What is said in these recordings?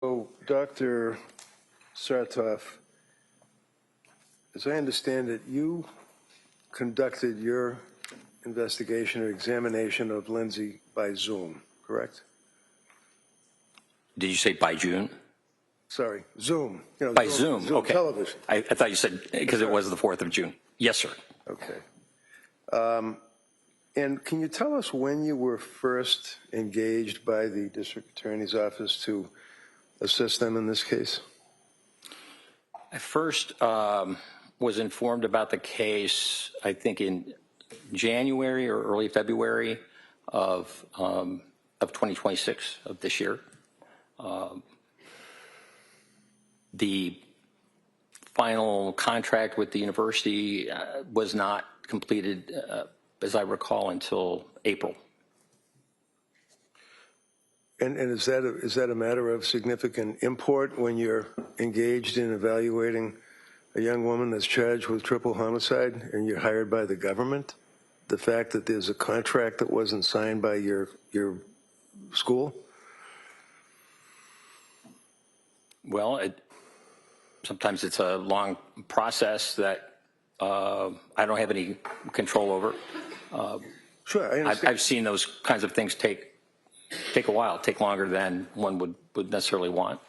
So, Dr. Saathoff, as I understand it, you conducted your investigation or examination of Lindsay by Zoom, correct? Did you say by June? Sorry, Zoom. You know, by Zoom, okay. Television. I thought you said because it was the 4th of June. Yes, sir. Okay. And can you tell us when you were first engaged by the district attorney's office to assist them in this case? I first was informed about the case, I think, in January or early February of 2026 of this year. The final contract with the university was not completed, as I recall, until April. And is that a matter of significant import when you're engaged in evaluating a young woman that's charged with triple homicide and you're hired by the government? The fact that there's a contract that wasn't signed by your school? Well, sometimes it's a long process that I don't have any control over. Sure, I understand. I've seen those kinds of things take a while, take longer than one would necessarily want.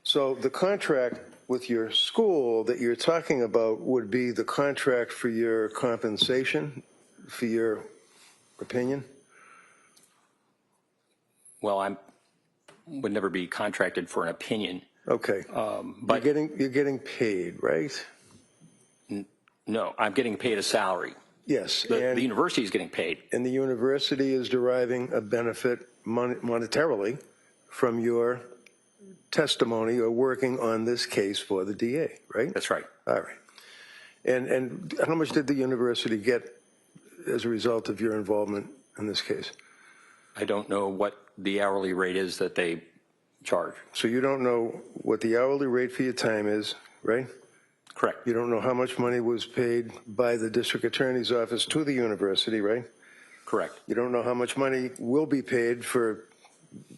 So the contract with your school that you're talking about would be the contract for your compensation, for your opinion? Well, I would never be contracted for an opinion. Okay, but you're getting paid, right? No, I'm getting paid a salary. Yes. The university is getting paid. And the university is deriving a benefit monetarily from your testimony or working on this case for the DA, right? That's right. All right. And how much did the university get as a result of your involvement in this case? I don't know what the hourly rate is that they charge. So you don't know what the hourly rate for your time is, right? Correct. You don't know how much money was paid by the district attorney's office to the university, right? Correct. You don't know how much money will be paid for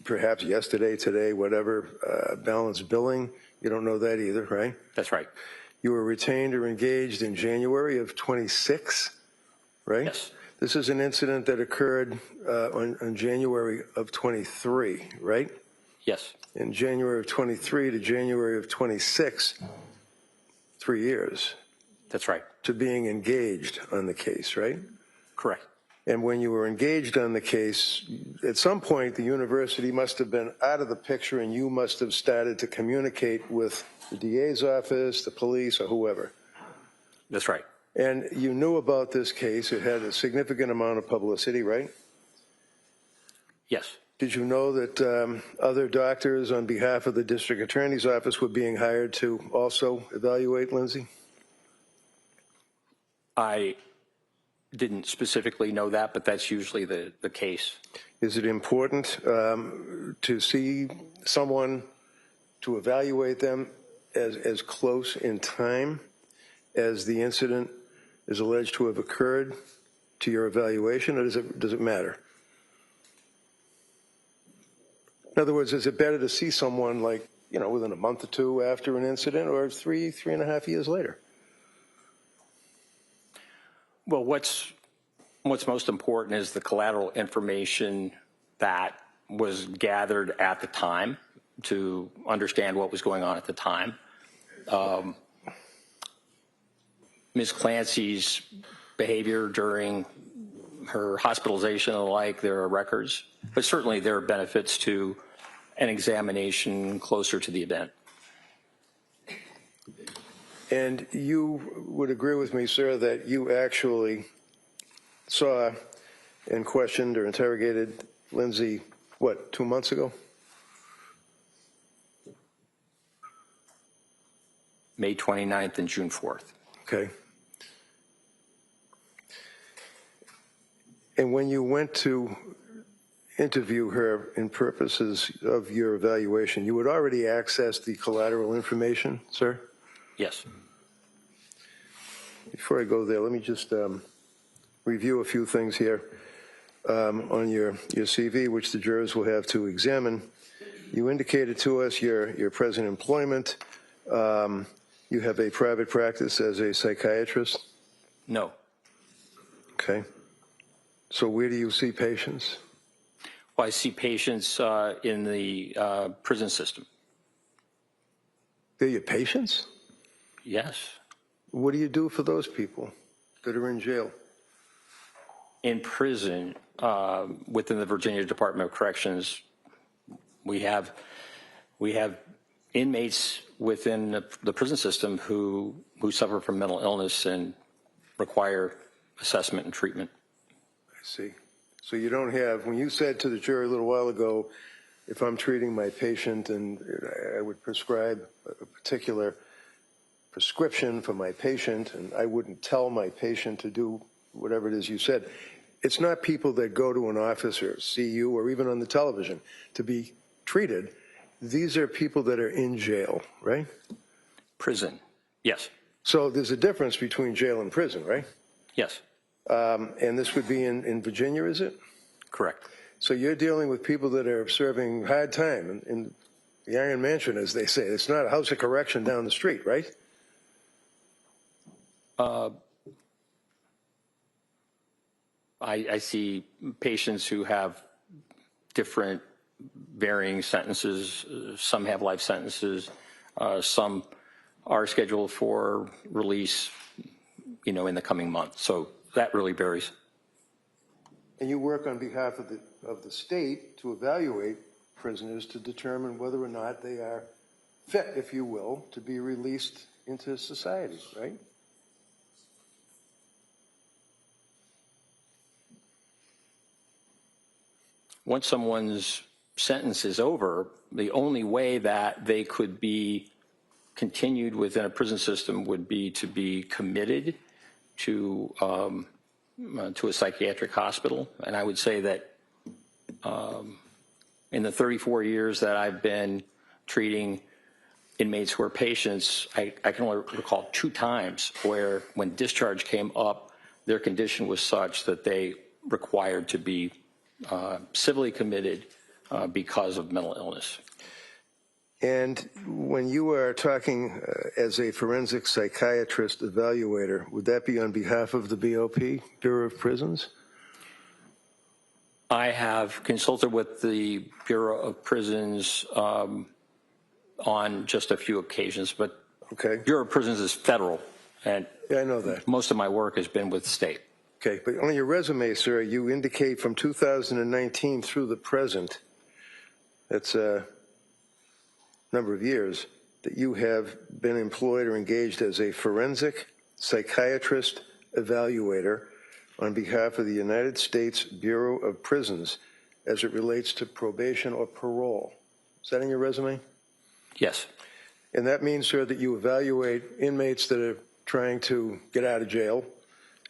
perhaps yesterday, today, whatever, balance billing. You don't know that either, right? That's right. You were retained or engaged in January of 26, right? Yes. This is an incident that occurred on January of 23, right? Yes. In January of 23 to January of 26, 3 years. That's right. To being engaged on the case, right? Correct. And when you were engaged on the case, at some point the university must have been out of the picture and you must have started to communicate with the DA's office, the police, or whoever. That's right. And you knew about this case. It had a significant amount of publicity, right? Yes. Did you know that other doctors on behalf of the district attorney's office were being hired to also evaluate Lindsay? I didn't specifically know that, but that's usually the case. Is it important to see someone, to evaluate them as close in time as the incident is alleged to have occurred to your evaluation, or does it matter? In other words, is it better to see someone like, you know, within a month or two after an incident, or 3.5 years later? Well, what's most important is the collateral information that was gathered at the time to understand what was going on at the time. Ms. Clancy's behavior during her hospitalization and the like, there are records, but certainly there are benefits to an examination closer to the event. And you would agree with me, sir, that you actually saw and questioned or interrogated Lindsay, what, 2 months ago? May 29th and June 4th. Okay. And when you went to interview her in purposes of your evaluation, you had already accessed the collateral information, sir? Yes. Before I go there, let me just review a few things here on your CV, which the jurors will have to examine. You indicated to us your present employment. You have a private practice as a psychiatrist? No. Okay. So where do you see patients? Well, I see patients in the prison system. They're your patients? Yes. What do you do for those people that are in jail? In prison, within the Virginia Department of Corrections, we have inmates within the prison system who suffer from mental illness and require assessment and treatment. I see. So you don't have, when you said to the jury a little while ago, if I'm treating my patient and I would prescribe a particular prescription for my patient and I wouldn't tell my patient to do whatever it is you said, it's not people that go to an office or see you or even on the television to be treated. These are people that are in jail, right? Prison, yes. So there's a difference between jail and prison, right? Yes. And this would be in Virginia, is it? Correct. So you're dealing with people that are serving hard time in the Iron Mansion, as they say. It's not a house of correction down the street, right? I see patients who have different varying sentences. Some have life sentences. Some are scheduled for release, in the coming month. So that really varies. And you work on behalf of the state to evaluate prisoners to determine whether or not they are fit, if you will, to be released into society, right? Once someone's sentence is over, the only way that they could be continued within a prison system would be to be committed to a psychiatric hospital. And I would say that in the 34 years that I've been treating inmates who are patients, I can only recall 2 times where when discharge came up, their condition was such that they required to be civilly committed because of mental illness. And when you are talking as a forensic psychiatrist evaluator, would that be on behalf of the BOP, Bureau of Prisons? I have consulted with the Bureau of Prisons on just a few occasions, but Okay. Bureau of Prisons is federal, and Yeah, I know that. most of my work has been with state. Okay, but on your resume, sir, you indicate from 2019 through the present, that's a number of years, that you have been employed or engaged as a forensic psychiatrist evaluator on behalf of the United States Bureau of Prisons as it relates to probation or parole. Is that in your resume? Yes. And that means, sir, that you evaluate inmates that are trying to get out of jail,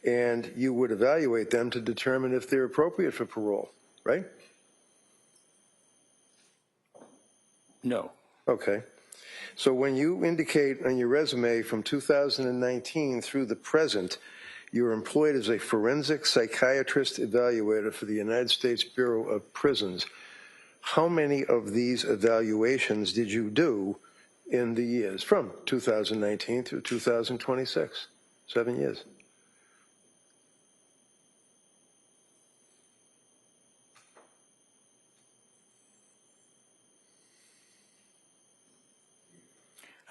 and you would evaluate them to determine if they're appropriate for parole, right? No. Okay. So when you indicate on your resume from 2019 through the present, you're employed as a forensic psychiatrist evaluator for the United States Bureau of Prisons. How many of these evaluations did you do in the years from 2019 through 2026? 7 years.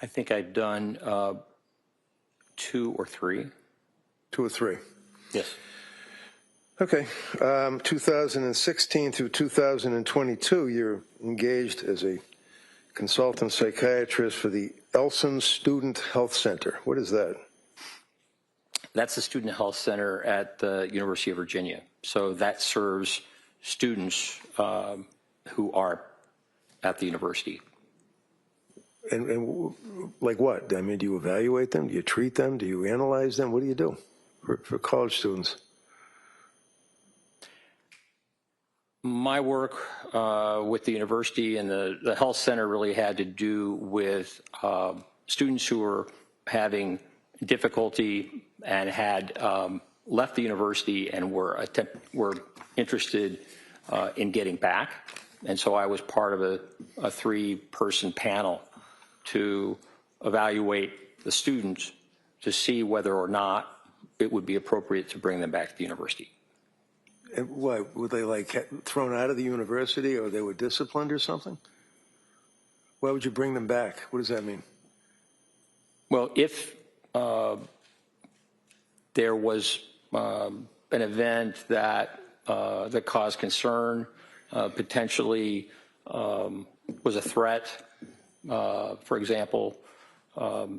I think I've done 2 or 3. 2 or 3. Yes. Okay. 2016 through 2022, you're engaged as a consultant psychiatrist for the Elson Student Health Center. What is that? That's the Student Health Center at the University of Virginia. So that serves students who are at the university. And like what? I mean, do you evaluate them? Do you treat them? Do you analyze them? What do you do for college students? My work with the university and the health center really had to do with students who were having difficulty and had left the university and were interested in getting back. And so I was part of a three-person panel to evaluate the students to see whether or not it would be appropriate to bring them back to the university. And what, were they like thrown out of the university, or they were disciplined or something? Why would you bring them back? What does that mean? Well, if there was an event that caused concern, potentially was a threat, for example,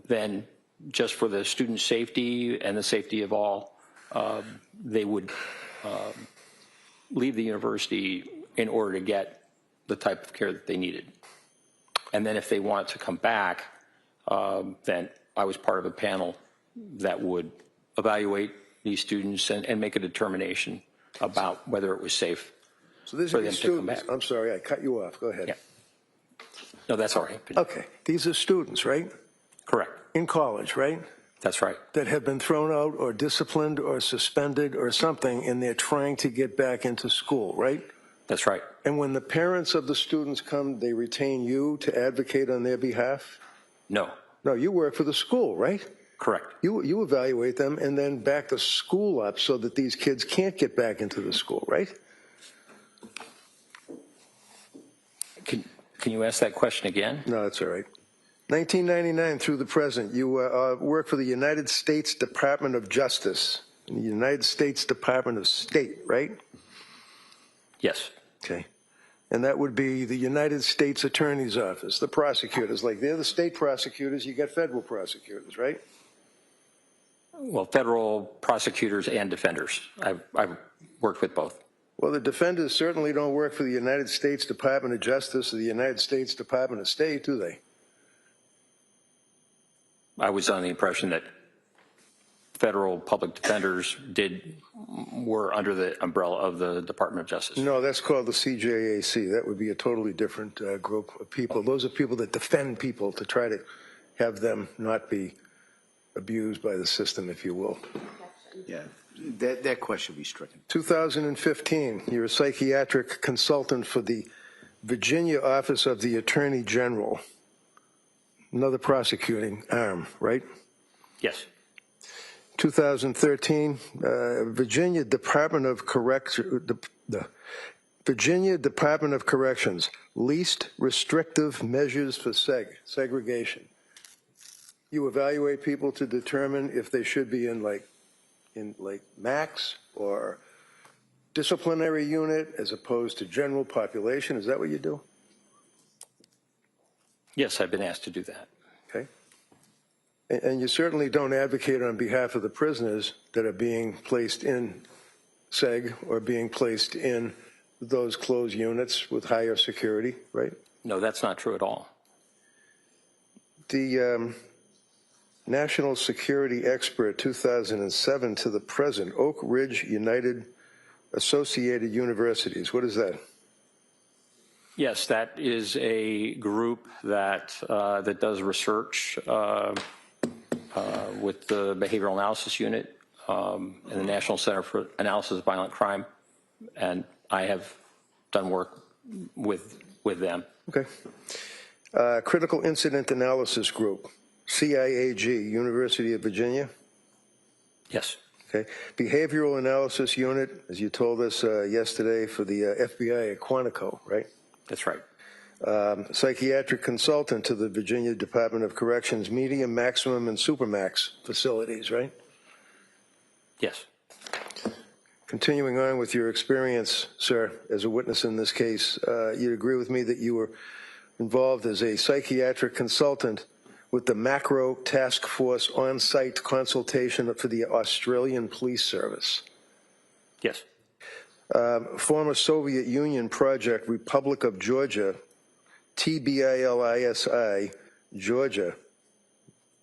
then just for the student safety and the safety of all, they would leave the university in order to get the type of care that they needed. And then if they want to come back, then I was part of a panel that would evaluate these students and make a determination about whether it was safe So these for are them the to come students. back. I'm sorry, I cut you off. Go ahead. Yeah. No, that's all right. Okay, these are students, right? Correct. In college, right? That's right. That have been thrown out or disciplined or suspended or something, and they're trying to get back into school, right? That's right. And when the parents of the students come, they retain you to advocate on their behalf? No. No, you work for the school, right? Correct. You evaluate them and then back the school up so that these kids can't get back into the school, right? Can you ask that question again? No, that's all right. 1999 through the present, you work for the United States Department of Justice, the United States Department of State, right? Yes. Okay. And that would be the United States Attorney's Office, the prosecutors. Like they're the state prosecutors, you got federal prosecutors, right? Well, federal prosecutors and defenders. I've worked with both. Well, the defenders certainly don't work for the United States Department of Justice or the United States Department of State, do they? I was under the impression that federal public defenders were under the umbrella of the Department of Justice. No, that's called the CJAC. That would be a totally different group of people. Those are people that defend people to try to have them not be abused by the system, if you will. Yeah, that question be stricken. 2015, you're a psychiatric consultant for the Virginia Office of the Attorney General. Another prosecuting arm, right? Yes. 2013, Virginia Department of Virginia Department of Corrections, least restrictive measures for segregation. You evaluate people to determine if they should be in max or disciplinary unit as opposed to general population. Is that what you do? Yes, I've been asked to do that. Okay. And you certainly don't advocate on behalf of the prisoners that are being placed in seg or being placed in those closed units with higher security, right? No, that's not true at all. The National Security Expert 2007 to the present, Oak Ridge United Associated Universities. What is that? Yes, that is a group that that does research with the Behavioral Analysis Unit and the National Center for Analysis of Violent Crime, and I have done work with them. Okay. Critical Incident Analysis Group, CIAG, University of Virginia. Yes. Okay. Behavioral Analysis Unit, as you told us yesterday, for the FBI at Quantico, right? That's right. Psychiatric consultant to the Virginia Department of Corrections, medium, maximum, and supermax facilities, right? Yes. Continuing on with your experience, sir, as a witness in this case, you'd agree with me that you were involved as a psychiatric consultant with the Macro Task Force on-site consultation for the Australian Police Service. Yes. Former Soviet Union project, Republic of Georgia, TBILISI, Georgia.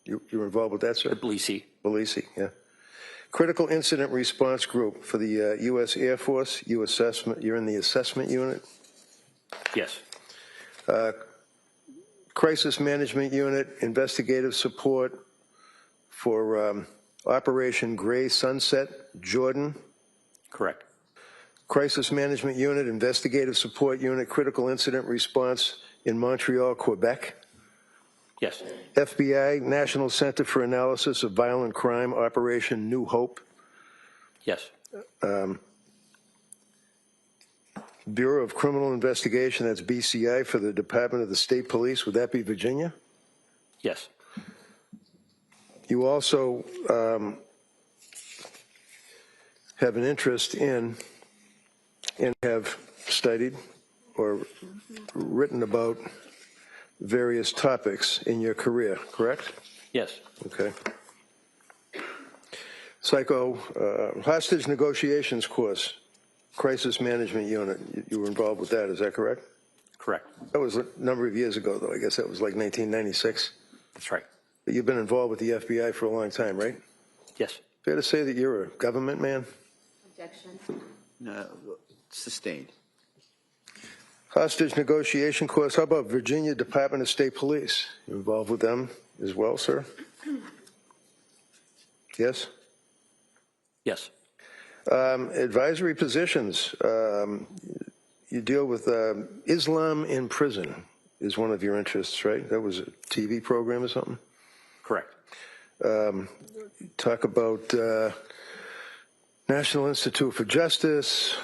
You're involved with that, sir? Tbilisi. Tbilisi, yeah. Critical Incident Response Group for the U.S. Air Force. You're in the assessment unit. Yes. Crisis Management Unit, investigative support for Operation Gray Sunset, Jordan. Correct. Crisis Management Unit, Investigative Support Unit, Critical Incident Response in Montreal, Quebec. Yes. FBI, National Center for Analysis of Violent Crime, Operation New Hope. Yes. Bureau of Criminal Investigation, that's BCI, for the Department of the State Police. Would that be Virginia? Yes. You also have an interest in and have studied or written about various topics in your career, correct? Yes. Okay. Hostage negotiations course, Crisis Management Unit. You were involved with that, is that correct? Correct. That was a number of years ago, though. I guess that was like 1996. That's right. But you've been involved with the FBI for a long time, right? Yes. Fair to say that you're a government man? Objection. No, sustained. Hostage negotiation course. How about Virginia Department of State Police? You involved with them as well, sir? Yes? Yes. Advisory positions. You deal with Islam in prison is one of your interests, right? That was a TV program or something? Correct. Talk about National Institute for Justice,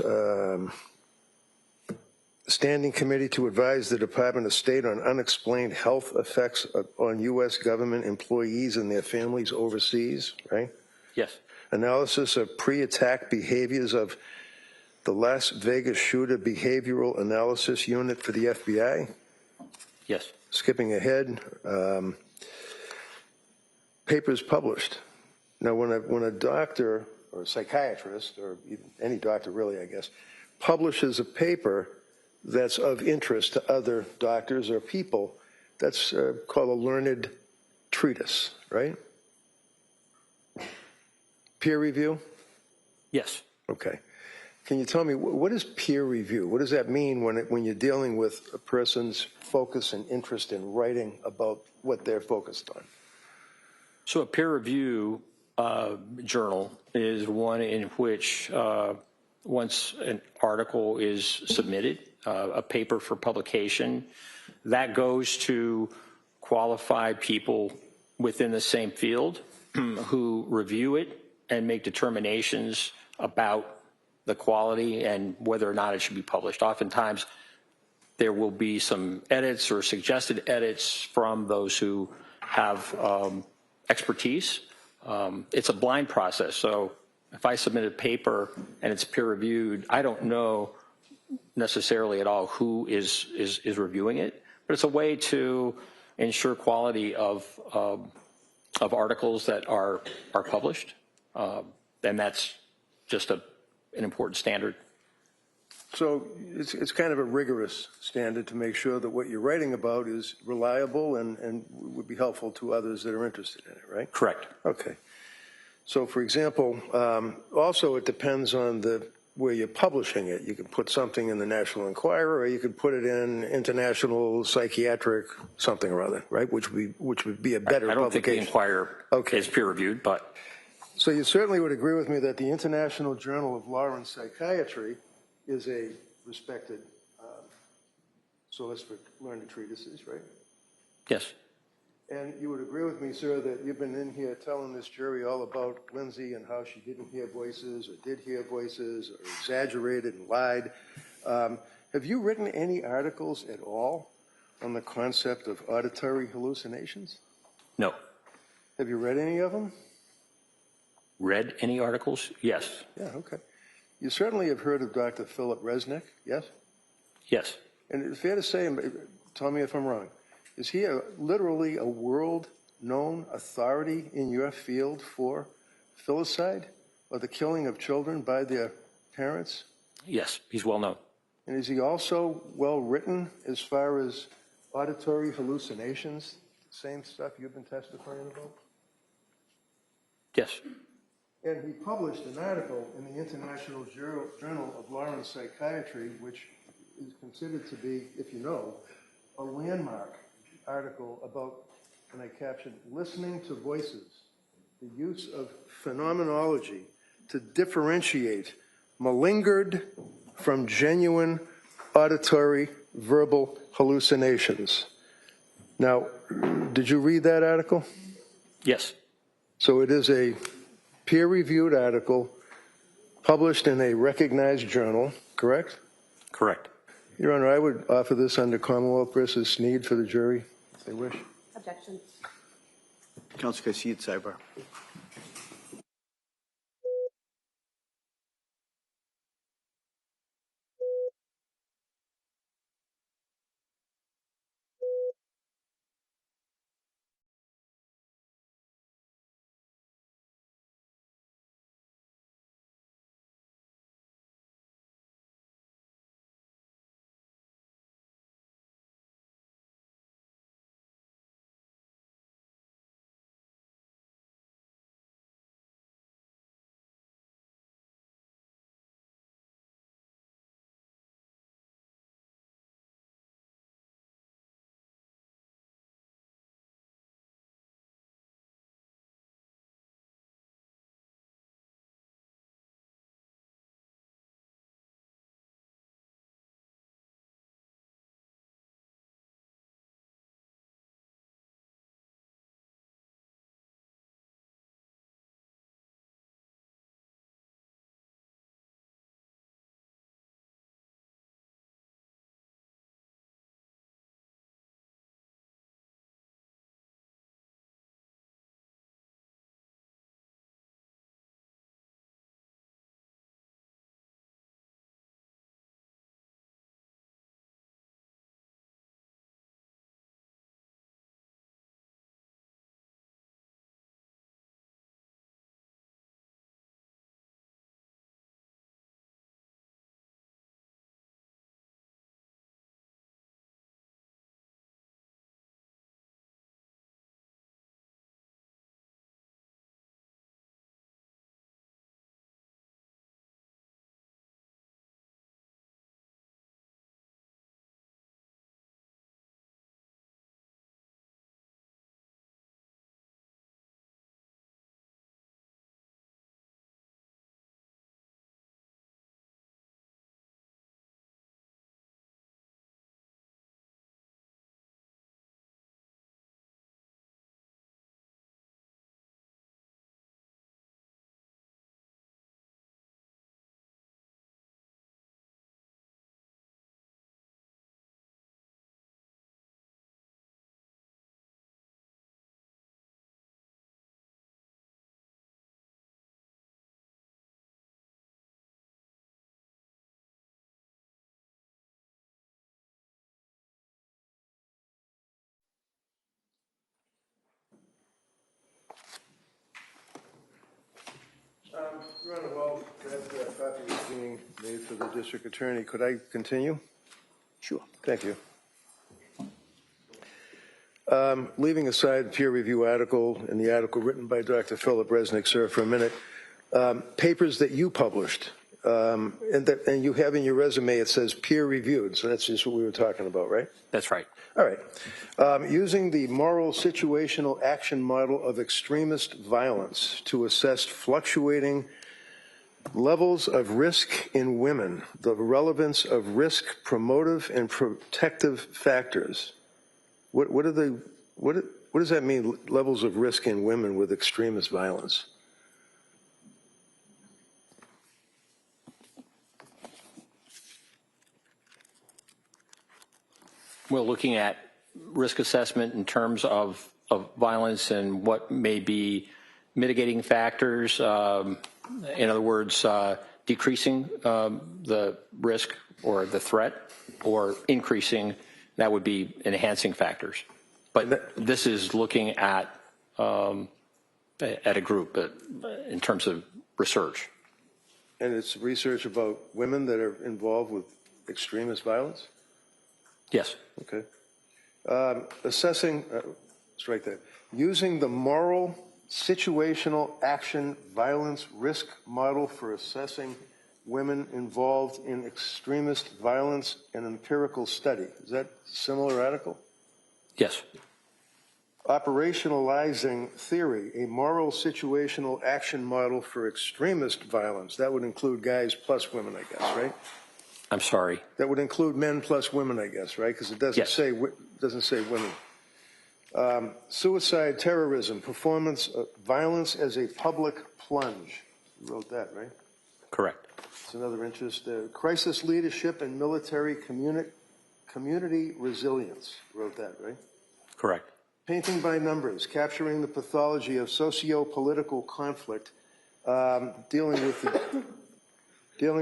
Standing Committee to advise the Department of State on unexplained health effects on U.S. government employees and their families overseas, right? Yes. Analysis of pre-attack behaviors of the Las Vegas shooter behavioral analysis unit for the FBI. Yes. Skipping ahead, papers published. Now, when a doctor or a psychiatrist, or even any doctor really, I guess, publishes a paper that's of interest to other doctors or people, that's called a learned treatise, right? Peer review? Yes. Okay. Can you tell me, what is peer review? What does that mean when you're dealing with a person's focus and interest in writing about what they're focused on? So a peer review journal is one in which once an article is submitted, a paper for publication, that goes to qualified people within the same field who review it and make determinations about the quality and whether or not it should be published. Oftentimes, there will be some edits or suggested edits from those who have expertise. It's a blind process. So if I submit a paper and it's peer reviewed, I don't know necessarily at all who is reviewing it, but it's a way to ensure quality of articles that are published. And that's just an important standard. So it's kind of a rigorous standard to make sure that what you're writing about is reliable and would be helpful to others that are interested in it, right? Correct. Okay. So, for example, also it depends on where you're publishing it. You can put something in the National Enquirer, or you could put it in International Psychiatric something or other, right? Which would be a better publication. I don't think the Enquirer is peer reviewed, but. So you certainly would agree with me that the International Journal of Law and Psychiatry is a respected source for learned treatises, right? Yes. And you would agree with me, sir, that you've been in here telling this jury all about Lindsay and how she didn't hear voices or did hear voices or exaggerated and lied. Have you written any articles at all on the concept of auditory hallucinations? No. Have you read any of them? Read any articles? Yes. Yeah, okay. You certainly have heard of Dr. Philip Resnick, yes? Yes. And it's fair to say, and tell me if I'm wrong, is he literally a world-known authority in your field for filicide or the killing of children by their parents? Yes, he's well known. And is he also well-written as far as auditory hallucinations, same stuff you've been testifying about? Yes. And he published an article in the International Journal of Law and Psychiatry, which is considered to be, if you know, a landmark article about, and I captioned, listening to voices, the use of phenomenology to differentiate malingered from genuine auditory verbal hallucinations. Now, did you read that article? Yes. So it is a peer-reviewed article published in a recognized journal, correct? Correct. Your Honor, I would offer this under Commonwealth versus Sneed for the jury, if they wish. Objection. Counsel Garcia, sidebar. Your Honor, while that copy is being made for the district attorney, could I continue? Sure. Thank you. Leaving aside the peer review article and the article written by Dr. Philip Resnick, sir, for a minute, papers that you published, and you have in your resume, it says peer reviewed, so that's just what we were talking about, right? That's right. All right. Using the moral situational action model of extremist violence to assess fluctuating levels of risk in women, the relevance of risk promotive and protective factors. What does that mean, levels of risk in women with extremist violence? We're looking at risk assessment in terms of violence and what may be mitigating factors. In other words, decreasing the risk or the threat, or increasing, that would be enhancing factors. But this is looking at a group in terms of research. And it's research about women that are involved with extremist violence? Yes. Okay. Assessing, strike that. Using the moral situational action violence risk model for assessing women involved in extremist violence and empirical study. Is that a similar article? Yes. operationalizing theory, a moral situational action model for extremist violence. That would include guys plus women, I guess, right? I'm sorry. That would include men plus women, I guess, right? Because it doesn't Yes. say women. Suicide, terrorism, performance of violence as a public plunge. You wrote that, right? Correct. It's another interest. Crisis leadership and military community resilience. You wrote that, right? Correct. Painting by numbers, capturing the pathology of socio-political conflict, dealing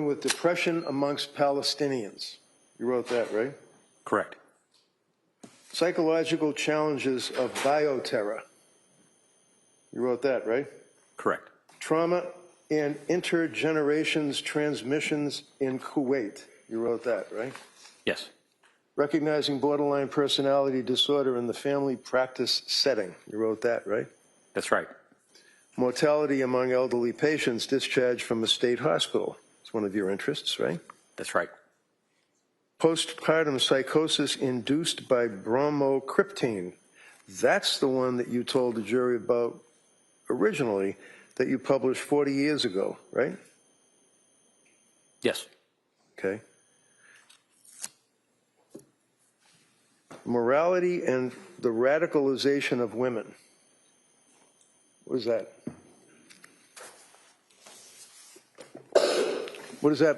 with depression amongst Palestinians. You wrote that, right? Correct. Psychological challenges of bioterror. You wrote that, right? Correct. Trauma and intergenerations transmissions in Kuwait. You wrote that, right? Yes. Recognizing borderline personality disorder in the family practice setting. You wrote that, right? That's right. Mortality among elderly patients discharged from a state hospital. It's one of your interests, right? That's right. Postpartum psychosis induced by bromocriptine. That's the one that you told the jury about originally that you published 40 years ago, right? Yes. Okay. Morality and the radicalization of women. What is that?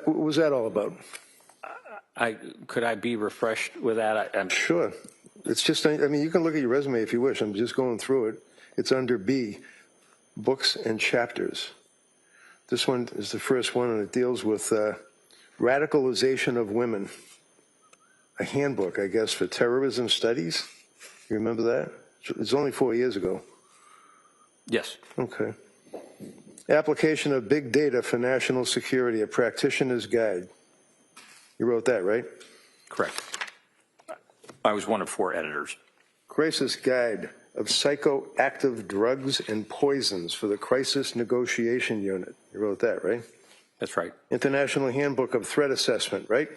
What was that all about? Could I be refreshed with that? I'm Sure. It's just, I mean, you can look at your resume if you wish. I'm just going through it. It's under B, books and chapters. This one is the first one, and it deals with radicalization of women. A handbook, I guess, for terrorism studies. You remember that? It's only 4 years ago. Yes. Okay. Application of big data for national security, a practitioner's guide. You wrote that, right? Correct. I was one of 4 editors. Crisis Guide of Psychoactive Drugs and Poisons for the Crisis Negotiation Unit. You wrote that, right? That's right. International Handbook of Threat Assessment, right?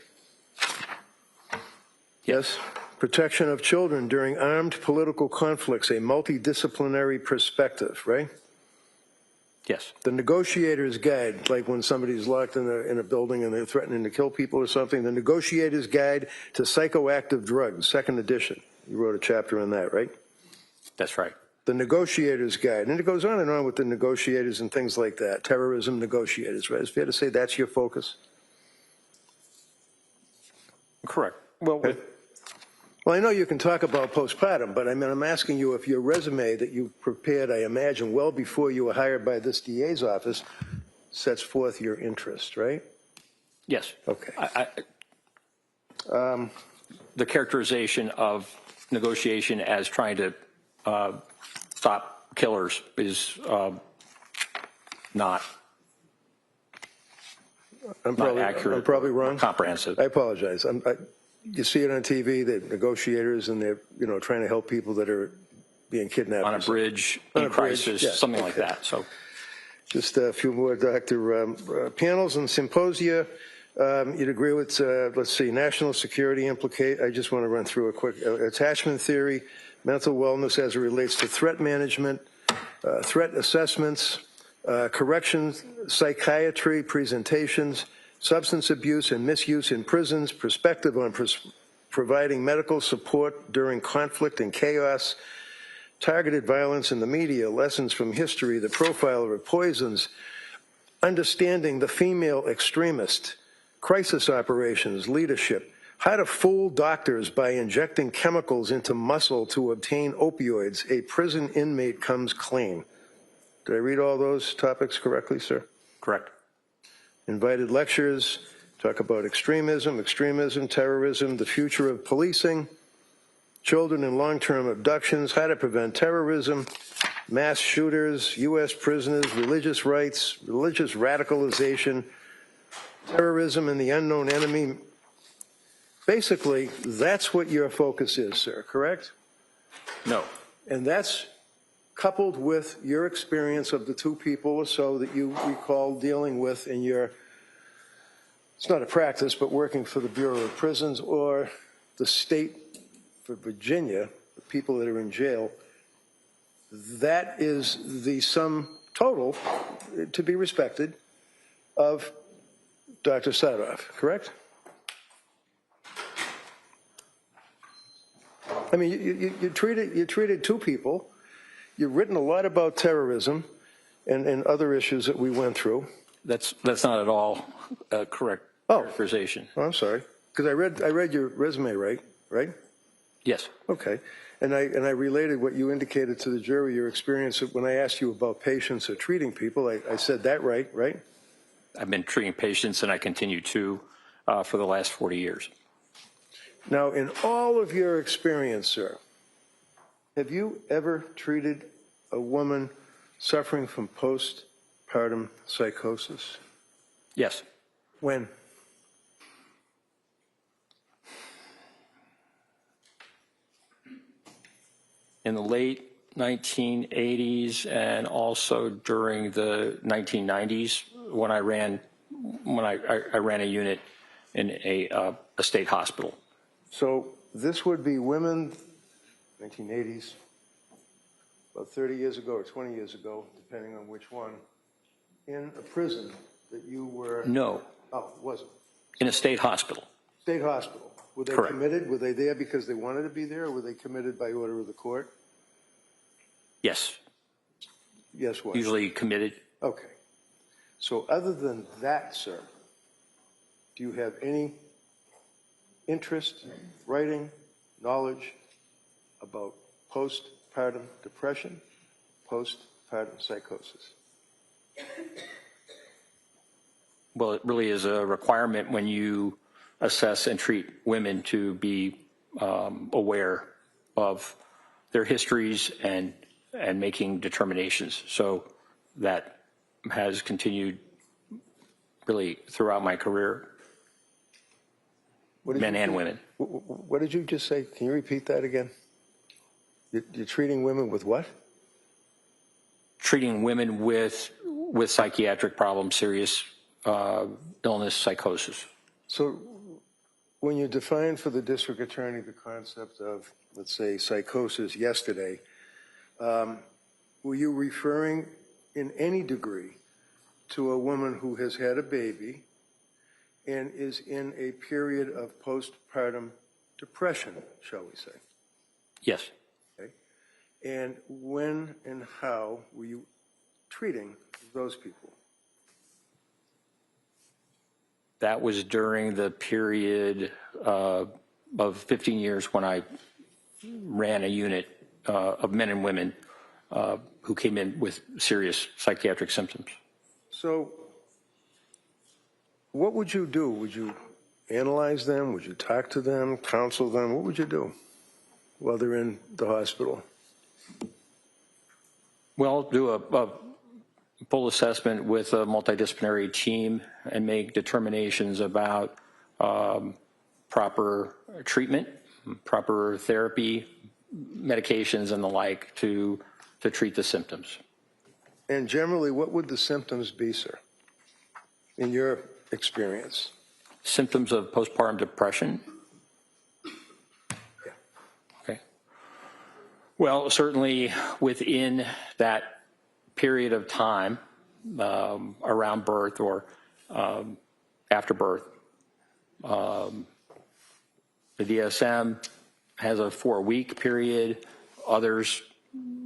Yes. Protection of Children During Armed Political Conflicts, a Multidisciplinary Perspective, right? Yes. The Negotiator's Guide, like when somebody's locked in a building and they're threatening to kill people or something, the Negotiator's Guide to Psychoactive Drugs, 2nd edition. You wrote a chapter on that, right? That's right. The Negotiator's Guide, and it goes on and on with the negotiators and things like that, terrorism negotiators, right? It's fair to say that's your focus? Correct. Well, Well, I know you can talk about postpartum, but I mean, I'm asking you if your resume that you prepared, I imagine, well before you were hired by this DA's office, sets forth your interest, right? yes. Okay. The characterization of negotiation as trying to stop killers is not accurate. I'm probably wrong. Comprehensive. I apologize. You see it on TV, the negotiators, and they're trying to help people that are being kidnapped On a bridge, in crisis, yeah, something like that. So, just a few more, Dr. Panels and symposia. You'd agree with, let's see, national security I just want to run through a quick attachment theory, mental wellness as it relates to threat management, threat assessments, corrections, psychiatry presentations, substance abuse and misuse in prisons, perspective on providing medical support during conflict and chaos, targeted violence in the media, lessons from history, the profiler of poisons, understanding the female extremist, crisis operations, leadership, how to fool doctors by injecting chemicals into muscle to obtain opioids, a prison inmate comes clean. Did I read all those topics correctly, sir? correct. Invited lectures, talk about extremism, terrorism, the future of policing, children in long-term abductions, how to prevent terrorism, mass shooters, U.S. prisoners, religious rights, religious radicalization, terrorism and the unknown enemy. Basically, that's what your focus is, sir, correct? No. And that's coupled with your experience of the 2 people or so that you recall dealing with in your, it's not a practice, but working for the Bureau of Prisons or the state for Virginia, the people that are in jail, that is the sum total, to be respected, of Dr. Saathoff, correct? I mean, you treated two people. You've written a lot about terrorism and other issues that we went through. That's not at all a correct characterization. Oh, I'm sorry, because I read your resume, right? Yes. Okay, and I related what you indicated to the jury, your experience when I asked you about patients or treating people. I said that right? I've been treating patients, and I continue to for the last 40 years. Now, in all of your experience, sir, have you ever treated a woman suffering from postpartum psychosis? Yes. When? In the late 1980s and also during the 1990s when I ran a unit in a state hospital. So this would be women, 1980s, about 30 years ago or 20 years ago, depending on which one, in a prison that you were... No. Oh, it wasn't. In a state hospital. State hospital. Were they Correct. committed? Were they there because they wanted to be there, or were they committed by order of the court? Yes. Yes, what? Usually committed. Okay. So other than that, sir, do you have any interest, writing, knowledge about postpartum depression, postpartum psychosis? Well, it really is a requirement when you assess and treat women to be aware of their histories and making determinations. So that has continued really throughout my career, men and women. What did you just say? Can you repeat that again? You're treating women with what? Treating women with psychiatric problems, serious illness, psychosis. So when you defined for the district attorney the concept of, let's say, psychosis yesterday, were you referring in any degree to a woman who has had a baby and is in a period of postpartum depression, shall we say? Yes. Okay. And when and how were you treating those people? That was during the period of 15 years when I ran a unit of men and women who came in with serious psychiatric symptoms. So what would you do? Would you analyze them? Would you talk to them, counsel them? What would you do while they're in the hospital? Well, do a full assessment with a multidisciplinary team and make determinations about proper treatment, proper therapy, medications and the like to treat the symptoms. And generally, what would the symptoms be, sir, in your experience? Symptoms of postpartum depression? Yeah. Okay. Well, certainly within that period of time around birth or after birth, the DSM has a 4-week period. Others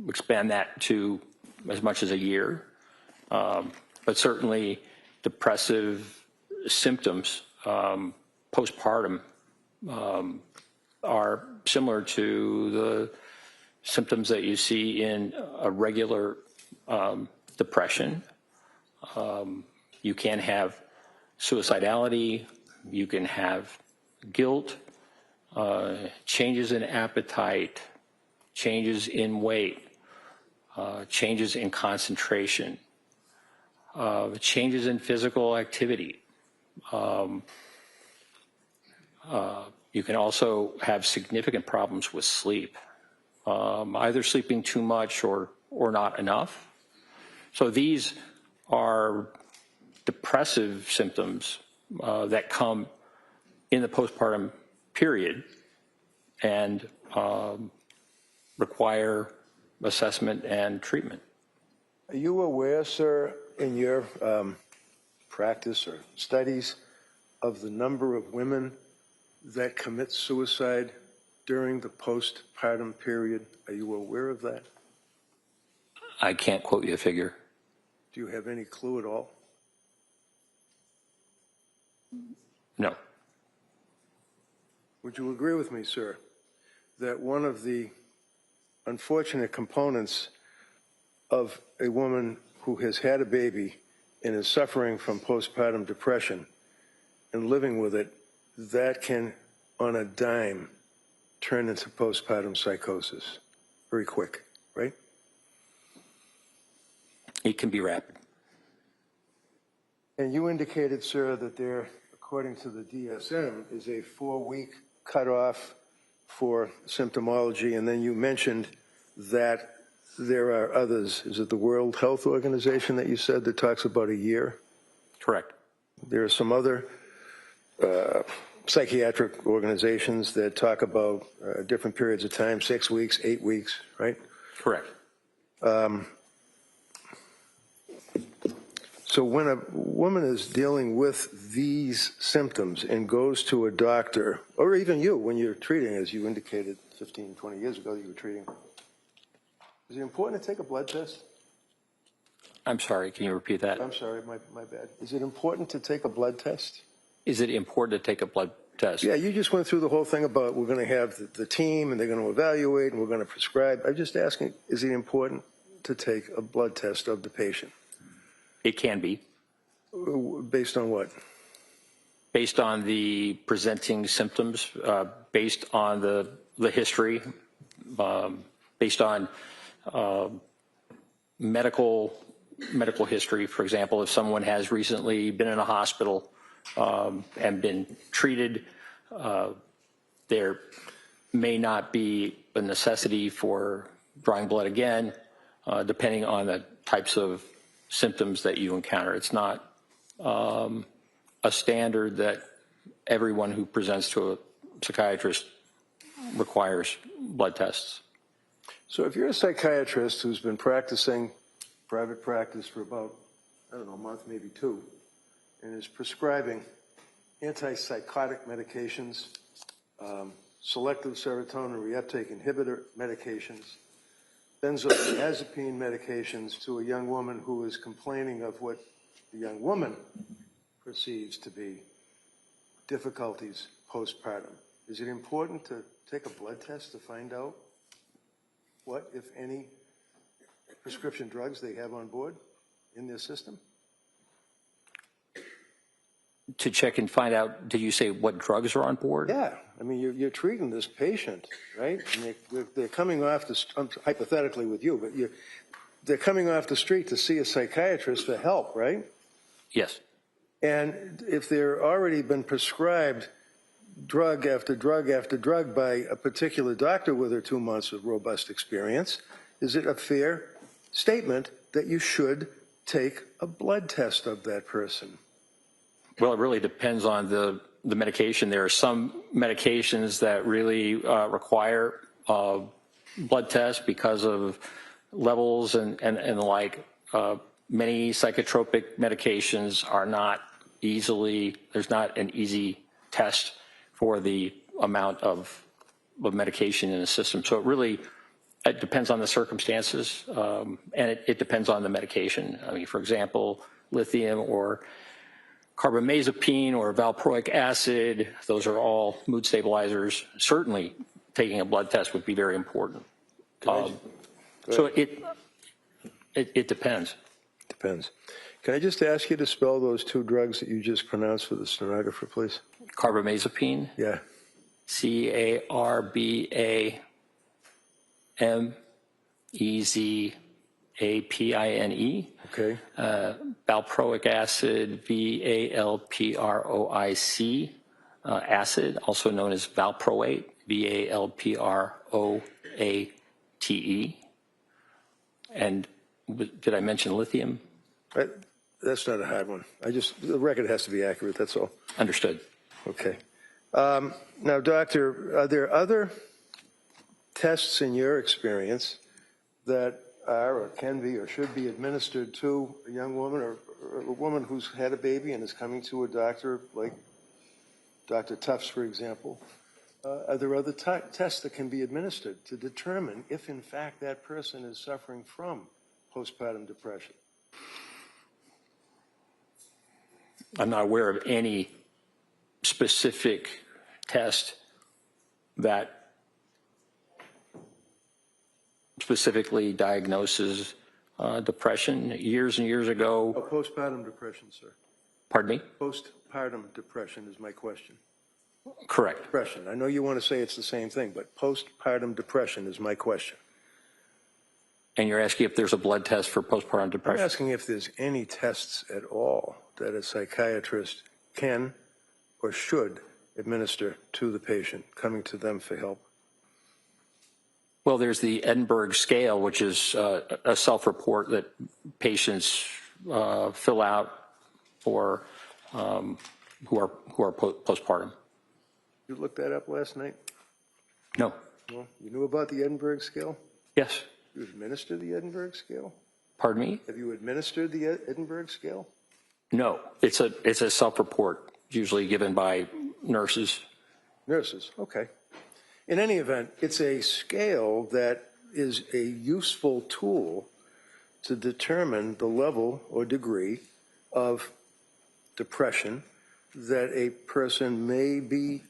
expand that to as much as a year. But certainly depressive symptoms postpartum are similar to the symptoms that you see in a regular depression. You can have suicidality, you can have guilt, changes in appetite, changes in weight, changes in concentration, changes in physical activity. You can also have significant problems with sleep, either sleeping too much or not enough. So these are depressive symptoms that come in the postpartum period and require assessment and treatment. Are you aware, sir, in your practice or studies of the number of women that commit suicide during the postpartum period? Are you aware of that? I can't quote you a figure. Do you have any clue at all? No. Would you agree with me, sir, that one of the unfortunate components of a woman who has had a baby and is suffering from postpartum depression and living with it, that can, on a dime, turn into postpartum psychosis very quick, right? It can be rapid. And you indicated, sir, that there, according to the DSM, is a 4-week cutoff for symptomology, and then you mentioned that there are others. Is it the World Health Organization that you said that talks about a year? Correct. There are some other psychiatric organizations that talk about different periods of time, 6 weeks, 8 weeks, right? Correct. So when a woman is dealing with these symptoms and goes to a doctor, or even you, when you're treating, as you indicated 15, 20 years ago, you were treating, is it important to take a blood test? I'm sorry, can you repeat that? I'm sorry, my bad. Is it important to take a blood test? Is it important to take a blood test? Yeah, you just went through the whole thing about we're going to have the team and they're going to evaluate and we're going to prescribe. I'm just asking, is it important to take a blood test of the patient? It can be. Based on what? Based on the presenting symptoms, based on the history, based on medical history. For example, if someone has recently been in a hospital and been treated, there may not be a necessity for drawing blood again, depending on the types of symptoms that you encounter. It's not a standard that everyone who presents to a psychiatrist requires blood tests. So if you're a psychiatrist who's been practicing private practice for about, I don't know, a month, maybe 2, and is prescribing antipsychotic medications, selective serotonin reuptake inhibitor medications, benzodiazepine medications to a young woman who is complaining of what the young woman perceives to be difficulties postpartum. Is it important to take a blood test to find out what, if any, prescription drugs they have on board in their system? To check and find out, did you say what drugs are on board? Yeah, I mean, you're treating this patient, right? And they're coming off the, hypothetically with you, but they're coming off the street to see a psychiatrist for help, right? Yes. And if they're already been prescribed drug after drug after drug by a particular doctor with their 2 months of robust experience, is it a fair statement that you should take a blood test of that person? Well, it really depends on the medication. There are some medications that really require blood tests because of levels and the like. Many psychotropic medications are not easily, there's not an easy test for the amount of medication in the system. So it depends on the circumstances, and it depends on the medication. I mean, for example, lithium or carbamazepine or valproic acid, those are all mood stabilizers. Certainly taking a blood test would be very important. So it depends. Depends. Can I just ask you to spell those 2 drugs that you just pronounced for the stenographer, please? Carbamazepine. Yeah. Carbamazepine. Okay. Valproic acid, VALPROIC acid, also known as valproate, VALPROATE. And did I mention lithium? That's not a hard one. The record has to be accurate, that's all. Understood. Okay. Now, doctor, are there other tests in your experience that are or can be or should be administered to a young woman or a woman who's had a baby and is coming to a doctor like Dr. Tufts, for example? Are there other tests that can be administered to determine if, in fact, that person is suffering from postpartum depression? I'm not aware of any specific test that specifically diagnoses depression. Years and years ago. Oh, postpartum depression, sir. Pardon me? Postpartum depression is my question. Correct. Depression. I know you want to say it's the same thing, but postpartum depression is my question. And you're asking if there's a blood test for postpartum depression? I'm asking if there's any tests at all that a psychiatrist can or should administer to the patient coming to them for help. Well, there's the Edinburgh scale, which is a self-report that patients fill out for who are postpartum. You looked that up last night? No. Well, you knew about the Edinburgh scale? Yes. You administered the Edinburgh scale? Pardon me? Have you administered the Edinburgh scale? No. It's a self-report, usually given by nurses. Nurses, okay. In any event, it's a scale that is a useful tool to determine the level or degree of depression that a person may be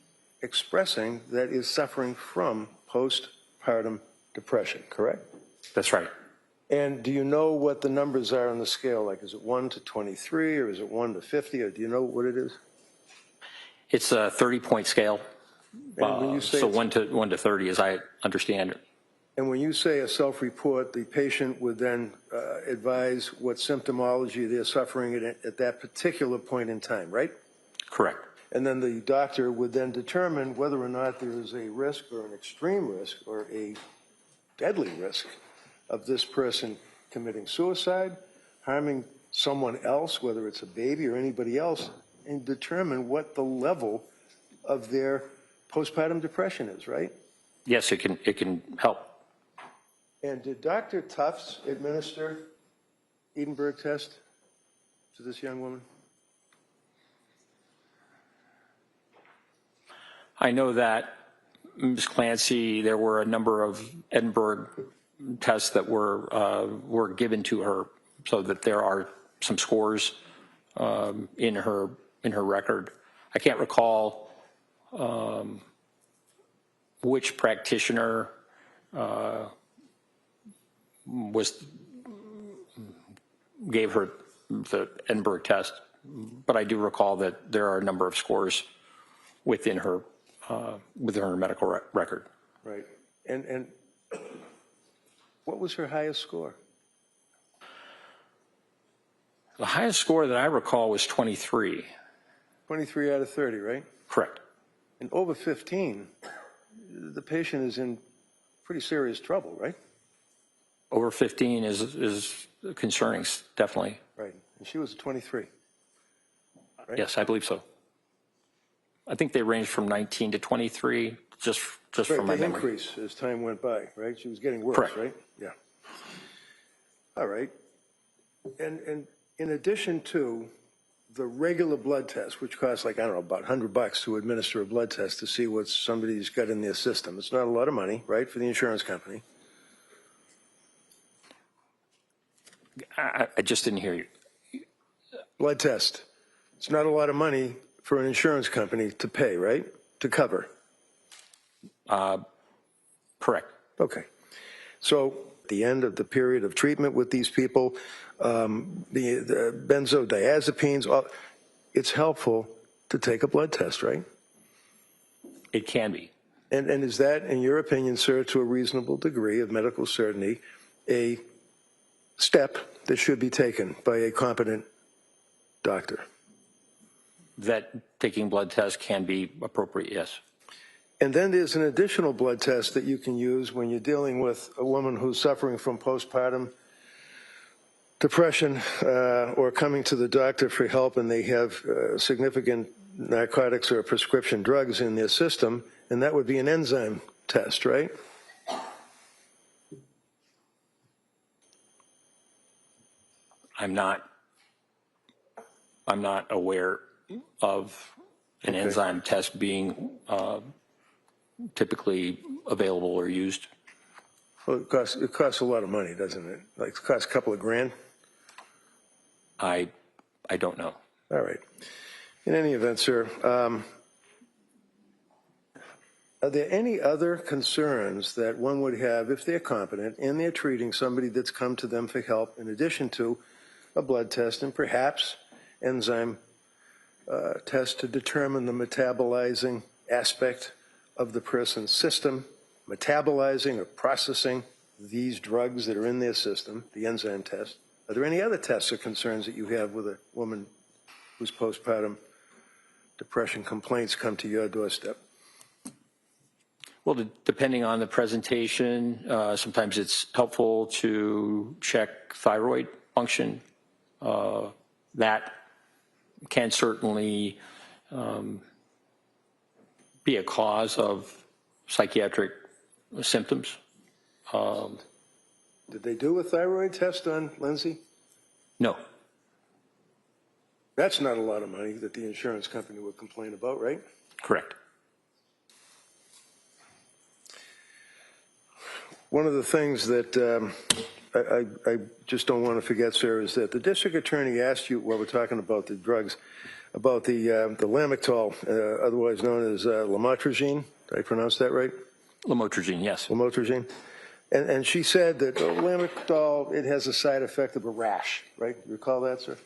expressing that is suffering from postpartum depression, correct? That's right. And do you know what the numbers are on the scale? Like, is it 1 to 23 or is it 1 to 50, or do you know what it is? It's a 30-point scale. And when you say So 1 to 30, as I understand it. And when you say a self-report, the patient would then advise what symptomology they're suffering at that particular point in time, right? Correct. And then the doctor would then determine whether or not there is a risk or an extreme risk or a deadly risk of this person committing suicide, harming someone else, whether it's a baby or anybody else, and determine what the level of their postpartum depression is, right? Yes, it can help. And did Dr. Tufts administer Edinburgh test to this young woman? I know that Ms. Clancy, there were a number of Edinburgh tests that were given to her, so that there are some scores in her record. I can't recall which practitioner gave her the Edinburgh test, but I do recall that there are a number of scores within her medical record. Right. And what was her highest score? The highest score that I recall was 23. 23 out of 30, right? Correct. And over 15, the patient is in pretty serious trouble, right? Over 15 is concerning, definitely. Right. And she was 23. Right? Yes, I believe so. I think they ranged from 19 to 23, just Right, from my they memory. increase as time went by, right? She was getting worse, Correct. right? Yeah. All right. And in addition to the regular blood test, which costs like, I don't know, about $100 to administer a blood test to see what somebody's got in their system. It's not a lot of money, right, for the insurance company. I just didn't hear you. Blood test. It's not a lot of money for an insurance company to pay, right, to cover. Correct. Okay. So at the end of the period of treatment with these people, the benzodiazepines, it's helpful to take a blood test, right? It can be. And is that, in your opinion, sir, to a reasonable degree of medical certainty, a step that should be taken by a competent doctor? That taking blood tests can be appropriate, yes. And then there's an additional blood test that you can use when you're dealing with a woman who's suffering from postpartum depression or coming to the doctor for help and they have significant narcotics or prescription drugs in their system, and that would be an enzyme test, right? I'm not aware of an enzyme test being typically available or used. Well, it costs a lot of money, doesn't it? Like, it costs a couple of grand? I don't know. All right. In any event, sir, are there any other concerns that one would have if they're competent and they're treating somebody that's come to them for help in addition to a blood test and perhaps enzyme test to determine the metabolizing aspect of the person's system, metabolizing or processing these drugs that are in their system, the enzyme test? Are there any other tests or concerns that you have with a woman whose postpartum depression complaints come to your doorstep? Well, depending on the presentation, sometimes it's helpful to check thyroid function. That can certainly be a cause of psychiatric symptoms. Did they do a thyroid test on Lindsay? No. That's not a lot of money that the insurance company would complain about, right? Correct. One of the things that I just don't want to forget, sir, is that the district attorney asked you, while we're talking about the drugs, about the Lamictal, otherwise known as lamotrigine. Did I pronounce that right? Lamotrigine, yes. Lamotrigine. And she said that Lamictal, it has a side effect of a rash, right? You recall that, sir?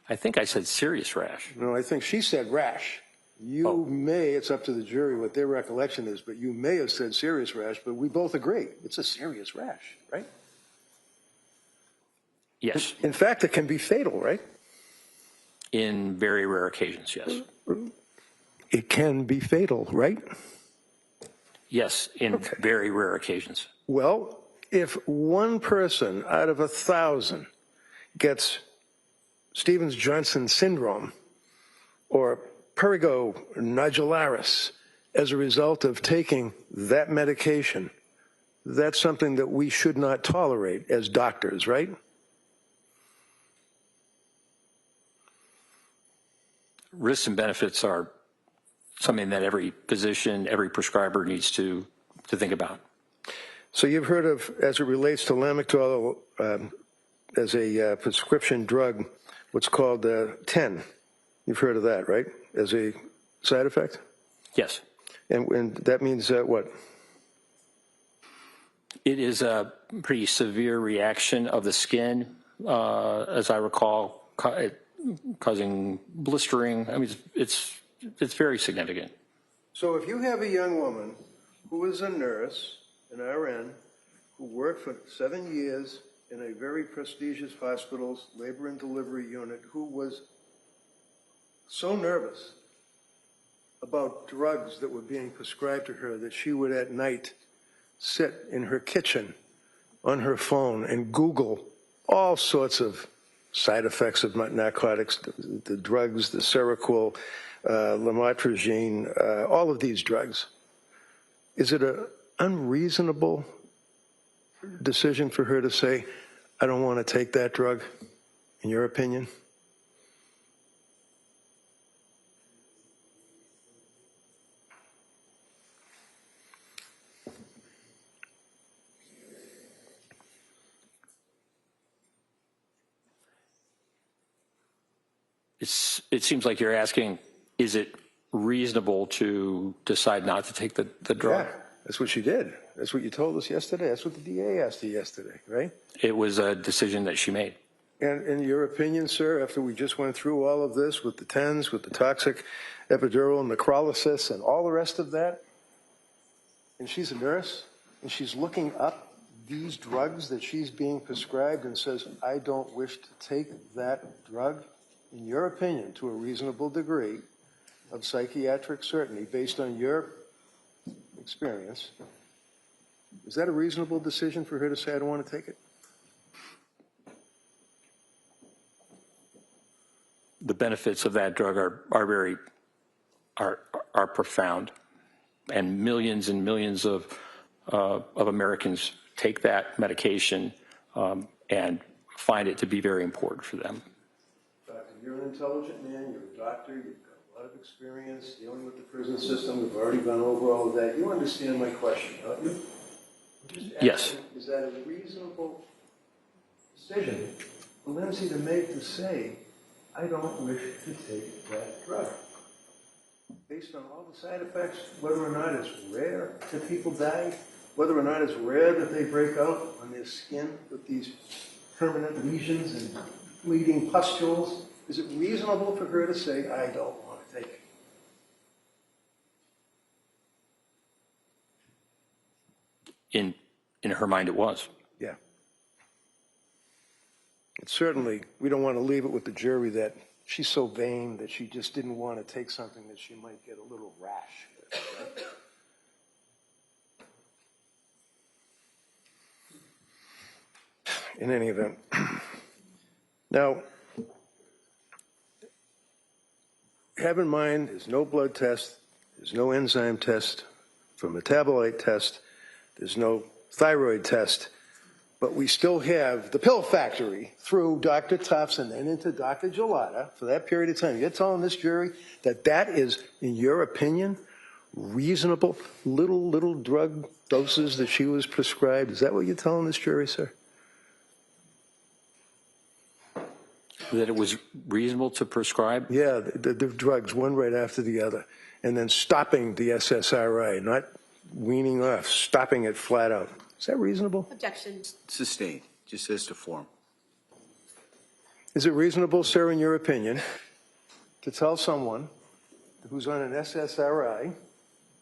I think I said serious rash. No, I think she said rash. You may, it's up to the jury what their recollection is, but you may have said serious rash, but we both agree. It's a serious rash, right? Yes. In fact, it can be fatal, right? In very rare occasions, yes. It can be fatal, right? Yes, in very rare occasions. Well, if one person out of 1,000 gets Stevens-Johnson syndrome or prurigo nodularis as a result of taking that medication, that's something that we should not tolerate as doctors, right? Risks and benefits are something that every physician, every prescriber needs to think about. So you've heard of, as it relates to Lamictal as a prescription drug, what's called 10. You've heard of that, right? As a side effect? Yes. And that means what? It is a pretty severe reaction of the skin, as I recall, causing blistering. I mean, it's very significant. So if you have a young woman who is a nurse, an RN, who worked for 7 years in a very prestigious hospital's labor and delivery unit, who was so nervous about drugs that were being prescribed to her that she would at night sit in her kitchen on her phone and Google all sorts of side effects of narcotics, the drugs, the Seroquel, lamotrigine, all of these drugs. Is it an unreasonable decision for her to say, I don't want to take that drug, in your opinion? It seems like you're asking, is it reasonable to decide not to take the drug? Yeah, that's what she did. That's what you told us yesterday. That's what the DA asked you yesterday, right? It was a decision that she made. And in your opinion, sir, after we just went through all of this with the TENS, with the toxic epidural necrolysis and all the rest of that, and she's a nurse, and she's looking up these drugs that she's being prescribed and says, I don't wish to take that drug, in your opinion, to a reasonable degree of psychiatric certainty based on your experience, is that a reasonable decision for her to say, I don't want to take it? The benefits of that drug are profound, and millions of Americans take that medication, and find it to be very important for them. Doctor, you're an intelligent man, you're a doctor, you've got a lot of experience dealing with the prison system. We've already gone over all of that. You understand my question, don't you? Yes. Is that a reasonable decision for Lindsay to make to say, I don't wish to take that drug? Based on all the side effects, whether or not it's rare that people die, whether or not it's rare that they break out on their skin with these permanent lesions and bleeding pustules, is it reasonable for her to say, I don't want to take it? In her mind, it was. Yeah. And certainly, we don't want to leave it with the jury that she's so vain that she just didn't want to take something that she might get a little rash with, right? In any event. Now, have in mind, there's no blood test, there's no enzyme test, for metabolite test, there's no thyroid test, but we still have the pill factory through Dr. Tufts and then into Dr. Gelada for that period of time. You're telling this jury that that is, in your opinion, reasonable little drug doses that she was prescribed? Is that what you're telling this jury, sir? That it was reasonable to prescribe? Yeah, the drugs, one right after the other, and then stopping the SSRI, not weaning off, stopping it flat out. Is that reasonable? Objection. Sustained, just as to form. Is it reasonable, sir, in your opinion, to tell someone who's on an SSRI,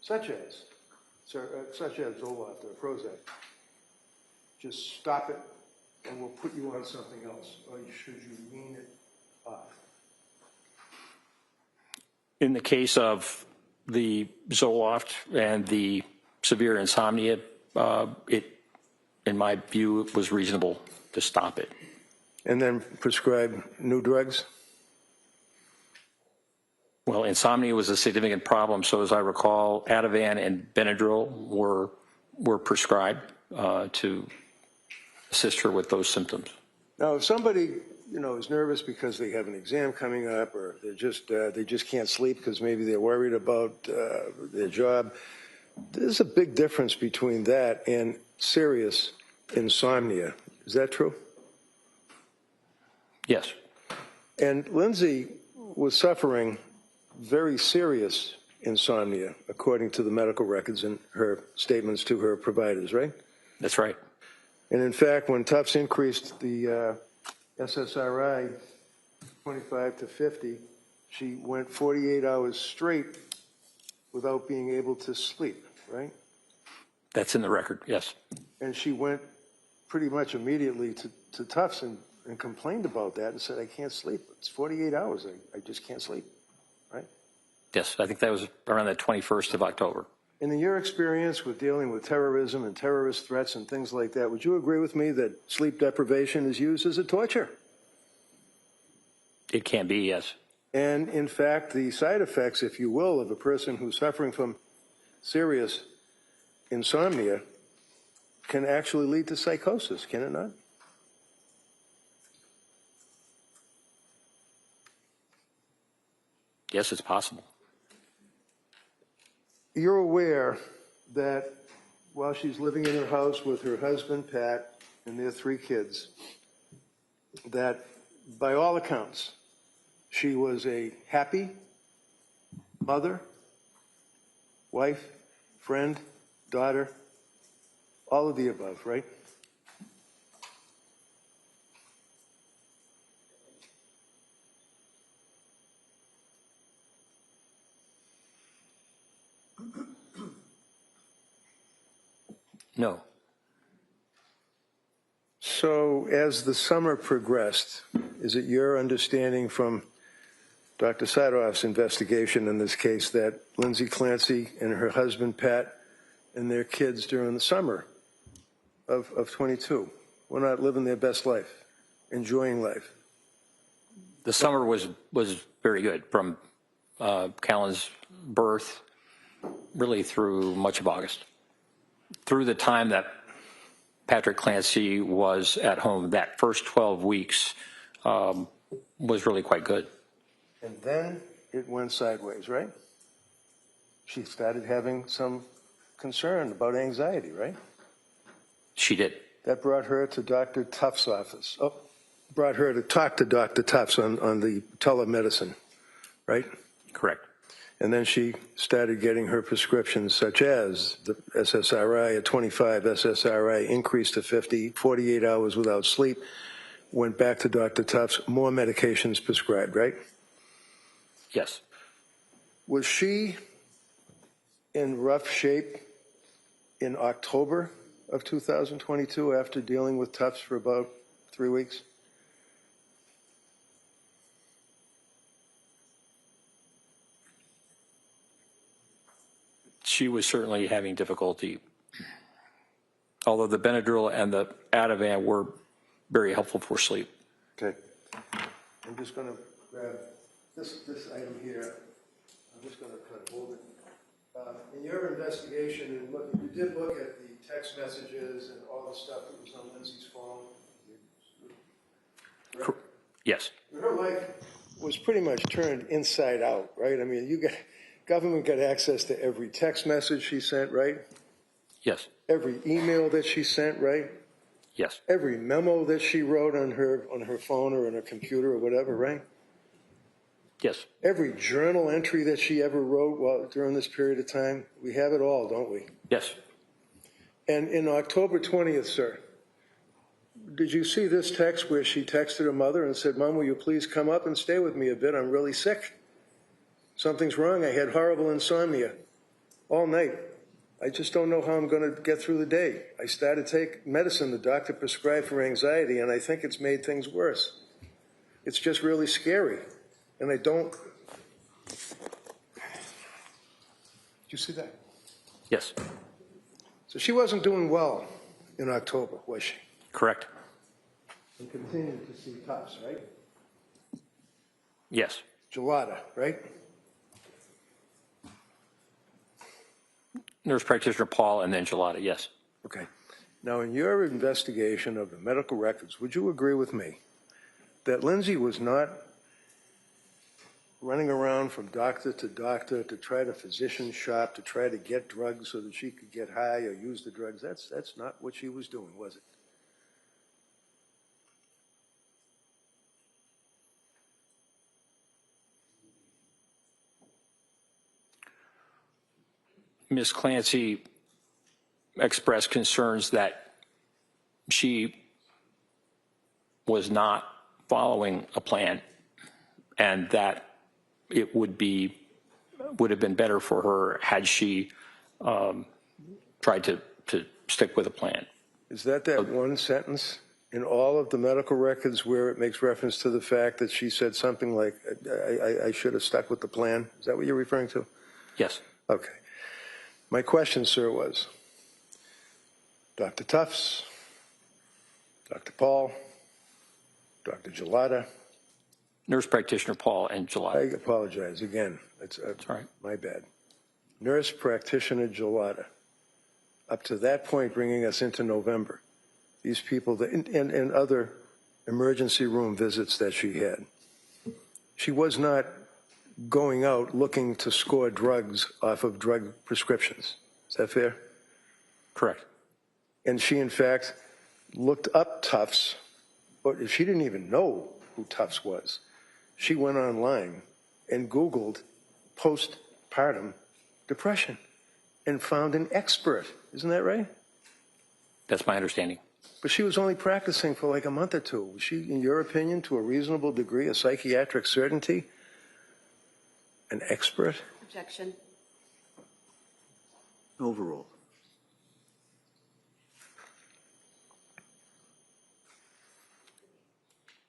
such as Zoloft or Prozac, just stop it and we'll put you on something else, or should you wean it off? In the case of the Zoloft and the severe insomnia, in my view, it was reasonable to stop it. And then prescribe new drugs? Well, insomnia was a significant problem, so as I recall, Ativan and Benadryl were prescribed to assist her with those symptoms. Now, if somebody, is nervous because they have an exam coming up, or they just can't sleep because maybe they're worried about their job, there's a big difference between that and serious insomnia. Is that true? Yes. And Lindsay was suffering very serious insomnia, according to the medical records and her statements to her providers, right? That's right. And in fact, when Tufts increased the SSRI 25 to 50, she went 48 hours straight without being able to sleep, right? That's in the record, yes. And she went pretty much immediately to Tufts and complained about that and said, I can't sleep. It's 48 hours. I just can't sleep, right? Yes, I think that was around the 21st of October. And in your experience with dealing with terrorism and terrorist threats and things like that, would you agree with me that sleep deprivation is used as a torture? It can be, yes. And in fact, the side effects, if you will, of a person who's suffering from serious insomnia can actually lead to psychosis, can it not? Yes, it's possible. You're aware that while she's living in her house with her husband, Pat, and their 3 kids, that by all accounts, she was a happy mother, wife, friend, daughter, all of the above, right? No. So as the summer progressed, is it your understanding from Dr. Saathoff's investigation in this case that Lindsay Clancy and her husband, Pat, and their kids during the summer of 22 were not living their best life, enjoying life? The summer was very good, from Callan's birth really through much of August, through the time that Patrick Clancy was at home. That first 12 weeks was really quite good. And then it went sideways, right? She started having some concern about anxiety, right? She did. That brought her to Dr. Tuff's office. Oh, brought her to talk to Dr. Tuff's on the telemedicine, right? Correct. And then she started getting her prescriptions, such as the SSRI at 25, SSRI increased to 50, 48 hours without sleep, went back to Dr. Tuff's, more medications prescribed, right? Yes. Was she in rough shape in October of 2022 after dealing with Tufts for about 3 weeks? She was certainly having difficulty, although the Benadryl and the Ativan were very helpful for sleep. Okay. I'm just going to grab this item here. I'm just going to kind of hold it. In your investigation, and look, you did look at the text messages and all the stuff that was on Lindsay's phone. Right? Yes. Her life was pretty much turned inside out, right? I mean, government got access to every text message she sent, right? Yes. Every email that she sent, right? Yes. Every memo that she wrote on her phone or on her computer or whatever, right? Yes. Every journal entry that she ever wrote during this period of time, we have it all, don't we? Yes. And in October 20th, sir, did you see this text where she texted her mother and said, "Mom, will you please come up and stay with me a bit? I'm really sick. Something's wrong. I had horrible insomnia all night. I just don't know how I'm going to get through the day. I started to take medicine the doctor prescribed for anxiety, and I think it's made things worse. It's just really scary. And I don't." Did you see that? Yes. So she wasn't doing well in October, was she? Correct. And continued to see Tufts, right? Yes. Gelada, right? Nurse practitioner Paul and then Gelada. Yes. Okay. Now, in your investigation of the medical records, would you agree with me that Lindsay was not running around from doctor to doctor to try to physician shop to try to get drugs so that she could get high or use the drugs? That's not what she was doing, was it? Ms. Clancy expressed concerns that she was not following a plan and that it would have been better for her had she tried to stick with a plan. Is that one sentence in all of the medical records where it makes reference to the fact that she said something like, I should have stuck with the plan? Is that what you're referring to? Yes. Okay. My question, sir, was Dr. Tufts, Dr. Paul, Dr. Gelada. Nurse practitioner Paul and Gelada. I apologize again. It's all right. My bad. Nurse practitioner Gelada. Up to that point, bringing us into November, these people and other emergency room visits that she had, she was not going out looking to score drugs off of drug prescriptions. Is that fair? Correct. And she, in fact, looked up Tufts, but she didn't even know who Tufts was. She went online and Googled postpartum depression and found an expert. Isn't that right? That's my understanding. But she was only practicing for like a month or two. Was she, in your opinion, to a reasonable degree, a psychiatric certainty, an expert? Objection. Overruled.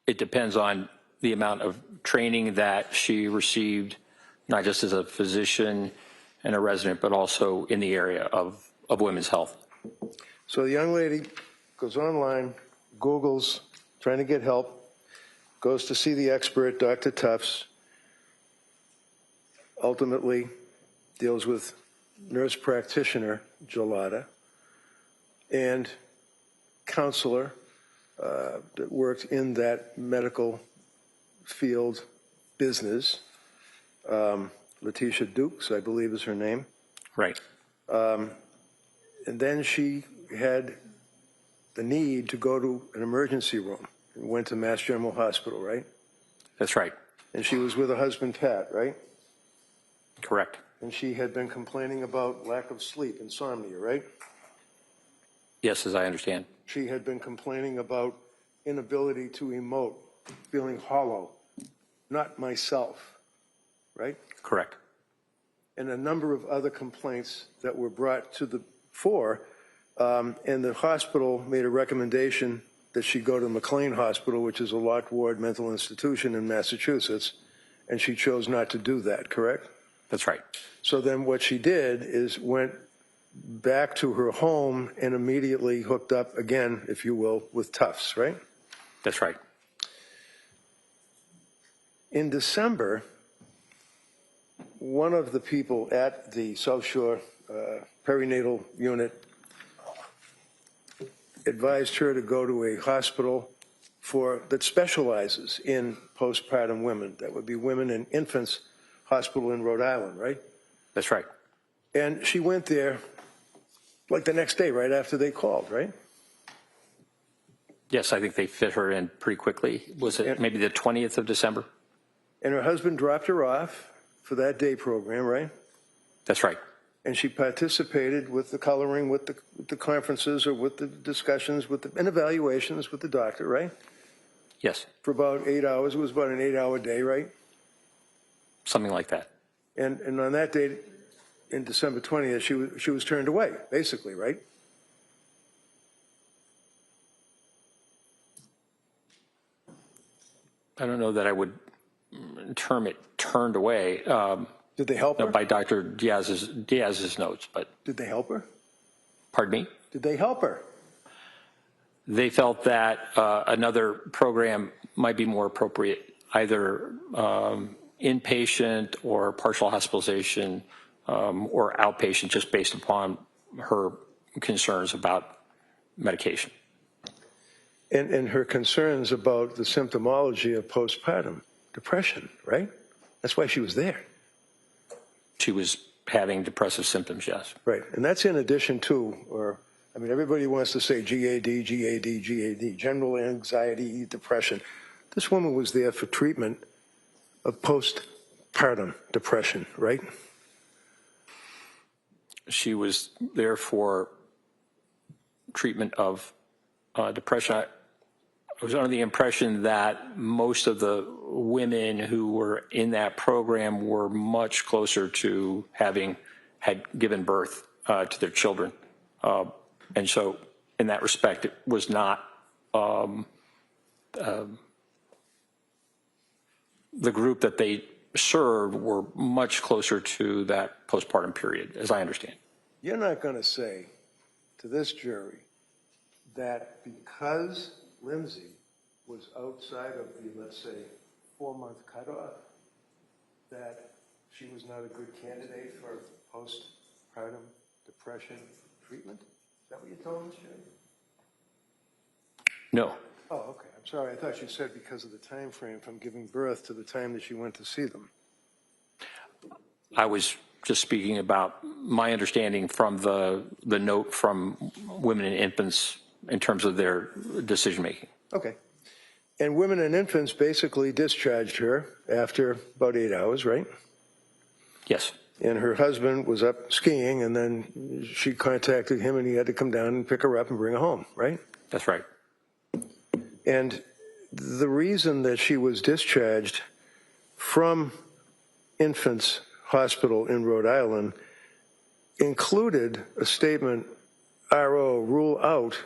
It depends on the amount of training that she received, not just as a physician and a resident, but also in the area of women's health. So the young lady goes online, Googles, trying to get help, goes to see the expert, Dr. Tufts, ultimately deals with nurse practitioner Gelada, and counselor that worked in that medical field business. Letitia Dukes, I believe is her name. Right. And then she had the need to go to an emergency room and went to Mass General Hospital, right? That's right. And she was with her husband, Pat, right? Correct. And she had been complaining about lack of sleep, insomnia, right? Yes, as I understand. She had been complaining about inability to emote, feeling hollow, not myself, right? Correct. And a number of other complaints that were brought to the fore. And the hospital made a recommendation that she go to McLean Hospital, which is a locked ward mental institution in Massachusetts, and she chose not to do that, correct? That's right. So then what she did is went back to her home and immediately hooked up again, if you will, with Tufts, right? That's right. In December, one of the people at the South Shore perinatal unit advised her to go to a hospital that specializes in postpartum women. That would be Women and Infants Hospital in Rhode Island, right? That's right. And she went there like the next day, right after they called, right? Yes, I think they fit her in pretty quickly. Was it maybe the 20th of December? And her husband dropped her off for that day program, right? That's right. And she participated with the coloring, with the conferences, or with the discussions, and evaluations with the doctor, right? Yes. For about 8 hours. It was about an 8-hour day, right? Something like that. And on that day, in December 20th, she was turned away, basically, right? I don't know that I would term it turned away. Did they help her? By Dr. Diaz's notes, but Did they help her? pardon me? Did they help her? They felt that another program might be more appropriate, either inpatient or partial hospitalization or outpatient, just based upon her concerns about medication. And her concerns about the symptomology of postpartum depression, right? That's why she was there. She was having depressive symptoms, yes. Right, and that's in addition to, everybody wants to say GAD, GAD, GAD, general anxiety, depression. This woman was there for treatment of postpartum depression, right? She was there for treatment of depression. I was under the impression that most of the women who were in that program were much closer to had given birth to their children. And so in that respect, it was not the group that they served were much closer to that postpartum period, as I understand. You're not going to say to this jury that because Lindsay was outside of the, let's say, 4-month cutoff, that she was not a good candidate for postpartum depression treatment? Is that what you told us, Jim? No. Oh, okay. I'm sorry. I thought you said because of the time frame from giving birth to the time that she went to see them. I was just speaking about my understanding from the note from Women and Infants in terms of their decision-making. Okay. And Women and Infants basically discharged her after about 8 hours, right? Yes. And her husband was up skiing, and then she contacted him, and he had to come down and pick her up and bring her home, right? That's right. And the reason that she was discharged from Infants Hospital in Rhode Island included a statement, RO, rule out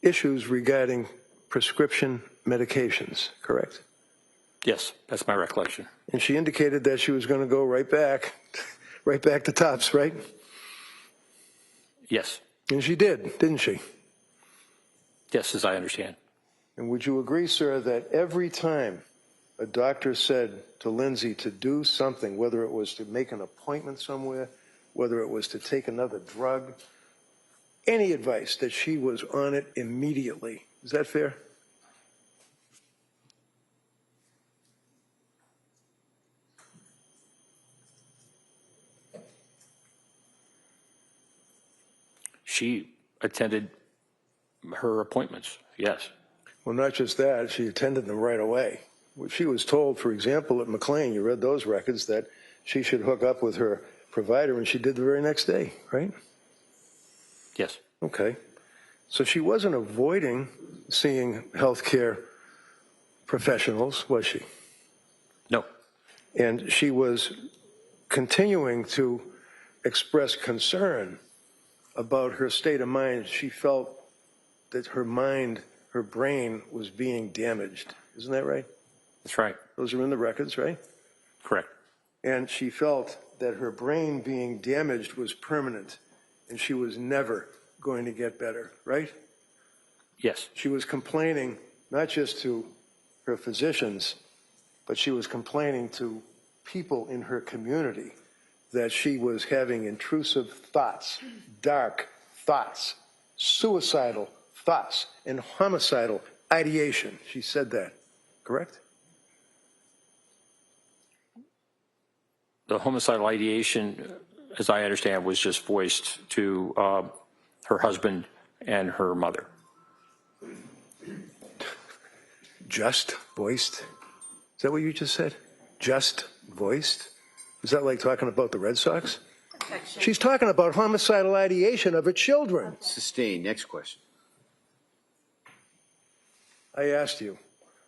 issues regarding prescription medications, correct? Yes, that's my recollection. And she indicated that she was going to go right back to Tufts, right? Yes. And she did, didn't she? Yes, as I understand. And would you agree, sir, that every time a doctor said to Lindsay to do something, whether it was to make an appointment somewhere, whether it was to take another drug, any advice, that she was on it immediately. Is that fair? She attended her appointments, yes. Well, not just that, she attended them right away. She was told, for example, at McLean, you read those records, that she should hook up with her provider, and she did the very next day, right? Yes. Okay. So she wasn't avoiding seeing healthcare professionals, was she? No. And she was continuing to express concern about her state of mind. She felt that her mind, her brain was being damaged. Isn't that right? That's right. Those are in the records, right? Correct. And she felt that her brain being damaged was permanent and she was never going to get better, right? Yes. She was complaining not just to her physicians, but she was complaining to people in her community that she was having intrusive thoughts, dark thoughts, suicidal thoughts, and homicidal ideation. She said that, correct? The homicidal ideation, as I understand, was just voiced to her husband and her mother. Just voiced? Is that what you just said? Just voiced? Is that like talking about the Red Sox? She's talking about homicidal ideation of her children. Sustained. Next question. I asked you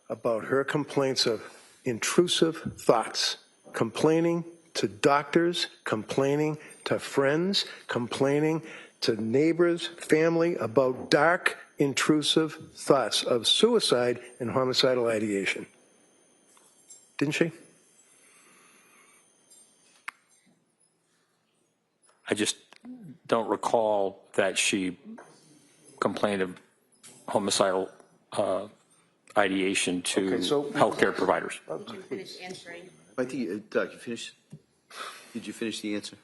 about her complaints of intrusive thoughts, complaining to doctors, complaining to friends, complaining to neighbors, family about dark, intrusive thoughts of suicide and homicidal ideation. Didn't she? I just don't recall that she complained of homicidal ideation to healthcare providers. Finish answering. I think, Doc, you finished? Did you finish the answer?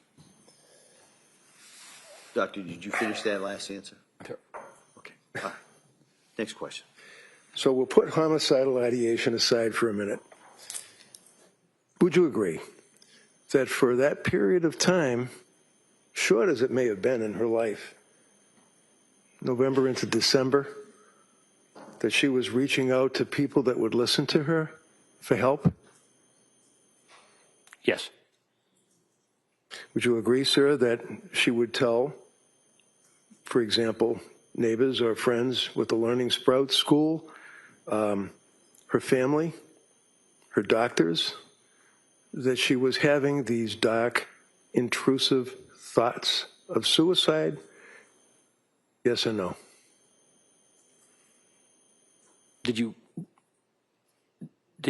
Doctor, did you finish that last answer? Okay. All right. Next question. So we'll put homicidal ideation aside for a minute. Would you agree that for that period of time, short as it may have been in her life, November into December, that she was reaching out to people that would listen to her for help? Yes. Would you agree, sir, that she would tell, for example, neighbors or friends with the Learning Sprout School, her family, her doctors, that she was having these dark, intrusive thoughts of suicide? Yes or no? Did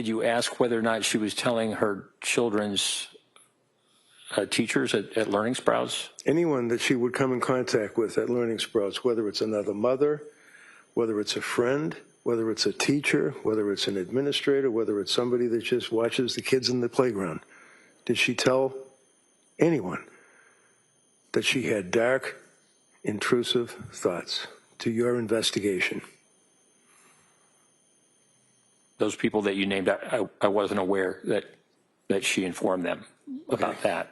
you ask whether or not she was telling her children's teachers at Learning Sprouts? Anyone that she would come in contact with at Learning Sprouts, whether it's another mother, whether it's a friend, whether it's a teacher, whether it's an administrator, whether it's somebody that just watches the kids in the playground, did she tell anyone that she had dark, intrusive thoughts to your investigation? Those people that you named, I wasn't aware that she informed them about that.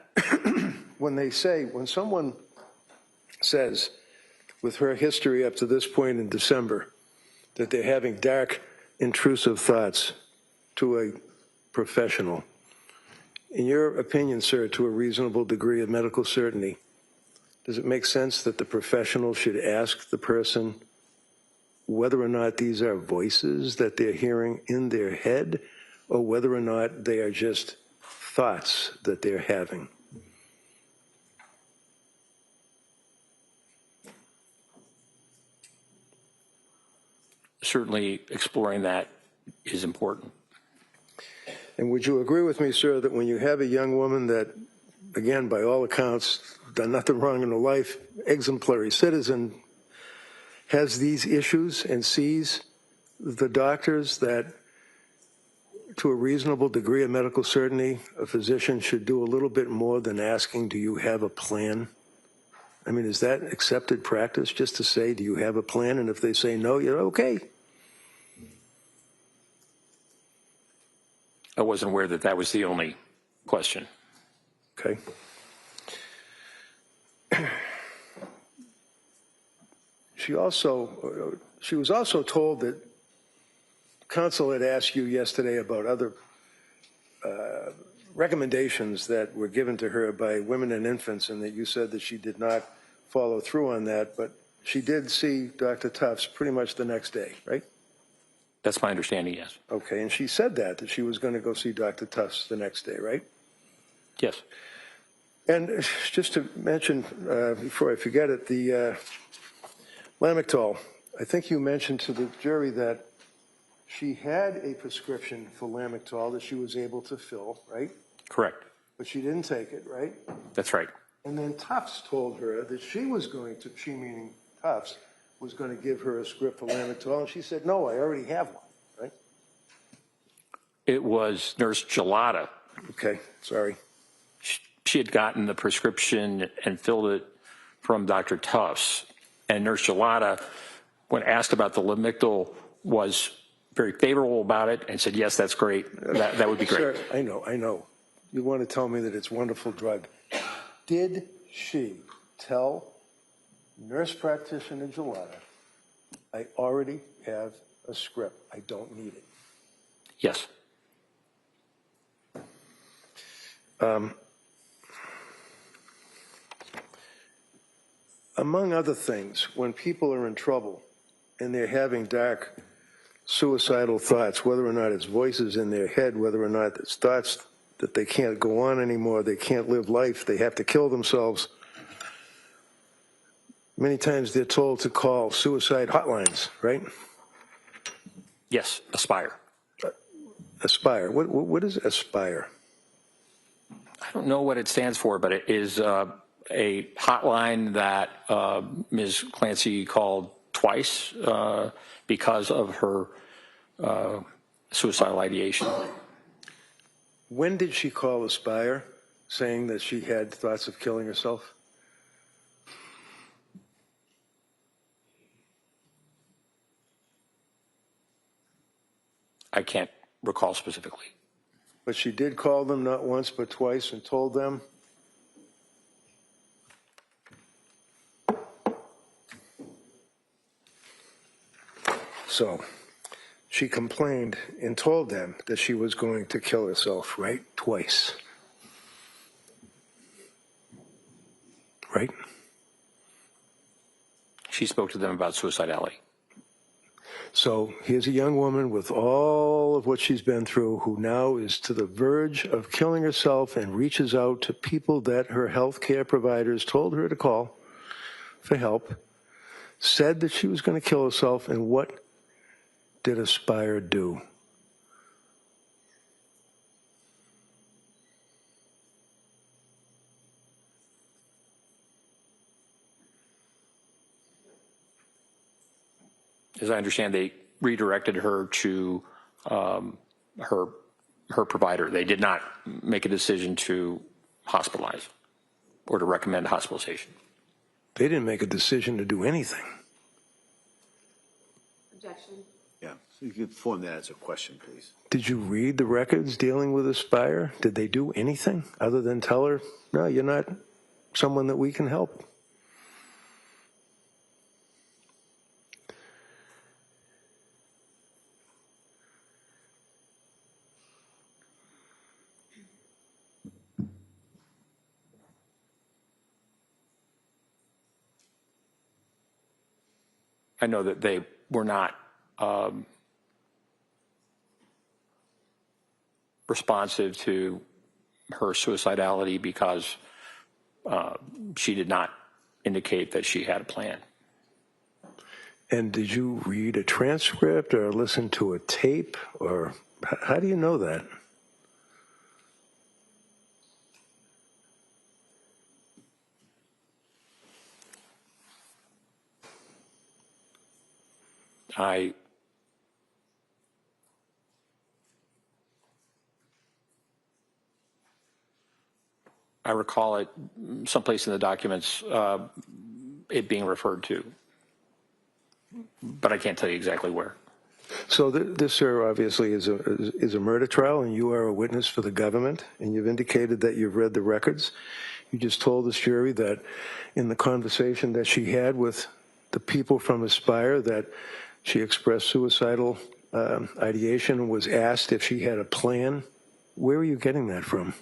When someone says, with her history up to this point in December, that they're having dark, intrusive thoughts to a professional, in your opinion, sir, to a reasonable degree of medical certainty, does it make sense that the professional should ask the person whether or not these are voices that they're hearing in their head, or whether or not they are just thoughts that they're having? Certainly exploring that is important. And would you agree with me, sir, that when you have a young woman that, again, by all accounts, done nothing wrong in her life, exemplary citizen, has these issues and sees the doctors, that to a reasonable degree of medical certainty, a physician should do a little bit more than asking, do you have a plan? I mean, is that accepted practice, just to say, do you have a plan? And if they say no, you're okay. I wasn't aware that that was the only question. Okay. She was also told that counsel had asked you yesterday about other recommendations that were given to her by Women and Infants, and that you said that she did not follow through on that, but she did see Dr. Tufts pretty much the next day, right? That's my understanding, yes. Okay, and she said that she was going to go see Dr. Tufts the next day, right? Yes. And just to mention, before I forget it, the Lamictal, I think you mentioned to the jury that she had a prescription for Lamictal that she was able to fill, right? Correct. But she didn't take it, right? That's right. And then Tufts told her that she was going to, she meaning Tufts, was going to give her a script for Lamictal, and she said, no, I already have one, right? It was Nurse Gelada. Okay, sorry. She had gotten the prescription and filled it from Dr. Tufts. And Nurse Gelada, when asked about the Lamictal, was very favorable about it and said, yes, that's great. That would be great. Sir, I know. You want to tell me that it's a wonderful drug. Did she tell nurse practitioner Gelada, I already have a script, I don't need it? Yes. Among other things, when people are in trouble and they're having dark suicidal thoughts, whether or not it's voices in their head, whether or not it's thoughts that they can't go on anymore, they can't live life, they have to kill themselves, many times they're told to call suicide hotlines, right? Yes, Aspire. Aspire. What is Aspire? I don't know what it stands for, but it is a hotline that Ms. Clancy called twice because of her suicidal ideation. When did she call Aspire, saying that she had thoughts of killing herself? I can't recall specifically. But she did call them not once but twice and told them. So she complained and told them that she was going to kill herself, right? Twice. Right? She spoke to them about suicidality. So here's a young woman with all of what she's been through who now is to the verge of killing herself and reaches out to people that her health care providers told her to call for help, said that she was going to kill herself, and what did Aspire do? As I understand, they redirected her to her provider. They did not make a decision to hospitalize or to recommend hospitalization. They didn't make a decision to do anything. Objection. Yeah, so you could form that as a question, please. Did you read the records dealing with Aspire? Did they do anything other than tell her, no, you're not someone that we can help? I know that they were not responsive to her suicidality because she did not indicate that she had a plan. And did you read a transcript or listen to a tape, or how do you know that? I I recall it someplace in the documents, it being referred to, but I can't tell you exactly where. So this, sir, obviously is a murder trial, and you are a witness for the government, and you've indicated that you've read the records. You just told this jury that in the conversation that she had with the people from Aspire that she expressed suicidal ideation and was asked if she had a plan. Where are you getting that from?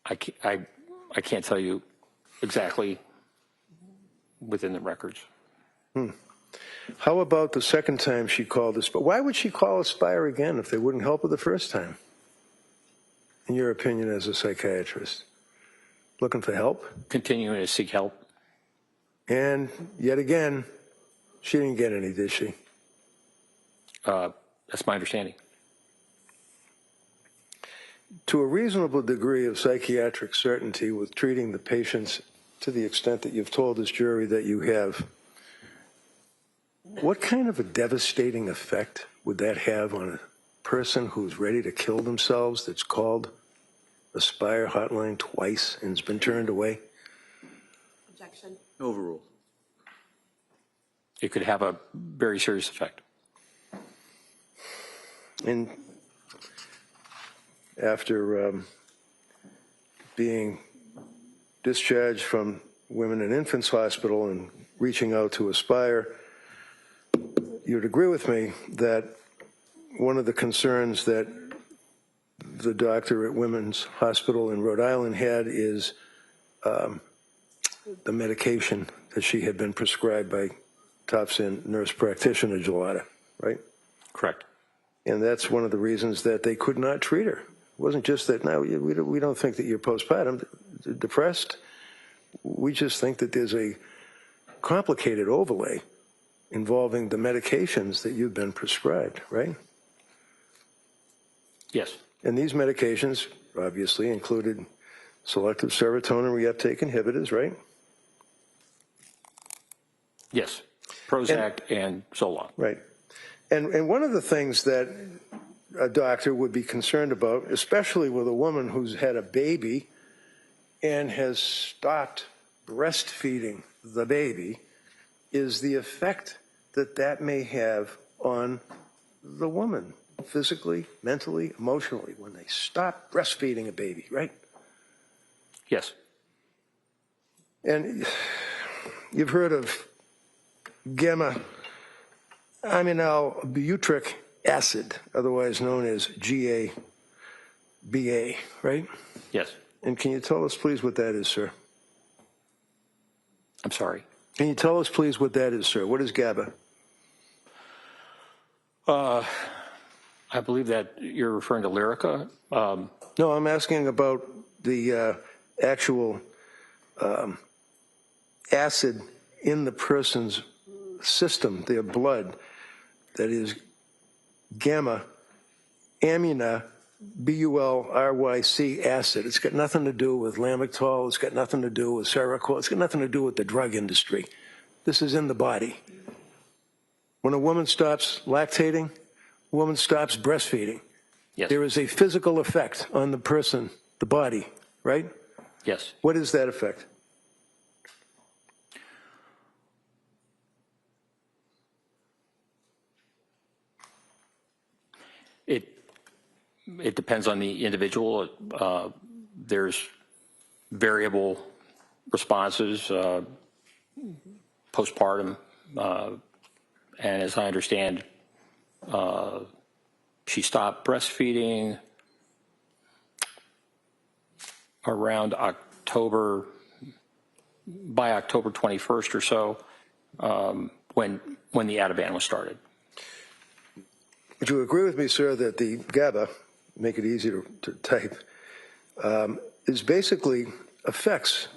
I can't tell you exactly within the records. How about the second time she called Aspire? Why would she call Aspire again if they wouldn't help her the first time? In your opinion as a psychiatrist? Looking for help? Continuing to seek help. And yet again, she didn't get any, did she? That's my understanding. To a reasonable degree of psychiatric certainty with treating the patients to the extent that you've told this jury that you have, what kind of a devastating effect would that have on a person who's ready to kill themselves that's called Aspire hotline twice and has been turned away? Objection. Overruled. It could have a very serious effect. And after being discharged from Women and Infants Hospital and reaching out to Aspire, you'd agree with me that one of the concerns that the doctor at Women's Hospital in Rhode Island had is the medication that she had been prescribed by Topsin nurse practitioner Gelada, right? Correct. And that's one of the reasons that they could not treat her. It wasn't just that, no, we don't think that you're postpartum depressed. We just think that there's a complicated overlay involving the medications that you've been prescribed, right? Yes. And these medications obviously included selective serotonin reuptake inhibitors, right? Yes. Prozac and Zoloft. Right. And one of the things that a doctor would be concerned about, especially with a woman who's had a baby and has stopped breastfeeding the baby, is the effect that that may have on the woman, physically, mentally, emotionally, when they stop breastfeeding a baby, right? Yes. And you've heard of gamma aminobutyric acid, otherwise known as GABA, right? Yes. And can you tell us, please, what that is, sir? I'm sorry. Can you tell us, please, what that is, sir? What is GABA? I believe that you're referring to Lyrica. No, I'm asking about the actual acid in the person's system, their blood, that is gamma amina bulyc acid. It's got nothing to do with lamictal. It's got nothing to do with Seroquel. It's got nothing to do with the drug industry. This is in the body. When a woman stops lactating, a woman stops breastfeeding. Yes. There is a physical effect on the person, the body, right? Yes. What is that effect? It depends on the individual. There's variable responses, postpartum, and as I understand, she stopped breastfeeding around October, by October 21st or so, when the Ativan was started. Would you agree with me, sir, that the GABA, make it easy to type, is basically affects,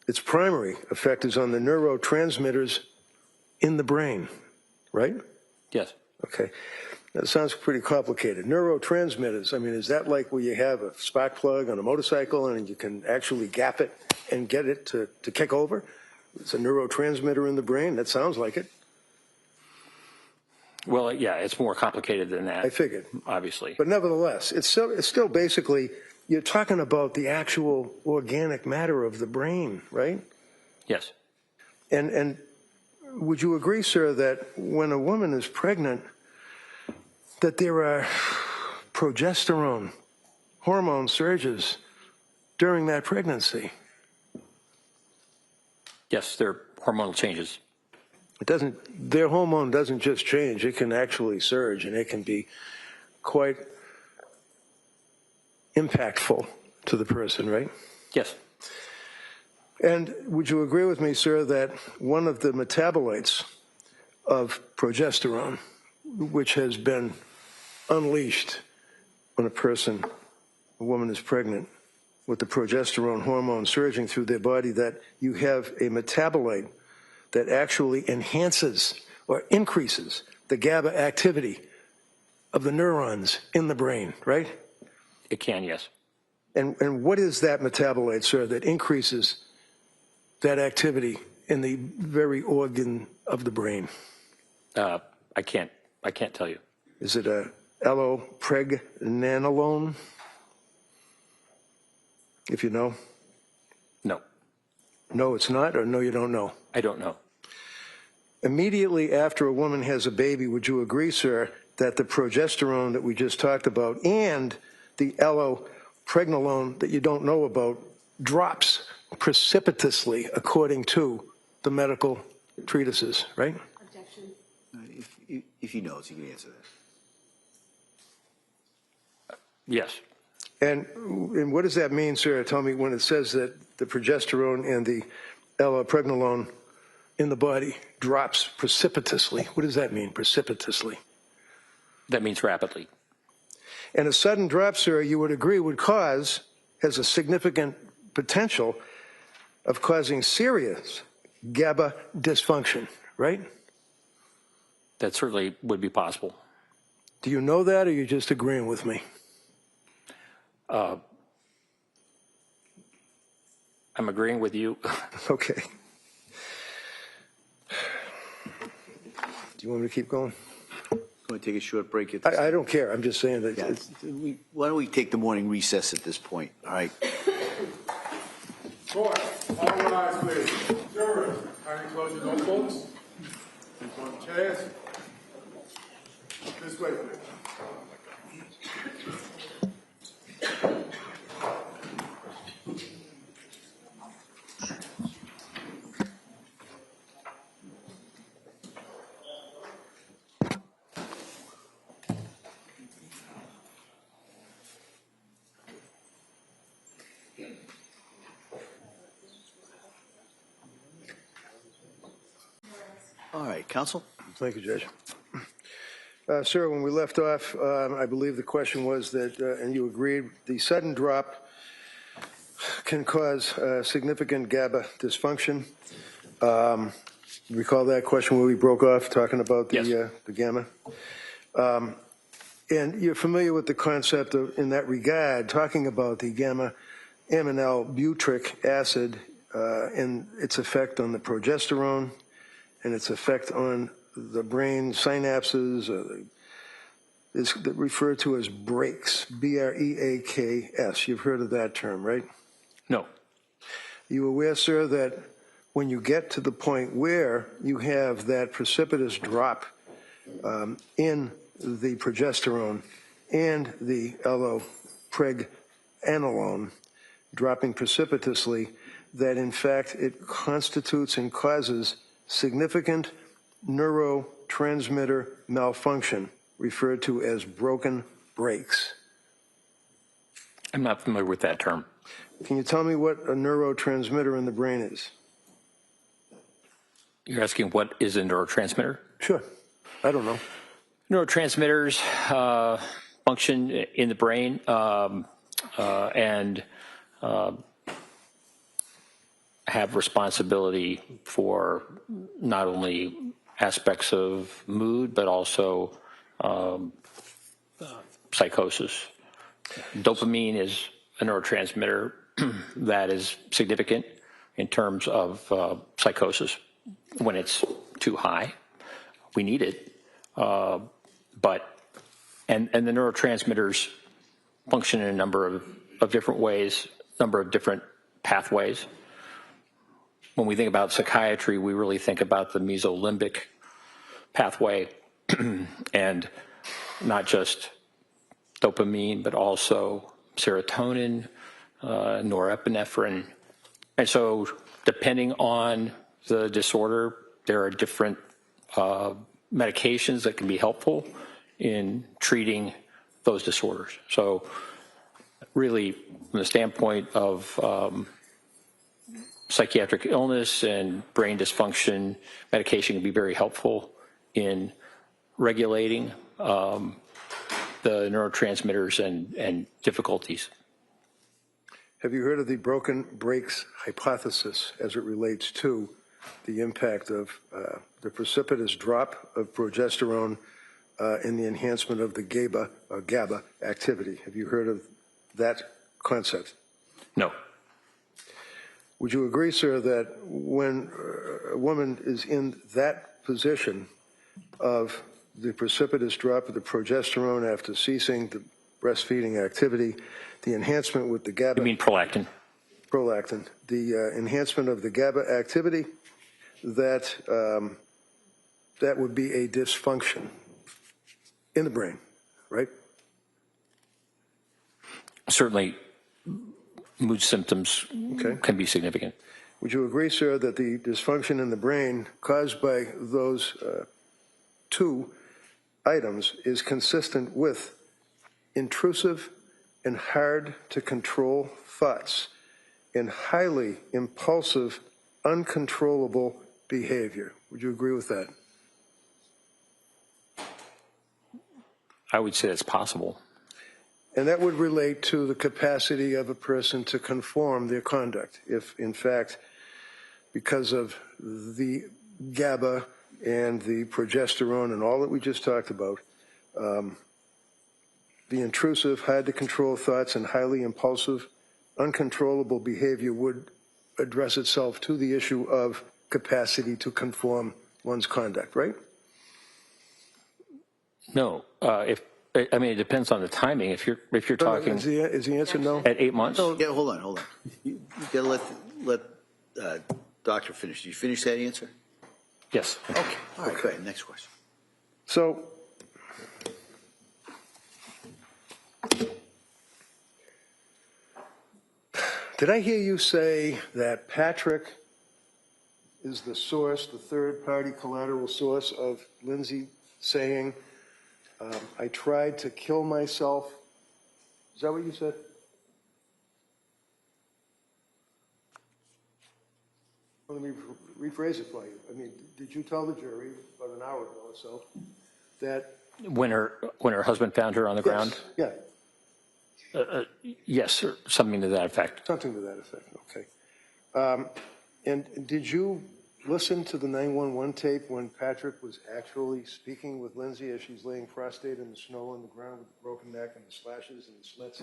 its primary effect is on the neurotransmitters in the brain, right? Yes. Okay. That sounds pretty complicated. Neurotransmitters, I mean, is that like where you have a spark plug on a motorcycle and you can actually gap it and get it to kick over? It's a neurotransmitter in the brain? That sounds like it. Well, yeah, it's more complicated than that. I figured. Obviously. But nevertheless, it's still basically, you're talking about the actual organic matter of the brain, right? Yes. And would you agree, sir, that when a woman is pregnant, that there are progesterone hormone surges during that pregnancy? Yes, there are hormonal changes. Their hormone doesn't just change, it can actually surge, and it can be quite impactful to the person, right? Yes. And would you agree with me, sir, that one of the metabolites of progesterone, which has been unleashed when a woman is pregnant, with the progesterone hormone surging through their body, that you have a metabolite that actually enhances or increases the GABA activity of the neurons in the brain, right? It can, yes. And what is that metabolite, sir, that increases that activity in the very organ of the brain? I can't tell you. Is it a allopregnanolone? If you know? No. No, it's not, or no, you don't know? I don't know. Immediately after a woman has a baby, would you agree, sir, that the progesterone that we just talked about and the allopregnanolone that you don't know about drops precipitously according to the medical treatises, right? Objection. If he knows, he can answer that. Yes. And what does that mean, sir? Tell me, when it says that the progesterone and the allopregnanolone in the body drops precipitously. What does that mean, precipitously? That means rapidly. And a sudden drop, sir, you would agree has a significant potential of causing serious GABA dysfunction, right? That certainly would be possible. Do you know that, or are you just agreeing with me? I'm agreeing with you. Okay. Do you want me to keep going? Want to take a short break at this I don't care. I'm just saying that. Yeah, why don't we take the morning recess at this point? All right. Court, all rise, please. Jurors, kindly close your notebooks. Please go on the chairs. This way, please. All right, counsel. Thank you, Judge. Sir, when we left off, I believe the question was that, and you agreed, the sudden drop can cause significant GABA dysfunction. Recall that question where we broke off talking about the, Yes. The gamma? And you're familiar with the concept of, in that regard, talking about the gamma-aminal butyric acid and its effect on the progesterone and its effect on the brain synapses, is referred to as breaks, B-R-E-A-K-S. You've heard of that term, right? No. Are you aware, sir, that when you get to the point where you have that precipitous drop in the progesterone and the allopregnanolone dropping precipitously, that in fact it constitutes and causes significant neurotransmitter malfunction, referred to as broken brakes? I'm not familiar with that term. Can you tell me what a neurotransmitter in the brain is? You're asking what is a neurotransmitter? Sure. I don't know. Neurotransmitters function in the brain and have responsibility for not only aspects of mood, but also psychosis. Dopamine is a neurotransmitter that is significant in terms of psychosis when it's too high. We need it. And the neurotransmitters function in a number of different ways, number of different pathways. When we think about psychiatry, we really think about the mesolimbic pathway and not just dopamine, but also serotonin, norepinephrine. And so depending on the disorder, there are different medications that can be helpful in treating those disorders. So really, from the standpoint of psychiatric illness and brain dysfunction, medication can be very helpful in regulating the neurotransmitters and difficulties. Have you heard of the broken brakes hypothesis as it relates to the impact of the precipitous drop of progesterone in the enhancement of the GABA activity? Have you heard of that concept? No. Would you agree, sir, that when a woman is in that position of the precipitous drop of the progesterone after ceasing the breastfeeding activity, the enhancement with the GABA... You mean prolactin? Prolactin. The enhancement of the GABA activity, that that would be a dysfunction in the brain, right? Certainly, mood symptoms can be significant. Would you agree, sir, that the dysfunction in the brain caused by those two items is consistent with intrusive and hard to control thoughts and highly impulsive, uncontrollable behavior? Would you agree with that? I would say that's possible. And that would relate to the capacity of a person to conform their conduct. If, in fact, because of the GABA and the progesterone and all that we just talked about, the intrusive, hard-to-control thoughts and highly impulsive, uncontrollable behavior would address itself to the issue of capacity to conform one's conduct, right? No. I mean, it depends on the timing. If you're talking... Is the answer no? At 8 months? Yeah, hold on. You gotta let doctor finish. Did you finish that answer? Yes. Okay. All right, go ahead. Next question. So, did I hear you say that Patrick is the source, the third-party collateral source of Lindsay saying, I tried to kill myself? Is that what you said? Let me rephrase it for you. I mean, did you tell the jury about an hour ago or so that... When her husband found her on the ground? Yeah. Yes, or something to that effect. Something to that effect, okay. And did you listen to the 911 tape when Patrick was actually speaking with Lindsay as she's laying prostrate in the snow on the ground with the broken neck and the slashes and the slits?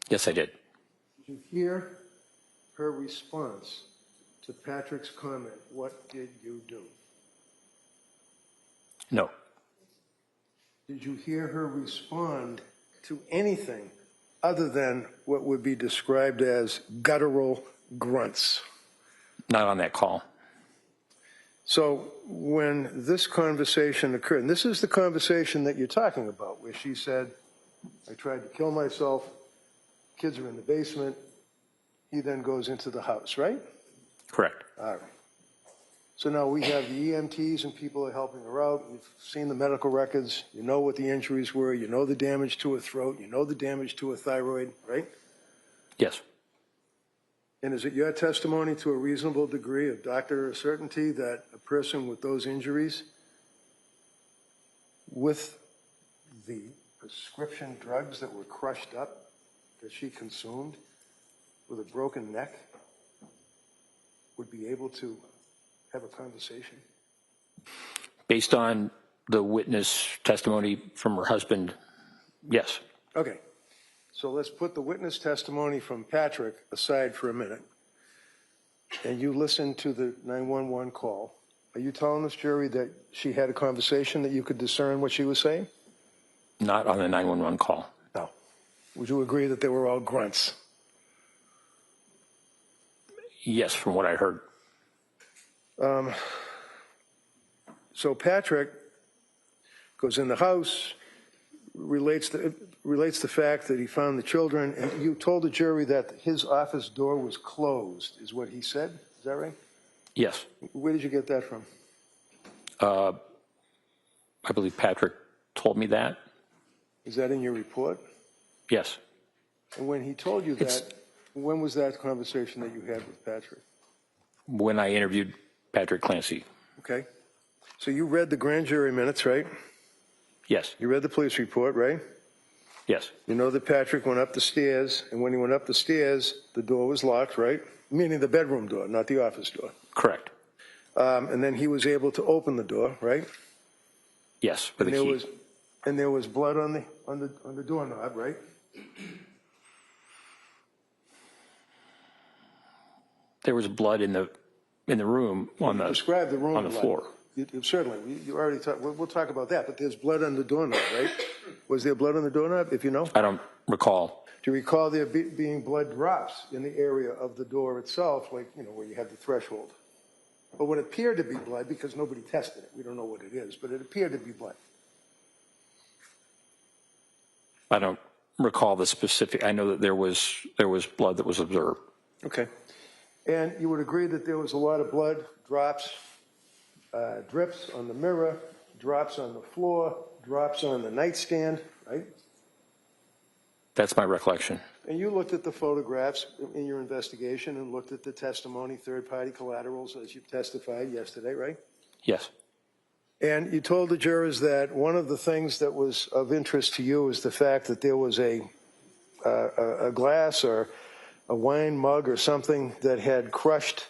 Yes, I did. Did you hear her response to Patrick's comment, what did you do? No. Did you hear her respond to anything other than what would be described as guttural grunts? Not on that call. So when this conversation occurred, and this is the conversation that you're talking about, where she said, I tried to kill myself, kids are in the basement, he then goes into the house, right? Correct. All right. So now we have the EMTs and people are helping her out. We've seen the medical records. You know what the injuries were. You know the damage to her throat. You know the damage to her thyroid, right? Yes. And is it your testimony to a reasonable degree of doctor certainty that a person with those injuries, with the prescription drugs that were crushed up, that she consumed, with a broken neck, would be able to have a conversation? Based on the witness testimony from her husband, yes. Okay. So let's put the witness testimony from Patrick aside for a minute. And you listen to the 911 call. Are you telling this jury that she had a conversation that you could discern what she was saying? Not on the 911 call. No. Would you agree that they were all grunts? Yes, from what I heard. So Patrick goes in the house, relates the fact that he found the children, and you told the jury that his office door was closed, is what he said. Is that right? Yes. Where did you get that from? I believe Patrick told me that. Is that in your report? Yes. And when he told you that, when was that conversation that you had with Patrick? When I interviewed Patrick Clancy. Okay. So you read the grand jury minutes, right? Yes. You read the police report, right? Yes. You know that Patrick went up the stairs, and when he went up the stairs, the door was locked, right? Meaning the bedroom door, not the office door. Correct. And then he was able to open the door, right? Yes, with a key. And there was blood on the doorknob, right? There was blood in the room on the Describe the room on the blood. floor. Certainly, you already talked. We'll talk about that. But there's blood on the doorknob, right? Was there blood on the doorknob? If you know, I don't recall. do you recall there being blood drops in the area of the door itself, like where you have the threshold? But what appeared to be blood, because nobody tested it, we don't know what it is, but it appeared to be blood. I don't recall the specific. I know that there was blood that was observed. Okay. And you would agree that there was a lot of blood drops, drips on the mirror, drops on the floor, drops on the nightstand, right? That's my recollection. And you looked at the photographs in your investigation and looked at the testimony, third-party collaterals, as you testified yesterday, right? Yes. And you told the jurors that one of the things that was of interest to you is the fact that there was a glass or a wine mug or something that had crushed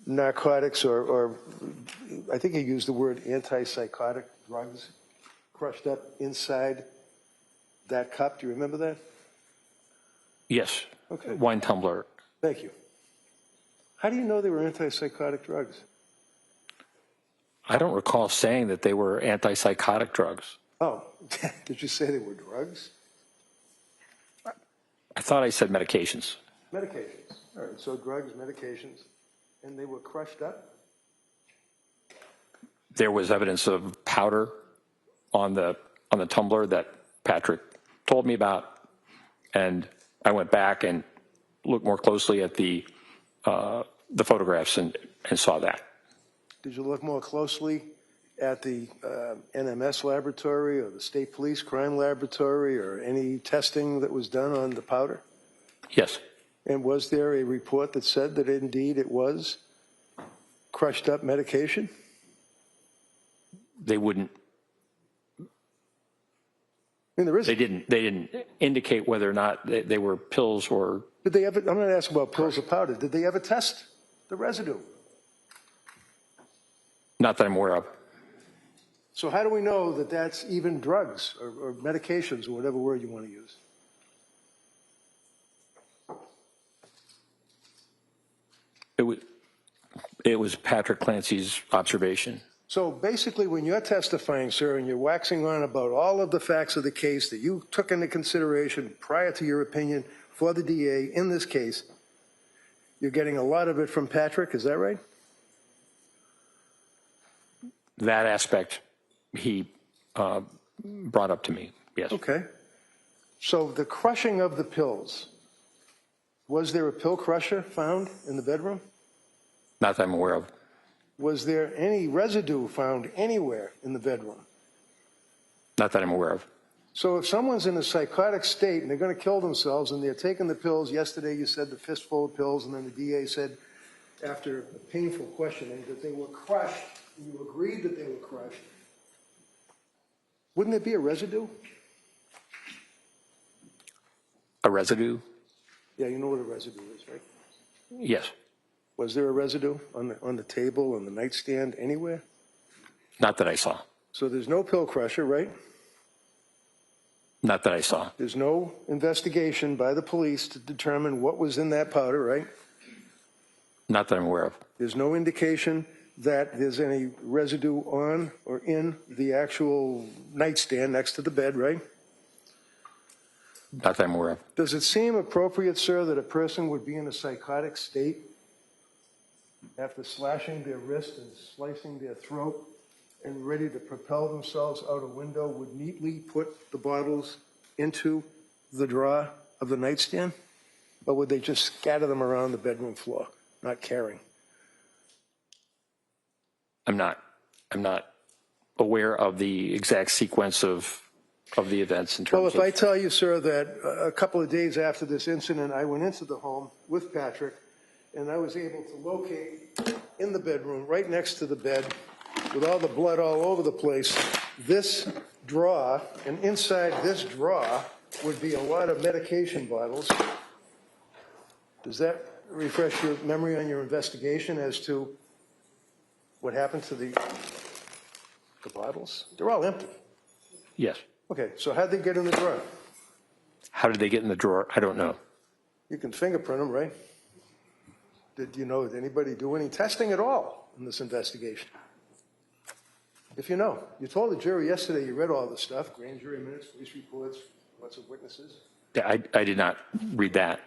narcotics or I think you used the word antipsychotic drugs crushed up inside that cup. Do you remember that? Yes. Okay. Wine tumbler. Thank you. How do you know they were antipsychotic drugs? I don't recall saying that they were antipsychotic drugs. Oh, did you say they were drugs? I thought I said medications. Medications. All right, so drugs, medications, and they were crushed up? There was evidence of powder on the tumbler that Patrick told me about, and I went back and looked more closely at the photographs and saw that. Did you look more closely at the NMS laboratory or the state police crime laboratory or any testing that was done on the powder? Yes. And was there a report that said that indeed it was crushed up medication? They wouldn't. I mean, there is. They didn't indicate whether or not they were pills or. Did they ever? I'm not asking about pills or powder. Did they ever test the residue? Not that I'm aware of. So how do we know that that's even drugs or medications or whatever word you want to use? It was Patrick Clancy's observation. So basically, when you're testifying, sir, and you're waxing on about all of the facts of the case that you took into consideration prior to your opinion for the DA in this case, you're getting a lot of it from Patrick, is that right? That aspect he brought up to me, yes. Okay. So the crushing of the pills, was there a pill crusher found in the bedroom? Not that I'm aware of. Was there any residue found anywhere in the bedroom? Not that I'm aware of. So if someone's in a psychotic state and they're going to kill themselves and they're taking the pills, yesterday you said the fistful of pills, and then the DA said after painful questioning that they were crushed, and you agreed that they were crushed, wouldn't there be a residue? A residue? Yeah, you know what a residue is, right? Yes. Was there a residue on the table, on the nightstand, anywhere? Not that I saw. So there's no pill crusher, right? Not that I saw. There's no investigation by the police to determine what was in that powder, right? Not that I'm aware of. There's no indication that there's any residue on or in the actual nightstand next to the bed, right? Not that I'm aware of. Does it seem appropriate, sir, that a person would be in a psychotic state after slashing their wrist and slicing their throat and ready to propel themselves out a window would neatly put the bottles into the drawer of the nightstand? Or would they just scatter them around the bedroom floor, not caring? I'm not aware of the exact sequence of the events in terms Well, if I of. tell you, sir, that a couple of days after this incident, I went into the home with Patrick, and I was able to locate in the bedroom, right next to the bed, with all the blood all over the place, this drawer, and inside this drawer would be a lot of medication bottles. Does that refresh your memory on your investigation as to what happened to the bottles? They're all empty. Yes. Okay, so how'd they get in the drawer? How did they get in the drawer? I don't know. You can fingerprint them, right? Did anybody do any testing at all in this investigation? If you know, you told the jury yesterday you read all the stuff, grand jury minutes, police reports, lots of witnesses. I did not read that.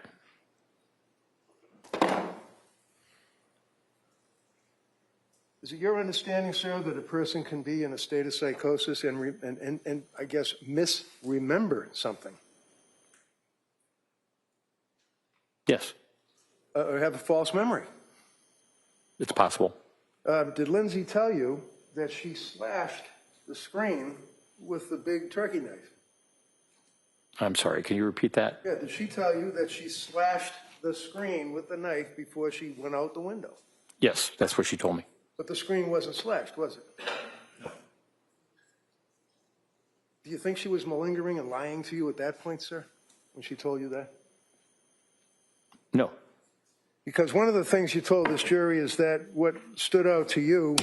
Is it your understanding, sir, that a person can be in a state of psychosis and I guess misremember something? Yes, Or have a false memory? it's possible. Did Lindsay tell you that she slashed the screen with the big turkey knife? I'm sorry, can you repeat that? Yeah, did she tell you that she slashed the screen with the knife before she went out the window? Yes, that's what she told me. But the screen wasn't slashed, was it? Do you think she was malingering and lying to you at that point, sir, when she told you that? No. Because one of the things you told this jury is that what stood out to you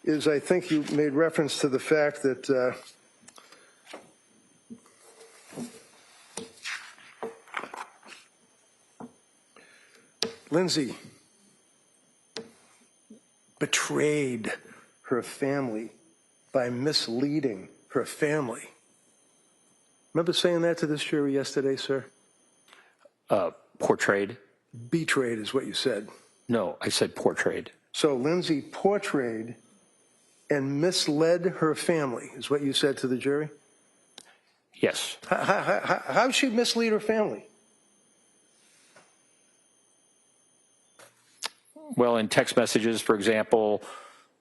is I think you made reference to the fact that Lindsay betrayed her family by misleading her family. Remember saying that to this jury yesterday, sir? Portrayed? Betrayed is what you said. No, I said portrayed. So Lindsay portrayed and misled her family, is what you said to the jury? Yes. How'd she mislead her family? Well, in text messages, for example,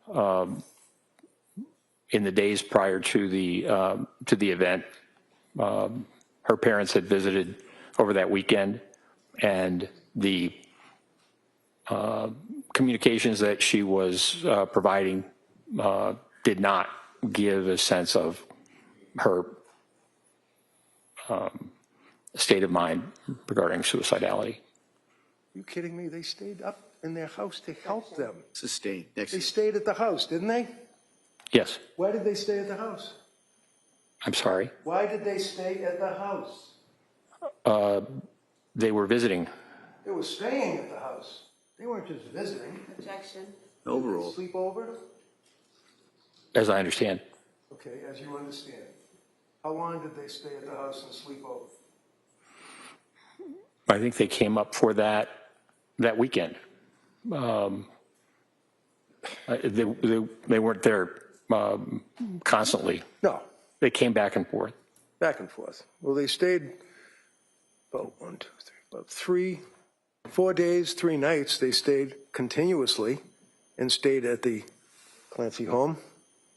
in the days prior to the event, her parents had visited over that weekend, and the communications that she was providing did not give a sense of her state of mind regarding suicidality. Are you kidding me? They stayed up in their house to help them. Sustained. Next. They stayed at the house, didn't they? Yes. Why did they stay at the house? I'm sorry. Why did they stay at the house? They were visiting. They were staying at the house. They weren't just visiting. Objection. Overruled. Sleep over? As I understand. Okay, as you understand. How long did they stay at the house and sleep over? I think they came up for that weekend. They weren't there constantly. No, They came back and forth. back and forth. Well, they stayed about 4 days, 3 nights. They stayed continuously and stayed at the Clancy home.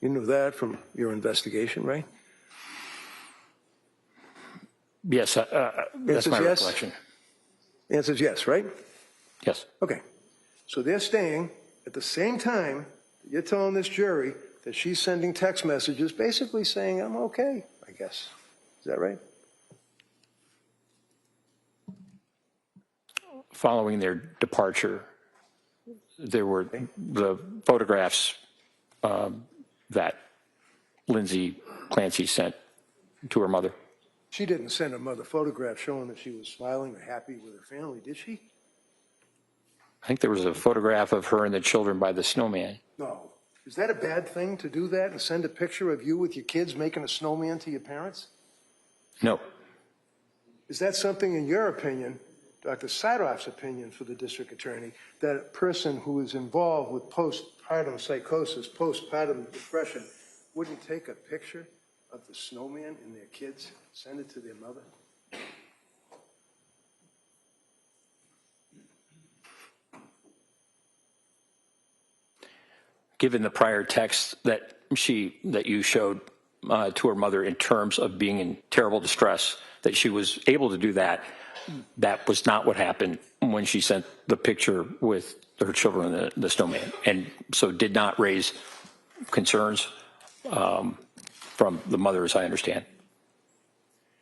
You knew that from your investigation, right? Yes, that's my yes? recollection. The answer is yes, right? Yes. Okay. So they're staying at the same time that you're telling this jury that she's sending text messages basically saying, I'm okay, I guess. Is that right? Following their departure, there were the photographs that Lindsay Clancy sent to her mother. She didn't send her mother photographs showing that she was smiling or happy with her family, did she? think there was a photograph of her and the children by the snowman. No. Is that a bad thing to do that and send a picture of you with your kids making a snowman to your parents? No. Is that something, in your opinion, Dr. Saathoff's opinion for the district attorney, that a person who is involved with postpartum psychosis, postpartum depression, wouldn't take a picture of the snowman and their kids, send it to their mother? Given the prior text that you showed to her mother in terms of being in terrible distress, that she was able to do that, that was not what happened when she sent the picture with her children and the snowman, and so did not raise concerns from the mother, as I understand.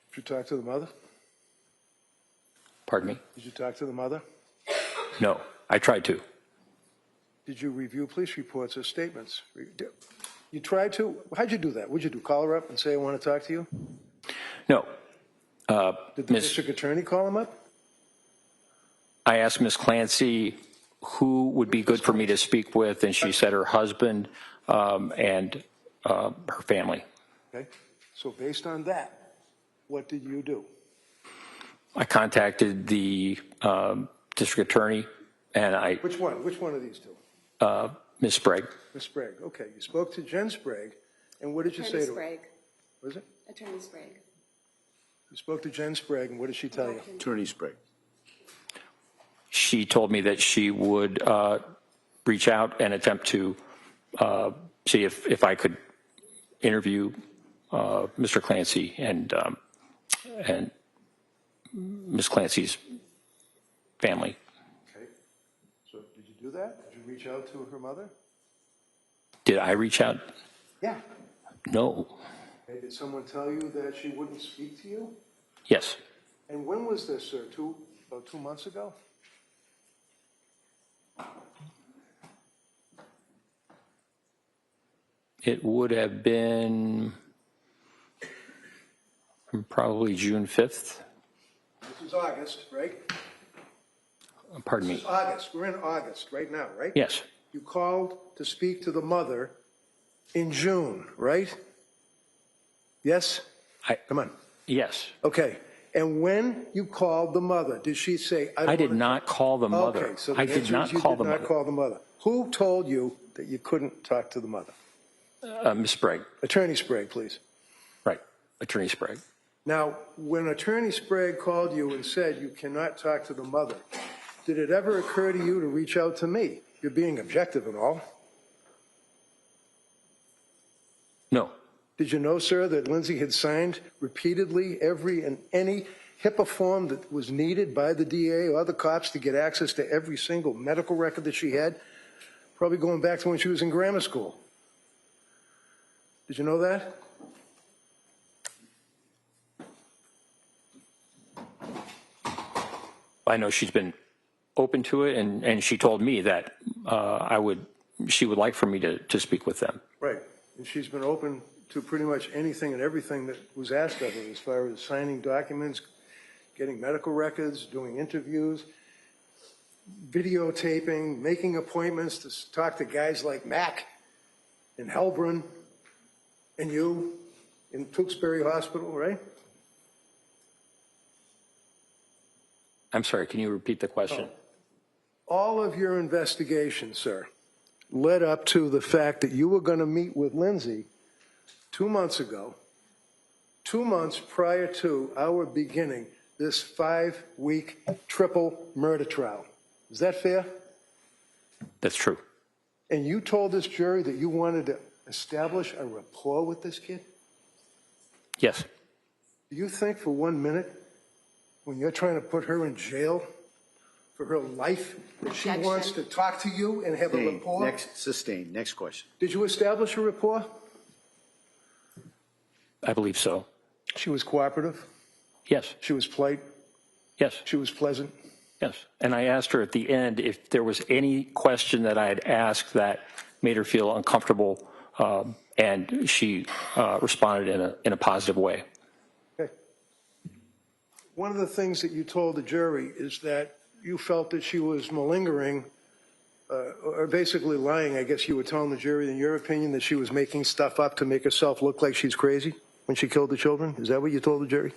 Did you talk to the mother? Pardon me? Did you talk to the mother? No, I tried to. Did you review police reports or statements? You tried to? How'd you do that? What'd you do, call her up and say, I want to talk to you? No. Did the district attorney call him up? I asked Ms. Clancy who would be good for me to speak with, and she said her husband and her family. Okay. So based on that, what did you do? I contacted the district attorney, and I... Which one? Which one of these two? Ms. Sprague. Ms. Sprague. Okay. You spoke to Jen Sprague, and what did you say to her? Sprague. Was it? Attorney Sprague. You spoke to Jen Sprague, and what did she tell you? Attorney Sprague. She told me that she would reach out and attempt to see if I could interview Mr. Clancy and Ms. Clancy's family. Okay. So did you do that? Did you reach out to her mother? Did I reach out? Yeah. No. Okay. Did someone tell you that she wouldn't speak to you? Yes. And when was this, sir? About 2 months ago? It would have been probably June 5th. This is August, right? Pardon This me. is August. We're in August right now, right? Yes. You called to speak to the mother in June, right? Yes? Come on. Yes. Okay. And when you called the mother, did she say, I did not call the mother. Okay, so the I did answer not is you call did the not mother. call the mother. Who told you that you couldn't talk to the mother? Ms. Sprague. Attorney Sprague, please. Right. Attorney Sprague. Now, when Attorney Sprague called you and said you cannot talk to the mother, did it ever occur to you to reach out to me? You're being objective and all. No. Did you know, sir, that Lindsay had signed repeatedly every and any HIPAA form that was needed by the DA or other cops to get access to every single medical record that she had? Probably going back to when she was in grammar school. Did you know that? I know she's been open to it, and she told me that she would like for me to speak with them. Right. And she's been open to pretty much anything and everything that was asked of her as far as signing documents, getting medical records, doing interviews, videotaping, making appointments to talk to guys like Mac in Helbrunn and you in Tewksbury Hospital, right? I'm sorry, can you repeat the question? All of your investigations, sir, led up to the fact that you were going to meet with Lindsay 2 months ago, 2 months prior to our beginning this 5-week triple murder trial. Is that fair? That's true. And you told this jury that you wanted to establish a rapport with this kid? Yes. Do you think for 1 minute, when you're trying to put her in jail for her life, that she Objection. wants to talk to you and have a rapport? Sustained. Next question. Did you establish a rapport? I believe so. She was cooperative. Yes. She was polite. Yes. She was pleasant. Yes. And I asked her at the end if there was any question that I had asked that made her feel uncomfortable, and she responded in a positive way. Okay. One of the things that you told the jury is that you felt that she was malingering or basically lying. I guess you were telling the jury, in your opinion, that she was making stuff up to make herself look like she's crazy when she killed the children? Is that what you told the jury?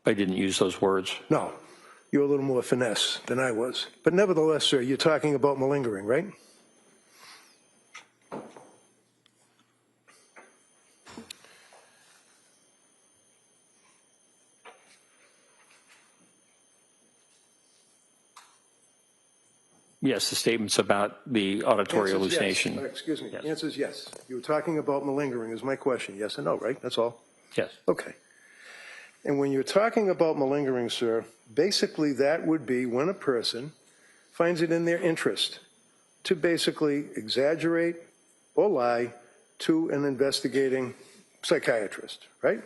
I didn't use those words. No. You're a little more finesse than I was. But nevertheless, sir, you're talking about malingering, right? Yes, the statements about the auditory hallucination. Yes. Excuse me. Yes. The answer is yes. You were talking about malingering is my question. Yes or no, right? That's all. Yes. Okay. And when you're talking about malingering, sir, basically that would be when a person finds it in their interest to basically exaggerate or lie to an investigating psychiatrist, right?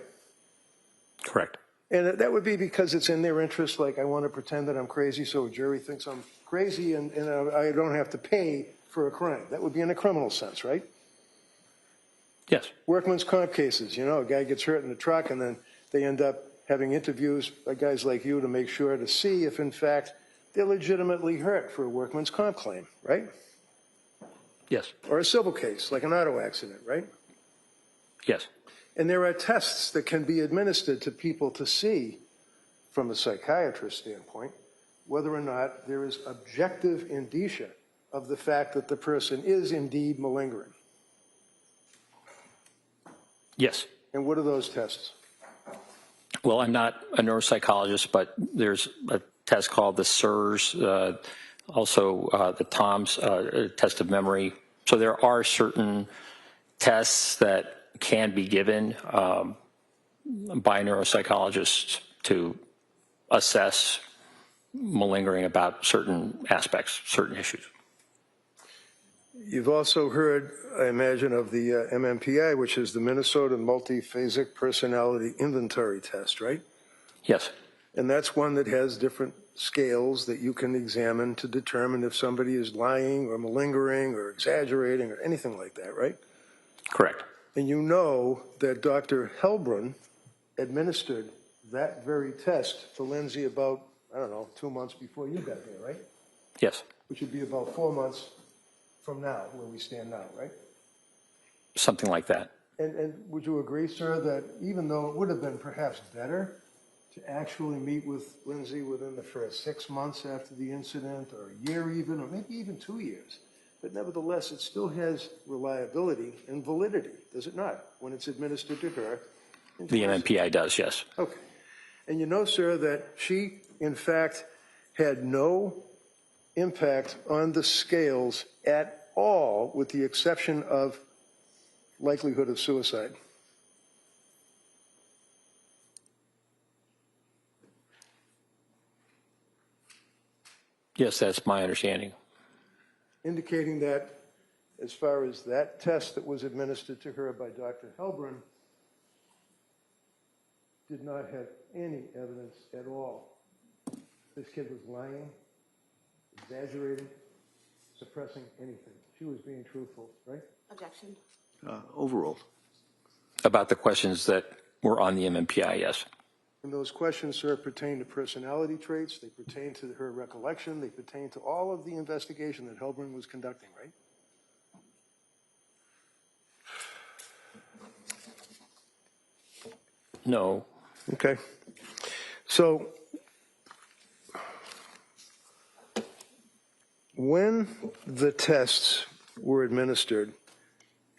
Correct. And that would be because it's in their interest, like I want to pretend that I'm crazy so a jury thinks I'm crazy and I don't have to pay for a crime. That would be in a criminal sense, right? Yes. Workman's comp cases, you know, a guy gets hurt in the truck and then they end up having interviews by guys like you to make sure to see if, in fact, they're legitimately hurt for a workman's comp claim, right? Yes. Or a civil case, like an auto accident, right? Yes. And there are tests that can be administered to people to see, from a psychiatrist standpoint, whether or not there is objective indicia of the fact that the person is indeed malingering. Yes. And what are those tests? Well, I'm not a neuropsychologist, but there's a test called the SIRS, also the TOMS test of memory. So there are certain tests that can be given by neuropsychologists to assess malingering about certain aspects, certain issues. You've also heard, I imagine, of the MMPI, which is the Minnesota Multiphasic Personality Inventory Test, right? Yes. And that's one that has different scales that you can examine to determine if somebody is lying or malingering or exaggerating or anything like that, right? Correct. And you know that Dr. Helbrun administered that very test to Lindsay about, I don't know, 2 months before you got there, right? Yes. Which would be about 4 months from now, where we stand now, right? Something like that. And would you agree, sir, that even though it would have been perhaps better to actually meet with Lindsay within the first 6 months after the incident, or a year even, or maybe even 2 years, but nevertheless, it still has reliability and validity, does it not, when it's administered to her? The MMPI does, yes. Okay. And you know, sir, that she, in fact, had no impact on the scales at all, with the exception of likelihood of suicide. Yes, that's my understanding. Indicating that, as far as that test that was administered to her by Dr. Helbrun, did not have any evidence at all. This kid was lying, exaggerating, suppressing anything. She was being truthful, right? Objection. Overruled. About the questions that were on the MMPI, yes. And those questions, sir, pertain to personality traits, they pertain to her recollection, they pertain to all of the investigation that Helbrun was conducting, right? No. Okay. So when the tests were administered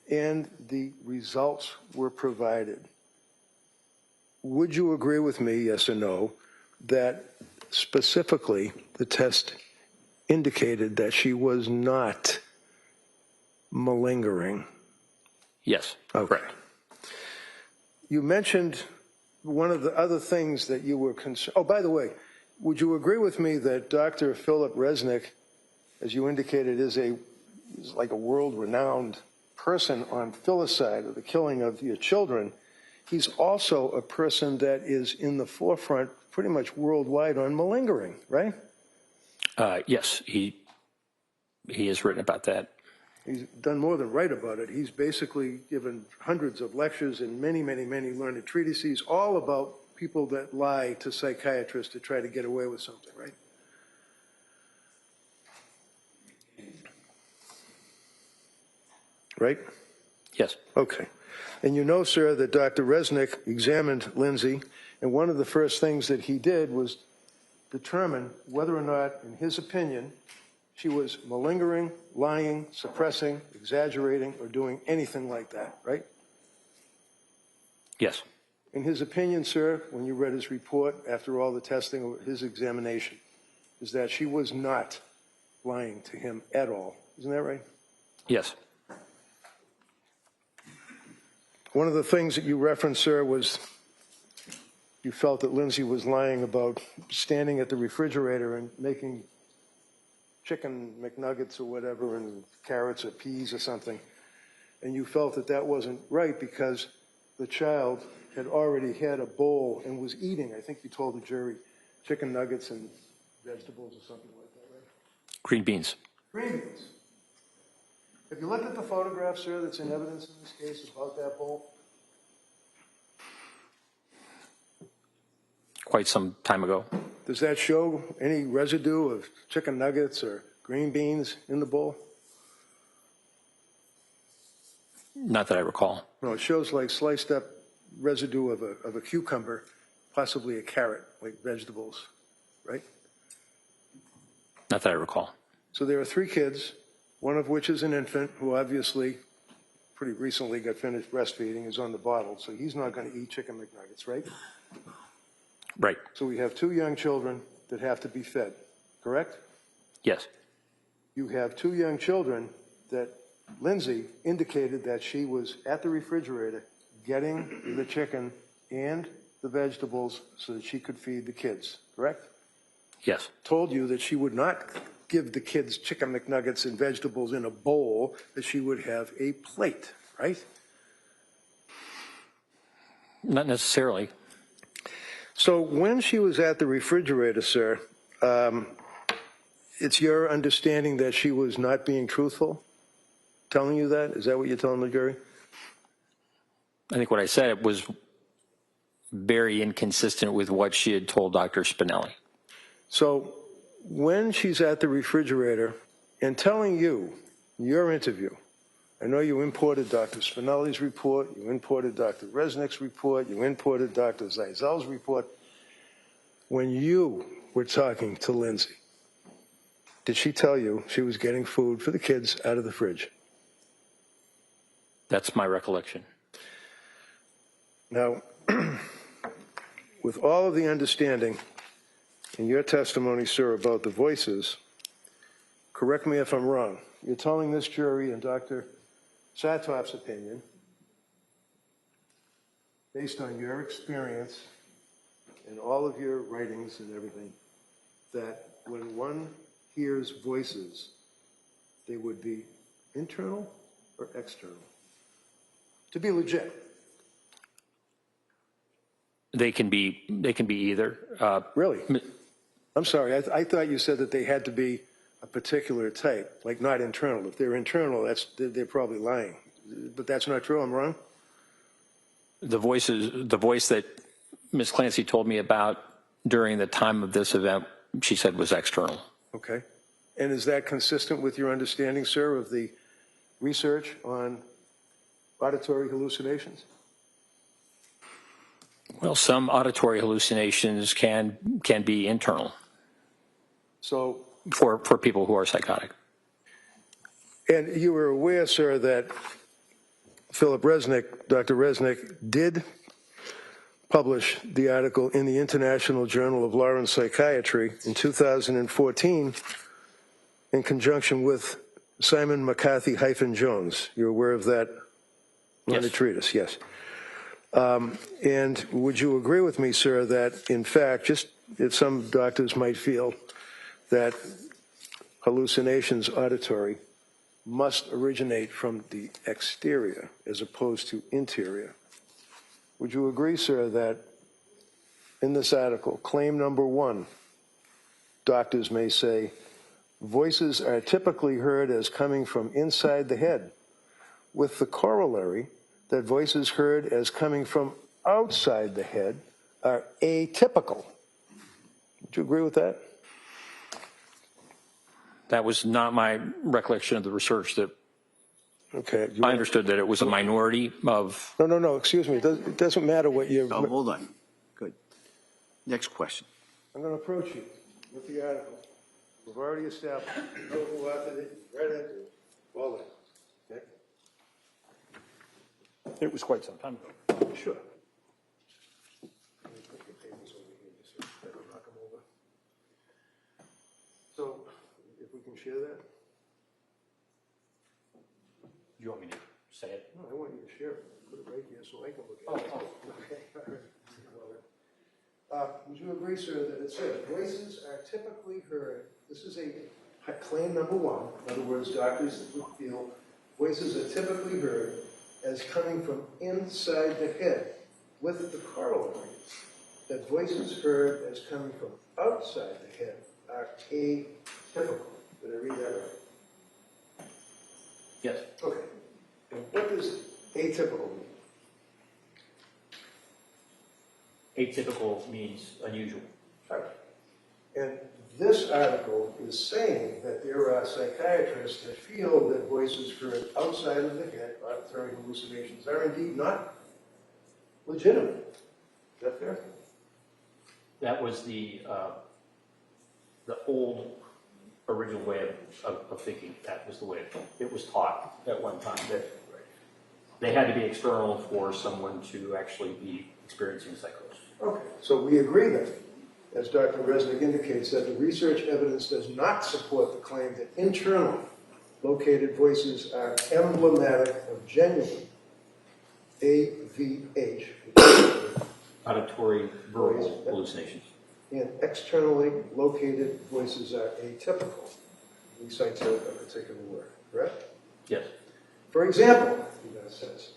and the results were provided, would you agree with me, yes or no, that specifically the test indicated that she was not malingering? Yes. Okay. Correct. You mentioned one of the other things that you were concerned. Oh, by the way, would you agree with me that Dr. Philip Resnick, as you indicated, is like a world-renowned person on filicide, or the killing of your children? He's also a person that is in the forefront pretty much worldwide on malingering, right? Yes, he has written about that. He's done more than write about it. He's basically given hundreds of lectures and many, many, many learned treatises all about people that lie to psychiatrists to try to get away with something, right? right? Yes. Okay. And you know, sir, that Dr. Resnick examined Lindsay, and one of the first things that he did was determine whether or not, in his opinion, she was malingering, lying, suppressing, exaggerating, or doing anything like that, right? Yes. In his opinion, sir, when you read his report after all the testing of his examination, is that she was not lying to him at all. Isn't that right? Yes. One of the things that you referenced, sir, was you felt that Lindsay was lying about standing at the refrigerator and making chicken McNuggets or whatever and carrots or peas or something. And you felt that that wasn't right because the child had already had a bowl and was eating, I think you told the jury, chicken nuggets and vegetables or something like that, right? Green beans. Green beans. Have you looked at the photograph, sir, that's in evidence in this case about that bowl? Quite some time ago. Does that show any residue of chicken nuggets or green beans in the bowl? Not that I recall. No, it shows like sliced up residue of a cucumber, possibly a carrot, like vegetables, right? Not that I recall. So there are 3 kids, one of which is an infant who obviously pretty recently got finished breastfeeding, is on the bottle, so he's not going to eat chicken McNuggets, right? Right. So we have 2 young children that have to be fed, correct? Yes. You have 2 young children that Lindsay indicated that she was at the refrigerator getting the chicken and the vegetables so that she could feed the kids, correct? Yes. Told you that she would not give the kids chicken McNuggets and vegetables in a bowl, that she would have a plate, right? Not necessarily. So when she was at the refrigerator, sir, it's your understanding that she was not being truthful? Telling you that? Is that what you're telling the jury? I think what I said was very inconsistent with what she had told Dr. Spinelli. So when she's at the refrigerator and telling you, your interview, I know you imported Dr. Spinelli's report, you imported Dr. Resnick's report, you imported Dr. Zeisel's report. When you were talking to Lindsay, did she tell you she was getting food for the kids out of the fridge? That's my recollection. Now, with all of the understanding in your testimony, sir, about the voices, correct me if I'm wrong, you're telling this jury and Dr. Saathoff's opinion, based on your experience and all of your writings and everything, that when one hears voices, they would be internal or external? To be legit. They can be either. Really? I'm sorry, I thought you said that they had to be a particular type, like not internal. If they're internal, they're probably lying. But that's not true, I'm wrong? The voice that Ms. Clancy told me about during the time of this event, she said was external. Okay. And is that consistent with your understanding, sir, of the research on auditory hallucinations? Well, some auditory hallucinations can be internal. So, for people who are psychotic. and you were aware, sir, that Philip Resnick, Dr. Resnick, did publish the article in the International Journal of Law and Psychiatry in 2014 in conjunction with Simon McCarthy-Jones. You're aware of that Yes. treatise? Yes. And would you agree with me, sir, that in fact, just if some doctors might feel that hallucinations auditory must originate from the exterior as opposed to interior? Would you agree, sir, that in this article, claim number 1, doctors may say, voices are typically heard as coming from inside the head, with the corollary that voices heard as coming from outside the head are atypical? Would you agree with that? That was not my recollection of the research that Okay. I understood that it was a minority of, No, excuse me. It doesn't matter what you. Oh, hold on. Good. Next question. I'm going to approach you with the article. We've already established. You know who authored it, read it, all that. Okay? It was quite some time ago. Sure. Let me put your papers over here just so I don't knock them over. So, if we can share that? Do you want me to say it? No, I want you to share it. Put it right here so I can look at it. Okay, all right. Would you agree, sir, that it says voices are typically heard? This is a claim number one. In other words, doctors feel voices are typically heard as coming from inside the head, with the corollary that voices heard as coming from outside the head are atypical. Did I read that right? Yes. Okay. And what does atypical mean? Atypical means unusual. Right. And this article is saying that there are psychiatrists that feel that voices heard outside of the head, auditory hallucinations, are indeed not legitimate. Is that fair? That was the old original way of thinking. That was the way it was taught at one time. That they had to be external for someone to actually be experiencing psychosis. Okay. So we agree then, as Dr. Resnick indicates, that the research evidence does not support the claim that internally located voices are emblematic of genuine AVH, Auditory verbal hallucinations. and externally located voices are atypical. He cites a particular word, correct? Yes. For example, he says,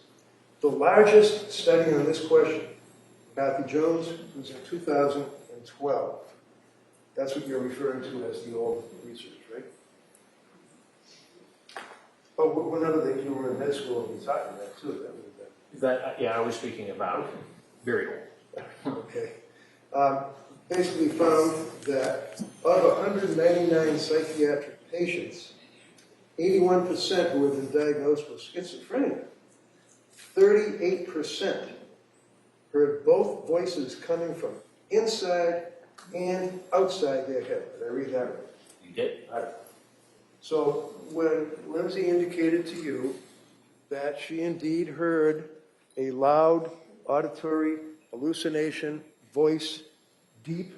the largest study on this question, Kathy Jones, was in 2012. That's what you're referring to as the old research, right? Oh, whenever you were in med school, we talked about that too. I was speaking about very old. Okay. Basically found that of 199 psychiatric patients, 81% who had been diagnosed with schizophrenia, 38% heard both voices coming from inside and outside their head. Did I read that right? You did? So when Lindsay indicated to you that she indeed heard a loud auditory hallucination voice, deep,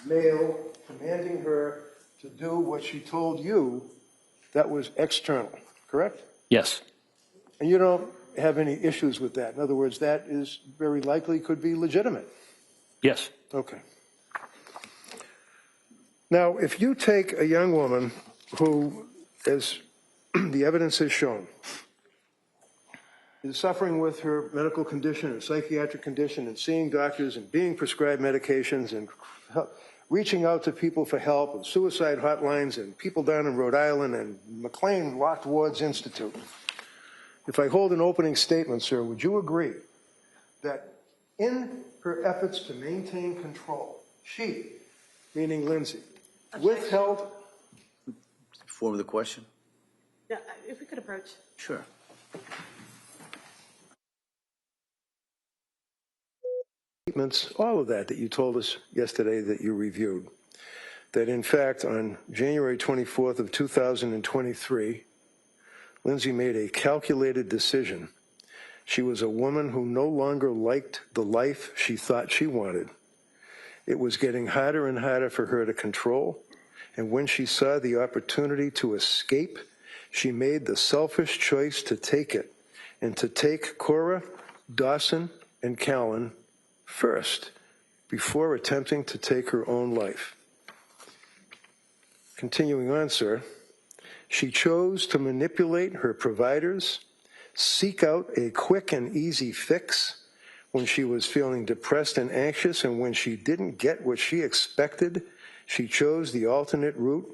male, commanding her to do what she told you, that was external, correct? Yes. And you don't have any issues with that. In other words, that is very likely could be legitimate. Yes. Okay. Now, if you take a young woman who, as the evidence has shown, is suffering with her medical condition and psychiatric condition and seeing doctors and being prescribed medications and reaching out to people for help and suicide hotlines and people down in Rhode Island and McLean Locked Wards Institute. If I hold an opening statement, sir, would you agree that in her efforts to maintain control, she, meaning Lindsay, withheld... Form of the question? Yeah, if we could approach. Sure. Statements, all of that you told us yesterday that you reviewed, that in fact on January 24th of 2023, Lindsay made a calculated decision. She was a woman who no longer liked the life she thought she wanted. It was getting harder and harder for her to control, and when she saw the opportunity to escape, she made the selfish choice to take it, and to take Cora, Dawson, and Callan first, before attempting to take her own life. Continuing on, sir, she chose to manipulate her providers, seek out a quick and easy fix when she was feeling depressed and anxious, and when she didn't get what she expected, she chose the alternate route.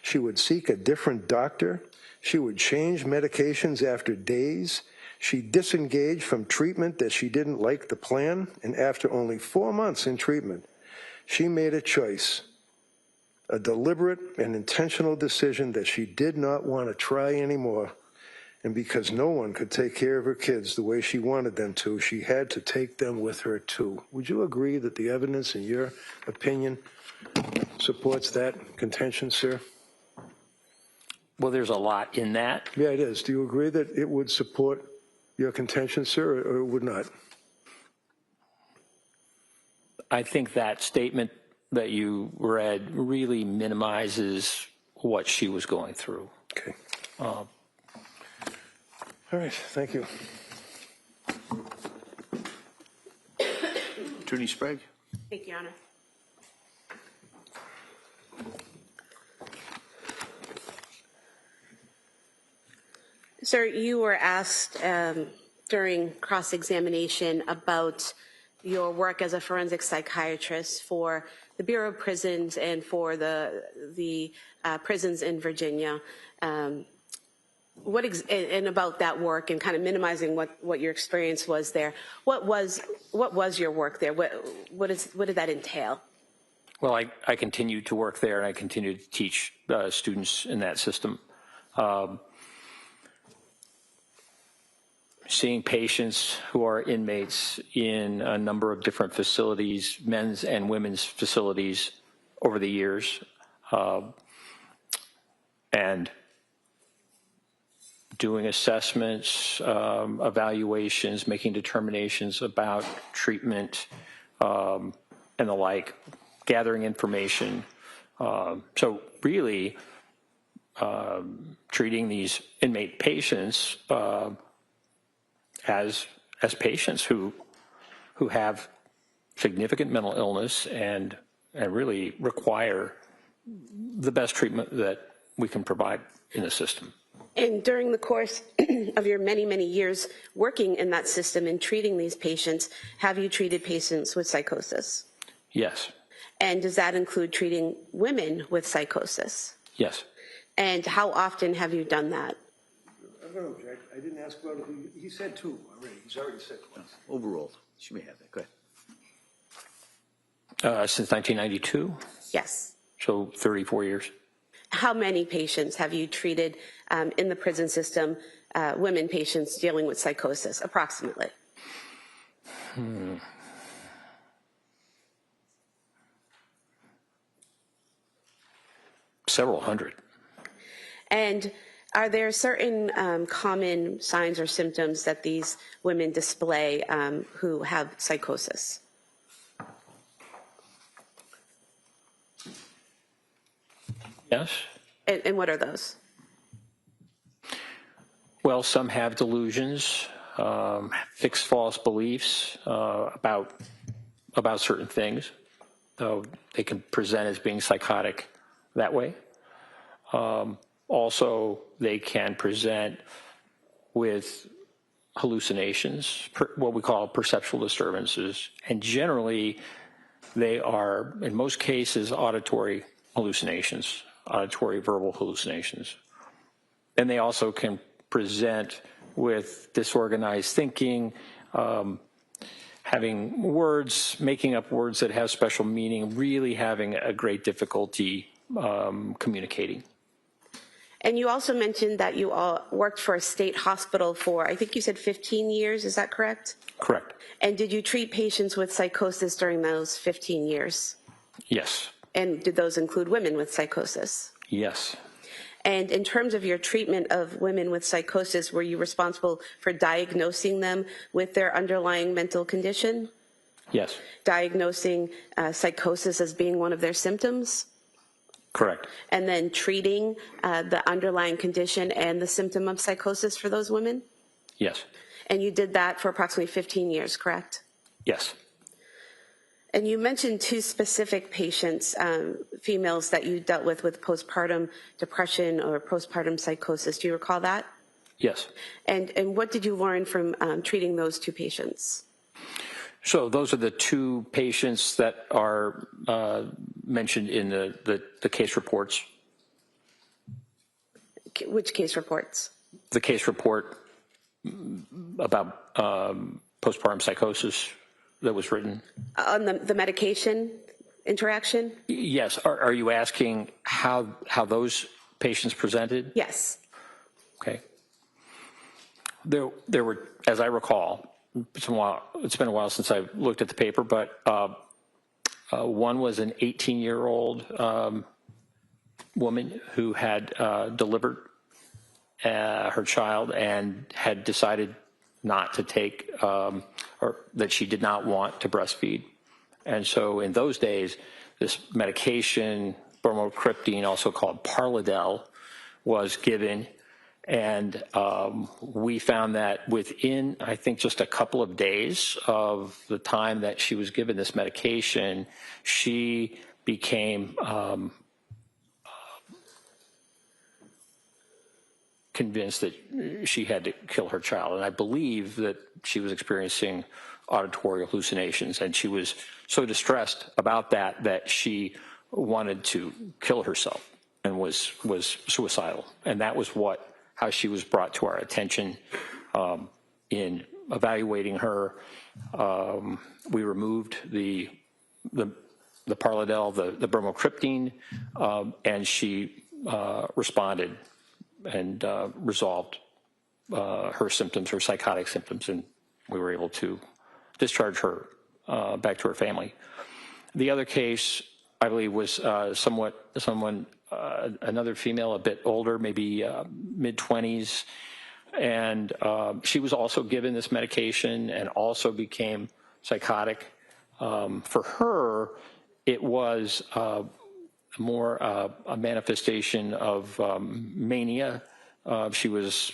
She would seek a different doctor. She would change medications after days. She disengaged from treatment that she didn't like the plan, and after only 4 months in treatment, she made a choice, a deliberate and intentional decision that she did not want to try anymore, And because no one could take care of her kids the way she wanted them to, she had to take them with her too. Would you agree that the evidence, in your opinion, supports that contention, sir? Well, there's a lot in that. Yeah, it is. Do you agree that it would support your contention, sir, or it would not? I think that statement that you read really minimizes what she was going through. Okay. All right. Thank you. Attorney Sprague? Thank you, Your Honor. Sir, you were asked during cross-examination about your work as a forensic psychiatrist for the Bureau of Prisons and for the prisons in Virginia. And about that work and kind of minimizing what your experience was there. What was your work there? What did that entail? Well, I continued to work there, and I continued to teach students in that system. Seeing patients who are inmates in a number of different facilities, men's and women's facilities over the years, and doing assessments, evaluations, making determinations about treatment and the like, gathering information. So really treating these inmate patients as patients who have significant mental illness and really require the best treatment that we can provide in the system. And during the course of your many, many years working in that system and treating these patients, have you treated patients with psychosis? Yes. And does that include treating women with psychosis? Yes. And how often have you done that? I don't know, Jack. I didn't ask about it. He said two already. He's already said twice. Overruled. She may have that. Go ahead. Since 1992, Yes. so 34 years. How many patients have you treated in the prison system, women patients dealing with psychosis, approximately? Several hundred. And are there certain common signs or symptoms that these women display who have psychosis? Yes. And what are those? Well, some have delusions, fixed false beliefs about certain things. So they can present as being psychotic that way. Also, they can present with hallucinations, what we call perceptual disturbances, and generally they are, in most cases, auditory hallucinations, auditory verbal hallucinations. And they also can present with disorganized thinking, having words, making up words that have special meaning, really having a great difficulty communicating. And you also mentioned that you all worked for a state hospital for, I think you said 15 years, is that correct? Correct. And did you treat patients with psychosis during those 15 years? Yes. And did those include women with psychosis? Yes. And in terms of your treatment of women with psychosis, were you responsible for diagnosing them with their underlying mental condition? Yes. Diagnosing psychosis as being one of their symptoms? Correct. And then treating the underlying condition and the symptom of psychosis for those women? Yes. And you did that for approximately 15 years, correct? Yes. And you mentioned two specific patients, females that you dealt with postpartum depression or postpartum psychosis. Do you recall that? Yes. And what did you learn from treating those two patients? So those are the two patients that are mentioned in the case reports. Which case reports? The case report about postpartum psychosis that was written. On the medication interaction? Yes. Are you asking how those patients presented? Yes. Okay. There were, as I recall, it's been a while since I looked at the paper, but one was an 18-year-old woman who had delivered her child and had decided not to take, or that she did not want to breastfeed. And so in those days, this medication, bromocriptine, also called Parladel, was given. And we found that within, I think, just a couple of days of the time that she was given this medication, she became convinced that she had to kill her child. And I believe that she was experiencing auditory hallucinations, and she was so distressed about that that she wanted to kill herself and was suicidal. And that was how she was brought to our attention. In evaluating her, we removed the Parladel, the bromocriptine, and she responded and resolved her symptoms, her psychotic symptoms, and we were able to discharge her back to her family. The other case, I believe, was another female, a bit older, maybe mid-20s, and she was also given this medication and also became psychotic. For her, it was more a manifestation of mania. She was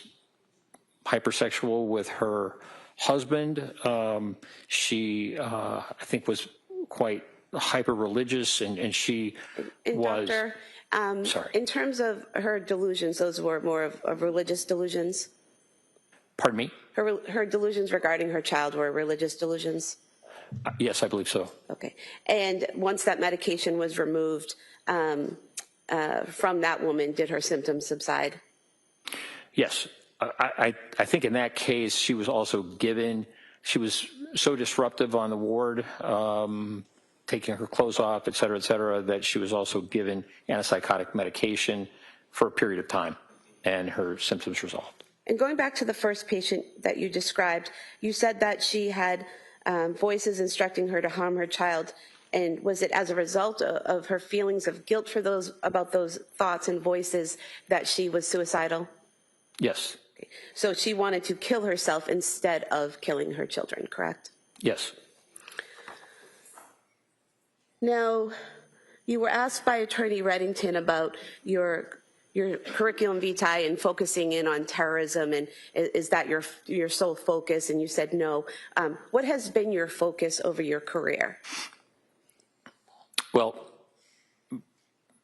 hypersexual with her husband. She, I think, was quite hyper-religious, and she was... Doctor, sorry. in terms of her delusions, those were more of religious delusions? Pardon me? Her delusions regarding her child were religious delusions? Yes, I believe so. Okay. And once that medication was removed from that woman, did her symptoms subside? Yes. I think in that case, she was also given, she was so disruptive on the ward, taking her clothes off, et cetera, that she was also given antipsychotic medication for a period of time, and her symptoms resolved. And going back to the first patient that you described, you said that she had voices instructing her to harm her child. And was it as a result of her feelings of guilt for about those thoughts and voices that she was suicidal? Yes. Okay. So she wanted to kill herself instead of killing her children, correct? Yes. Now, you were asked by Attorney Reddington about your curriculum vitae and focusing in on terrorism, and is that your sole focus? And you said no. What has been your focus over your career? Well,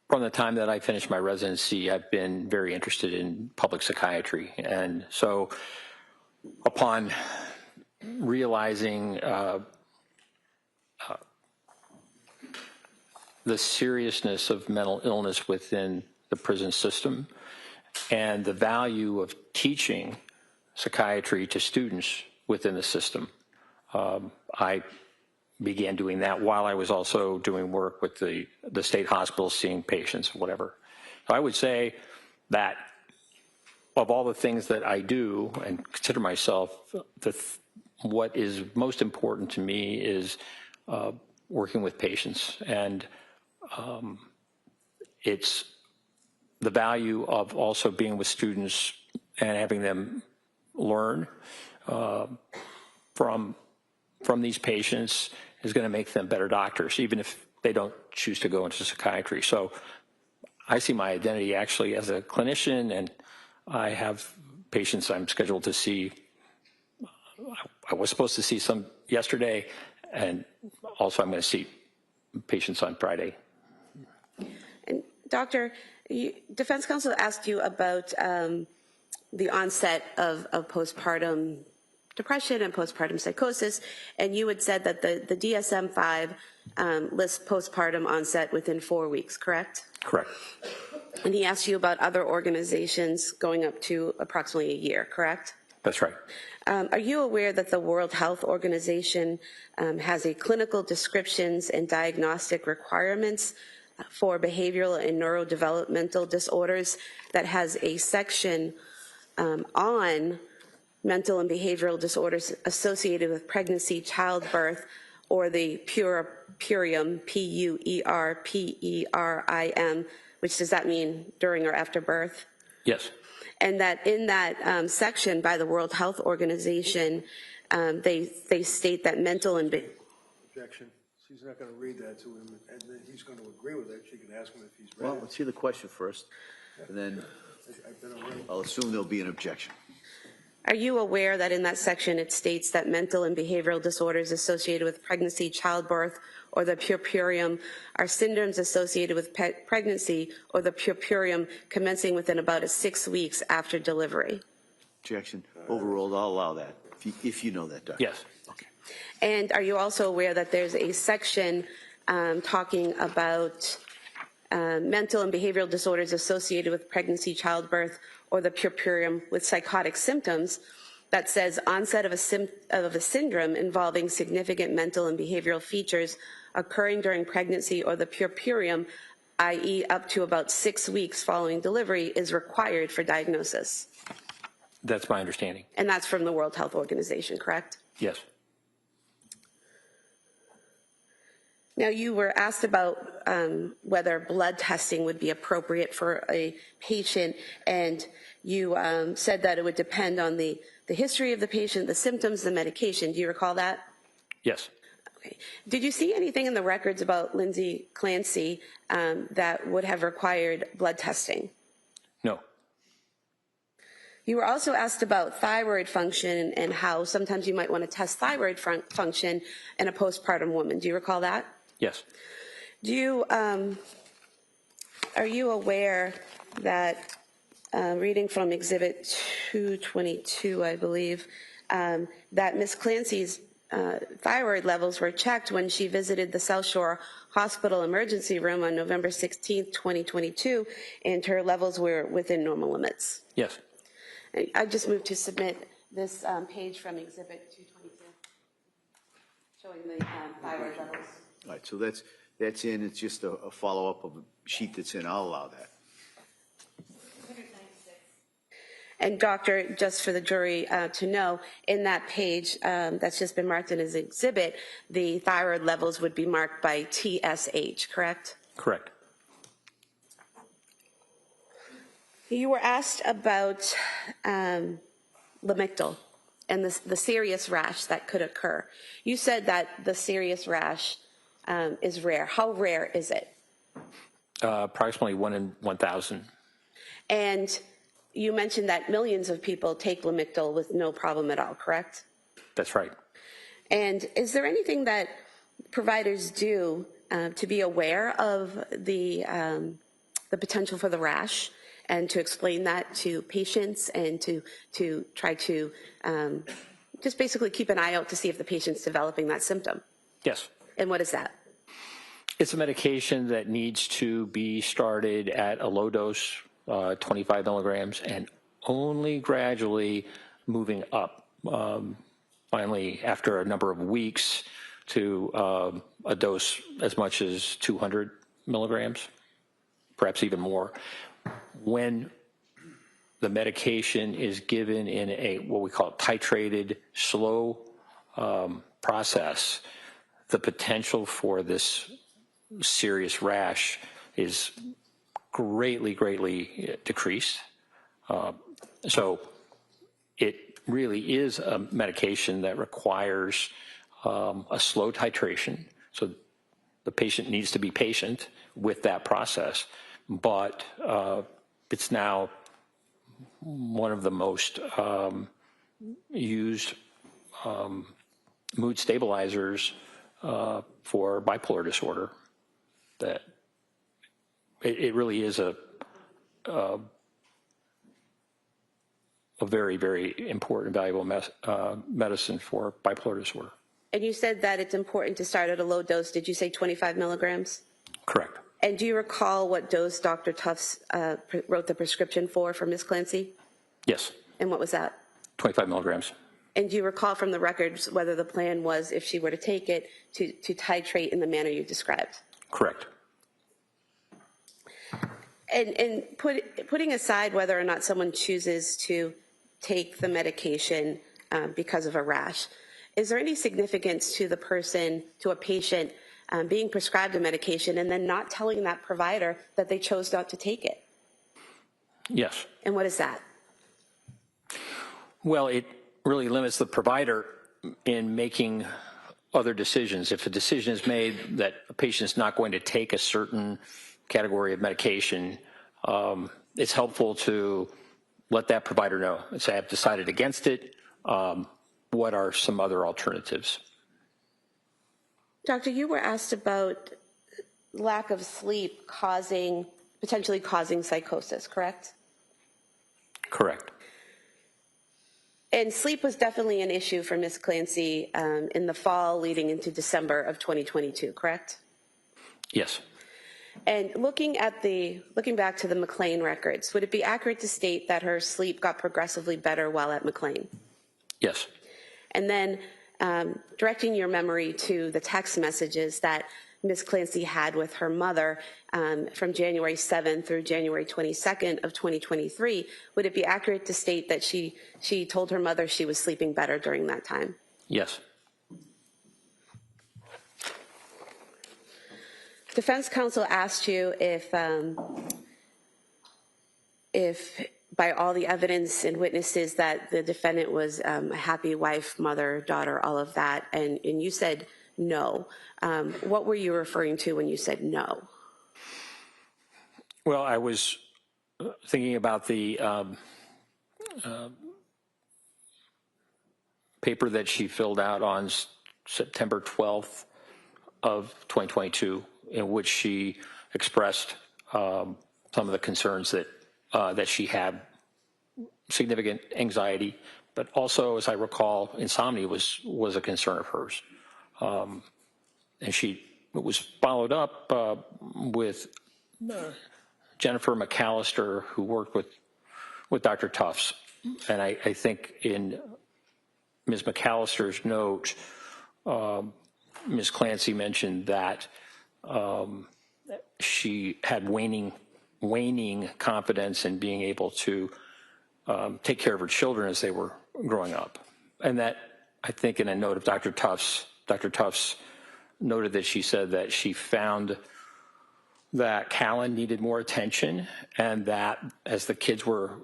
from the time that I finished my residency, I've been very interested in public psychiatry. And so upon realizing the seriousness of mental illness within the prison system and the value of teaching psychiatry to students within the system, I began doing that while I was also doing work with the state hospitals, seeing patients, whatever. So I would say that of all the things that I do and consider myself, what is most important to me is working with patients. And it's the value of also being with students and having them learn from these patients is going to make them better doctors, even if they don't choose to go into psychiatry. So I see my identity actually as a clinician, and I have patients I'm scheduled to see. I was supposed to see some yesterday, and also I'm going to see patients on Friday. And Doctor, defense counsel asked you about the onset of postpartum depression and postpartum psychosis, and you had said that the DSM-5 lists postpartum onset within 4 weeks, correct? Correct. And he asked you about other organizations going up to approximately a year, correct? That's right. Are you aware that the World Health Organization has a clinical descriptions and diagnostic requirements for behavioral and neurodevelopmental disorders that has a section on mental and behavioral disorders associated with pregnancy, childbirth, or the puerium, P-U-E-R-P-E-R-I-M, which does that mean during or after birth? Yes. And that in that section by the World Health Organization, they state that mental and Objection. She's not going to read that to him, and then he's going to agree with it. She can ask him if he's read Well, it. let's hear the question first, and then I'll assume there'll be an objection. Are you aware that in that section it states that mental and behavioral disorders associated with pregnancy, childbirth, or the puerperium are syndromes associated with pregnancy or the puerperium commencing within about 6 weeks after delivery? Objection overruled. I'll allow that, if you know that, Doctor. Yes. Okay. And are you also aware that there's a section talking about mental and behavioral disorders associated with pregnancy, childbirth, or the puerperium with psychotic symptoms that says onset of a syndrome involving significant mental and behavioral features occurring during pregnancy or the puerperium, i.e. up to about 6 weeks following delivery, is required for diagnosis? That's my understanding. And that's from the World Health Organization, correct? Yes. Now, you were asked about whether blood testing would be appropriate for a patient, and you said that it would depend on the history of the patient, the symptoms, the medication. Do you recall that? Yes. Okay. Did you see anything in the records about Lindsay Clancy that would have required blood testing? No. You were also asked about thyroid function and how sometimes you might want to test thyroid function in a postpartum woman. Do you recall that? Yes. Do you, are you aware that, reading from Exhibit 222, I believe, that Ms. Clancy's thyroid levels were checked when she visited the South Shore Hospital emergency room on November 16th, 2022, and her levels were within normal limits? Yes. I just moved to submit this page from Exhibit 222, showing the thyroid levels. All right, so that's in. It's just a follow-up of a sheet that's in. I'll allow that. And doctor, just for the jury to know, in that page that's just been marked in as exhibit, the thyroid levels would be marked by TSH, correct? Correct. You were asked about Lamictal and the serious rash that could occur. You said that the serious rash is rare. How rare is it? Approximately 1 in 1,000. And you mentioned that millions of people take Lamictal with no problem at all, correct? That's right. And is there anything that providers do to be aware of the potential for the rash and to explain that to patients and to try to just basically keep an eye out to see if the patient's developing that symptom? Yes. And what is that? It's a medication that needs to be started at a low dose, 25 milligrams, and only gradually moving up. Finally, after a number of weeks, to a dose as much as 200 milligrams, perhaps even more. When the medication is given in a what we call titrated, slow process, the potential for this serious rash is greatly decreased. So it really is a medication that requires a slow titration. So the patient needs to be patient with that process, but it's now one of the most used mood stabilizers for bipolar disorder. That it really is a very important, valuable medicine for bipolar disorder. And you said that it's important to start at a low dose. Did you say 25 milligrams? Correct. And do you recall what dose Dr. Tufts wrote the prescription for Ms. Clancy? Yes. And what was that? 25 milligrams. And do you recall from the records whether the plan was, if she were to take it, to titrate in the manner you described? Correct. And putting aside whether or not someone chooses to take the medication because of a rash. Is there any significance to the person, to a patient, being prescribed a medication and then not telling that provider that they chose not to take it? Yes. And what is that? Well, it really limits the provider in making other decisions. If a decision is made that a patient is not going to take a certain category of medication, it's helpful to let that provider know and say, I've decided against it. What are some other alternatives? Doctor, you were asked about lack of sleep potentially causing psychosis, correct? Correct. And sleep was definitely an issue for Ms. Clancy in the fall leading into December of 2022, correct? Yes. And looking back to the McLean records, would it be accurate to state that her sleep got progressively better while at McLean? Yes. And then directing your memory to the text messages that Ms. Clancy had with her mother from January 7th through January 22nd of 2023, would it be accurate to state that she told her mother she was sleeping better during that time? Yes. Defense counsel asked you if by all the evidence and witnesses that the defendant was a happy wife, mother, daughter, all of that, and you said no. What were you referring to when you said no? Well, I was thinking about the paper that she filled out on September 12th of 2022, in which she expressed some of the concerns that she had, significant anxiety, but also, as I recall, insomnia was a concern of hers. And it was followed up with Jennifer McAllister, who worked with Dr. Tufts. And I think in Ms. McAllister's note, Ms. Clancy mentioned that she had waning confidence in being able to take care of her children as they were growing up. And that, I think in a note of Dr. Tufts noted that she said that she found that Callan needed more attention, and that as the kids were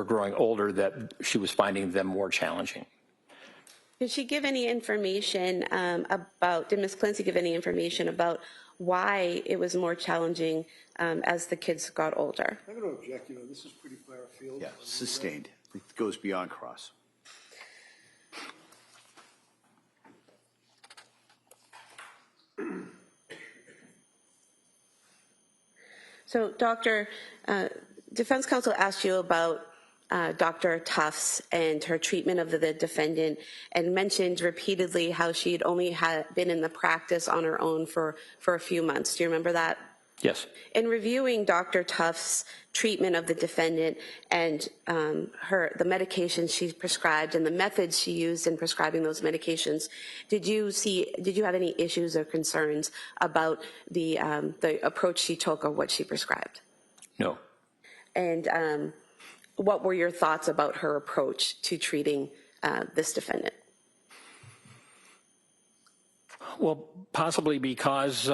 growing older, that she was finding them more challenging. Did she give any information did Ms. Clancy give any information about why it was more challenging as the kids got older? I'm going to object. This is pretty far afield. Yeah, sustained. It goes beyond cross. So, Doctor, defense counsel asked you about Dr. Tufts and her treatment of the defendant, and mentioned repeatedly how she had only been in the practice on her own for a few months. Do you remember that? Yes. In reviewing Dr. Tufts' treatment of the defendant and the medications she prescribed and the methods she used in prescribing those medications, did you have any issues or concerns about the approach she took or what she prescribed? No. And what were your thoughts about her approach to treating this defendant? Well, possibly because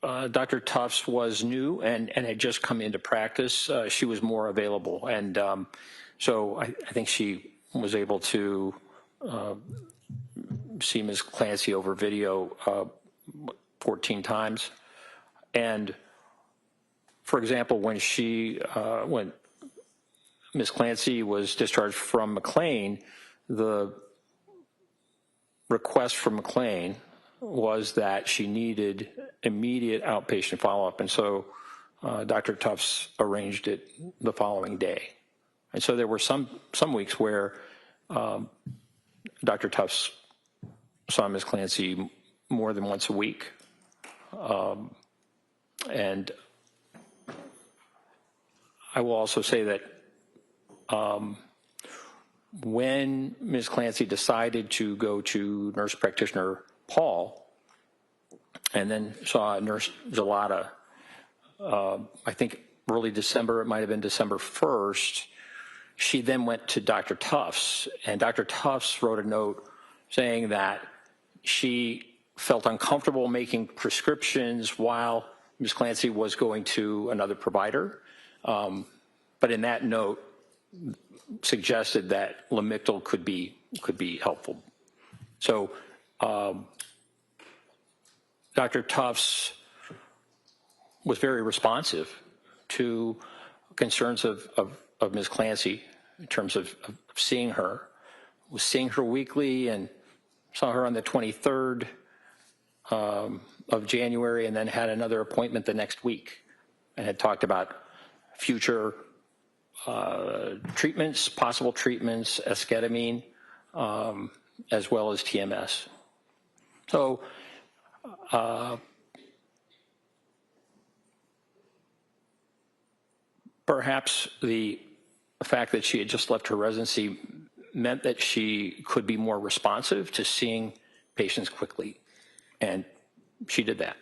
Dr. Tufts was new and had just come into practice, she was more available. And so I think she was able to see Ms. Clancy over video 14 times. And for example, when Ms. Clancy was discharged from McLean, the request from McLean was that she needed immediate outpatient follow-up, and so Dr. Tufts arranged it the following day. And so there were some weeks where Dr. Tufts saw Ms. Clancy more than once a week. And I will also say that when Ms. Clancy decided to go to nurse practitioner Paul and then saw Nurse Gelada, I think early December, it might have been December 1st, she then went to Dr. Tufts, and Dr. Tufts wrote a note saying that she felt uncomfortable making prescriptions while Ms. Clancy was going to another provider. But in that note, suggested that Lamictal could be helpful. So Dr. Tufts was very responsive to concerns of Ms. Clancy in terms of seeing her. Was seeing her weekly and saw her on the 23rd of January, and then had another appointment the next week and had talked about future treatments, possible treatments, esketamine, as well as TMS. So perhaps the fact that she had just left her residency meant that she could be more responsive to seeing patients quickly, and she did that.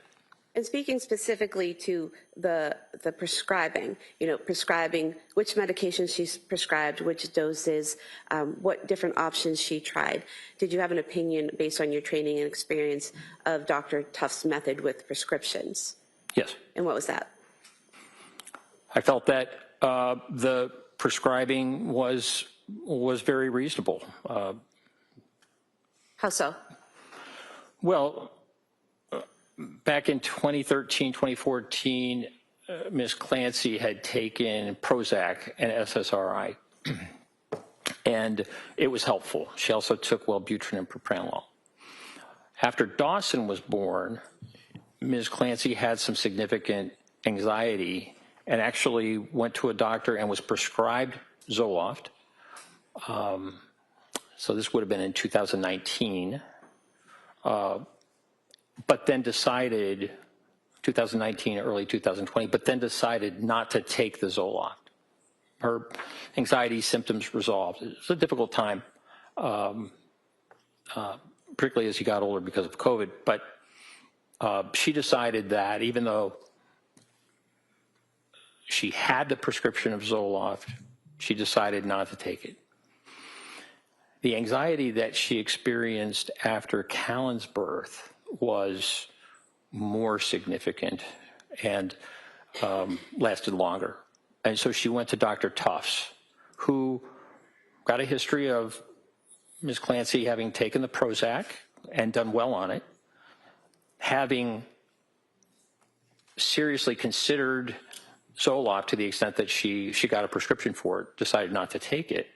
And speaking specifically to the prescribing, prescribing which medications she's prescribed, which doses, what different options she tried. Did you have an opinion based on your training and experience of Dr. Tufts' method with prescriptions? Yes. And what was that? I felt that the prescribing was very reasonable. How so? Well, back in 2013, 2014, Ms. Clancy had taken Prozac and SSRI, and it was helpful. She also took Wellbutrin and propranolol. After Dawson was born, Ms. Clancy had some significant anxiety and actually went to a doctor and was prescribed Zoloft. So this would have been in 2019. But then decided, 2019, early 2020, but then decided not to take the Zoloft. Her anxiety symptoms resolved. It was a difficult time, particularly as she got older because of COVID, but she decided that even though she had the prescription of Zoloft, she decided not to take it. The anxiety that she experienced after Callan's birth was more significant and lasted longer. And so she went to Dr. Tufts, who got a history of Ms. Clancy having taken the Prozac and done well on it, having seriously considered Zoloft to the extent that she got a prescription for it, decided not to take it,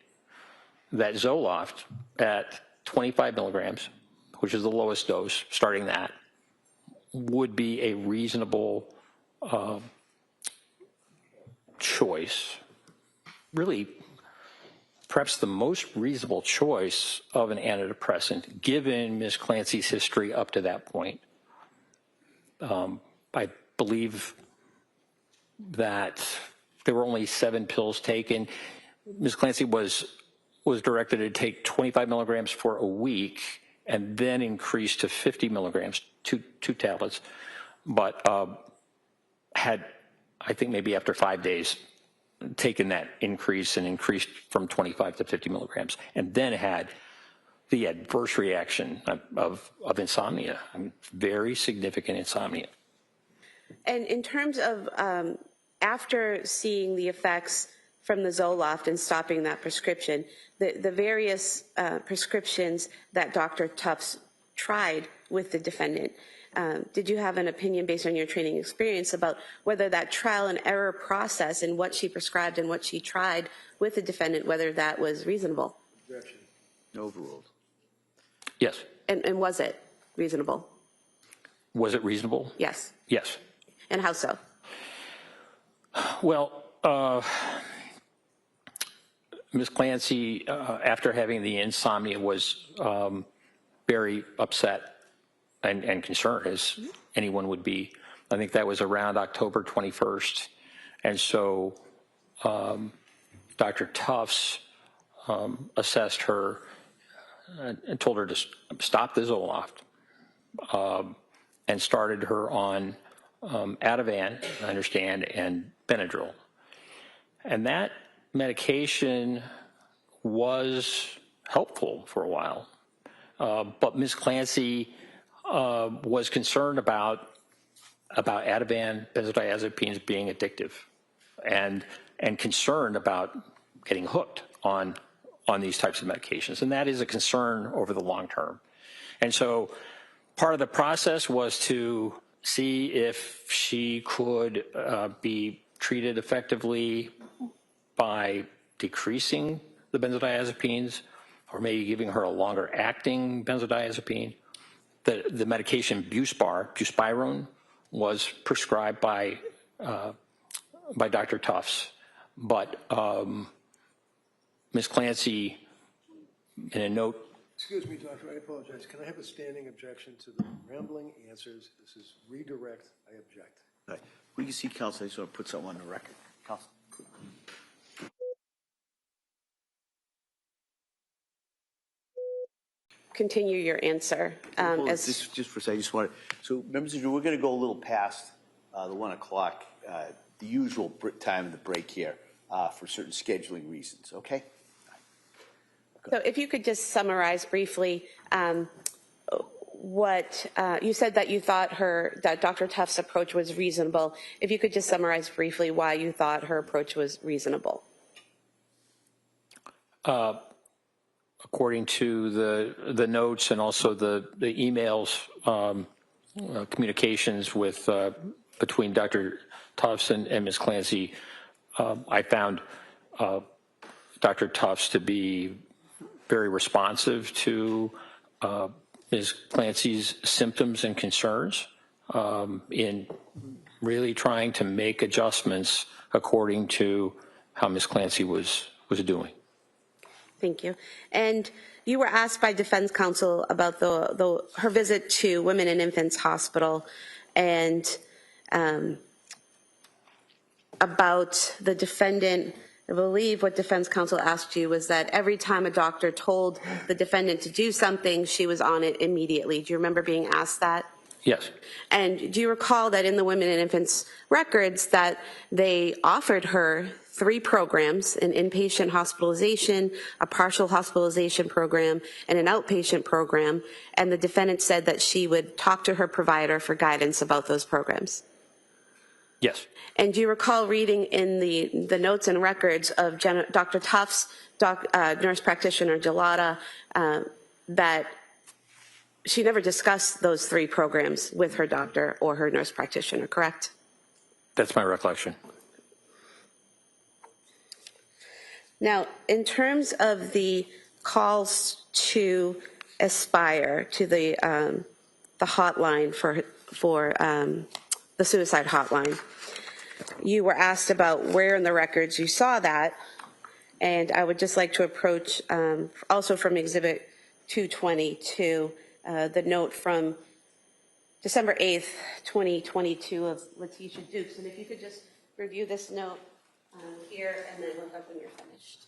that Zoloft at 25 milligrams, which is the lowest dose, starting that, would be a reasonable choice, really perhaps the most reasonable choice of an antidepressant, given Ms. Clancy's history up to that point. I believe that there were only 7 pills taken. Ms. Clancy was directed to take 25 milligrams for a week and then increased to 50 milligrams, two tablets, but had, I think maybe after 5 days, taken that increase and increased from 25 to 50 milligrams, and then had the adverse reaction of insomnia, very significant insomnia. And in terms of after seeing the effects from the Zoloft and stopping that prescription, the various prescriptions that Dr. Tufts tried with the defendant, did you have an opinion based on your training experience about whether that trial and error process and what she prescribed and what she tried with the defendant, whether that was reasonable? Overruled. Yes. And was it reasonable? Was it reasonable? Yes. Yes. And how so? Well, Ms. Clancy, after having the insomnia, was very upset and concerned, as anyone would be. I think that was around October 21st. And so Dr. Tufts assessed her and told her to stop the Zoloft and started her on Ativan, I understand, and Benadryl. And that medication was helpful for a while, but Ms. Clancy was concerned about Ativan, benzodiazepines being addictive, and concerned about getting hooked on these types of medications, and that is a concern over the long term. And so part of the process was to see if she could be treated effectively by decreasing the benzodiazepines, or maybe giving her a longer acting benzodiazepine. The medication buspirone, was prescribed by Dr. Tufts, but Ms. Clancy, in a note. Excuse me, doctor, I apologize. Can I have a standing objection to the rambling answers? This is redirect. I object. All right. We can see, counsel, I just want to put something on the record. Counsel. Continue your answer. Just for a second, I just wanted, so members of the jury, we're going to go a little past the 1 o'clock, the usual time of the break here for certain scheduling reasons, okay? So if you could just summarize briefly what you said, that you thought that Dr. Tufts' approach was reasonable. If you could just summarize briefly why you thought her approach was reasonable. According to the notes and also the emails, communications with between Dr. Tufts and Ms. Clancy, I found Dr. Tufts to be very responsive to Ms. Clancy's symptoms and concerns in really trying to make adjustments according to how Ms. Clancy was doing. Thank you. And you were asked by defense counsel about her visit to Women and Infants Hospital, and about the defendant. I believe what defense counsel asked you was that every time a doctor told the defendant to do something, she was on it immediately. Do you remember being asked that? Yes. And do you recall that in the Women and Infants records that they offered her 3 programs: an inpatient hospitalization, a partial hospitalization program, and an outpatient program, and the defendant said that she would talk to her provider for guidance about those programs? Yes. And do you recall reading in the notes and records of Dr. Tufts, nurse practitioner Gelada, that she never discussed those 3 programs with her doctor or her nurse practitioner, correct? That's my recollection. Now, in terms of the calls to Aspire, to the hotline for the suicide hotline, you were asked about where in the records you saw that, and I would just like to approach also from Exhibit 222, the note from December 8th, 2022 of Letitia Dukes. And if you could just review this note here and then look up when you're finished.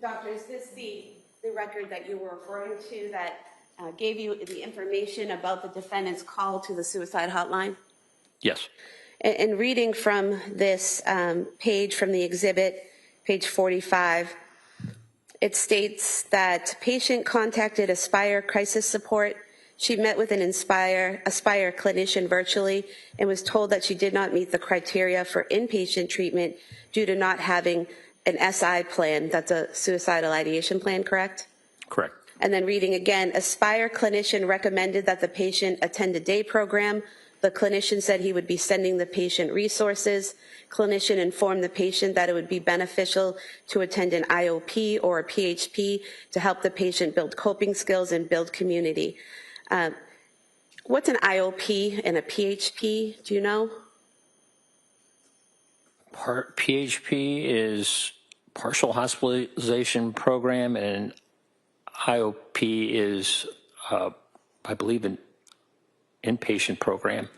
Doctor, is this the record that you were referring to that gave you the information about the defendant's call to the suicide hotline? Yes. And reading from this page from the exhibit, page 45, it states that patient contacted Aspire Crisis Support. She met with an Aspire clinician virtually and was told that she did not meet the criteria for inpatient treatment due to not having an SI plan. That's a suicidal ideation plan, correct? Correct. And then reading again, Aspire clinician recommended that the patient attend a day program. The clinician said he would be sending the patient resources. Clinician informed the patient that it would be beneficial to attend an IOP or a PHP to help the patient build coping skills and build community. What's an IOP and a PHP? Do you know? PHP is partial hospitalization program, and IOP is, I believe, an inpatient program.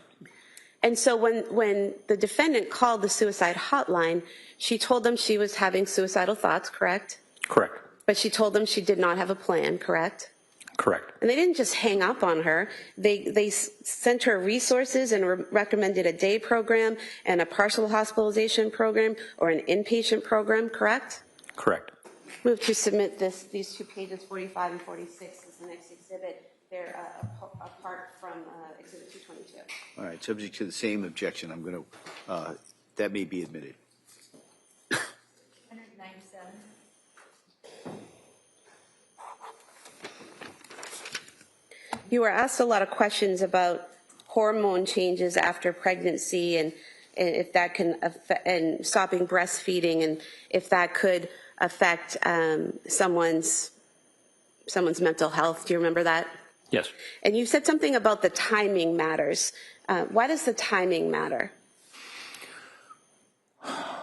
And so when the defendant called the suicide hotline, she told them she was having suicidal thoughts, correct? Correct. But she told them she did not have a plan, correct? Correct. And they didn't just hang up on her. They sent her resources and recommended a day program and a partial hospitalization program or an inpatient program, correct? Correct. Move to submit these 2 pages, 45 and 46, as the next exhibit. They're apart from Exhibit 222. All right, subject to the same objection, I'm going to, that may be admitted. 197. You were asked a lot of questions about hormone changes after pregnancy and if that can affect, and stopping breastfeeding, and if that could affect someone's mental health. Do you remember that? Yes. And you said something about the timing matters. Why does the timing matter?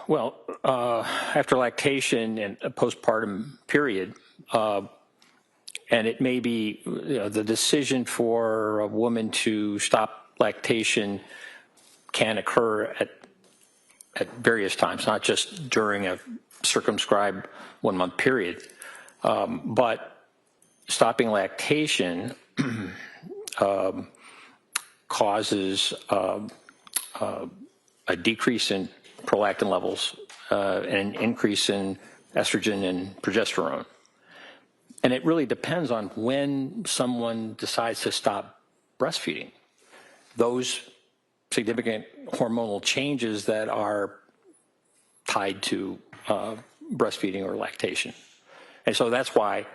Well, after lactation and a postpartum period, and it may be the decision for a woman to stop lactation can occur at various times, not just during a circumscribed 1-month period. But stopping lactation causes a decrease in prolactin levels, and an increase in estrogen and progesterone. And it really depends on when someone decides to stop breastfeeding. Those significant hormonal changes that are tied to breastfeeding or lactation. And so that's why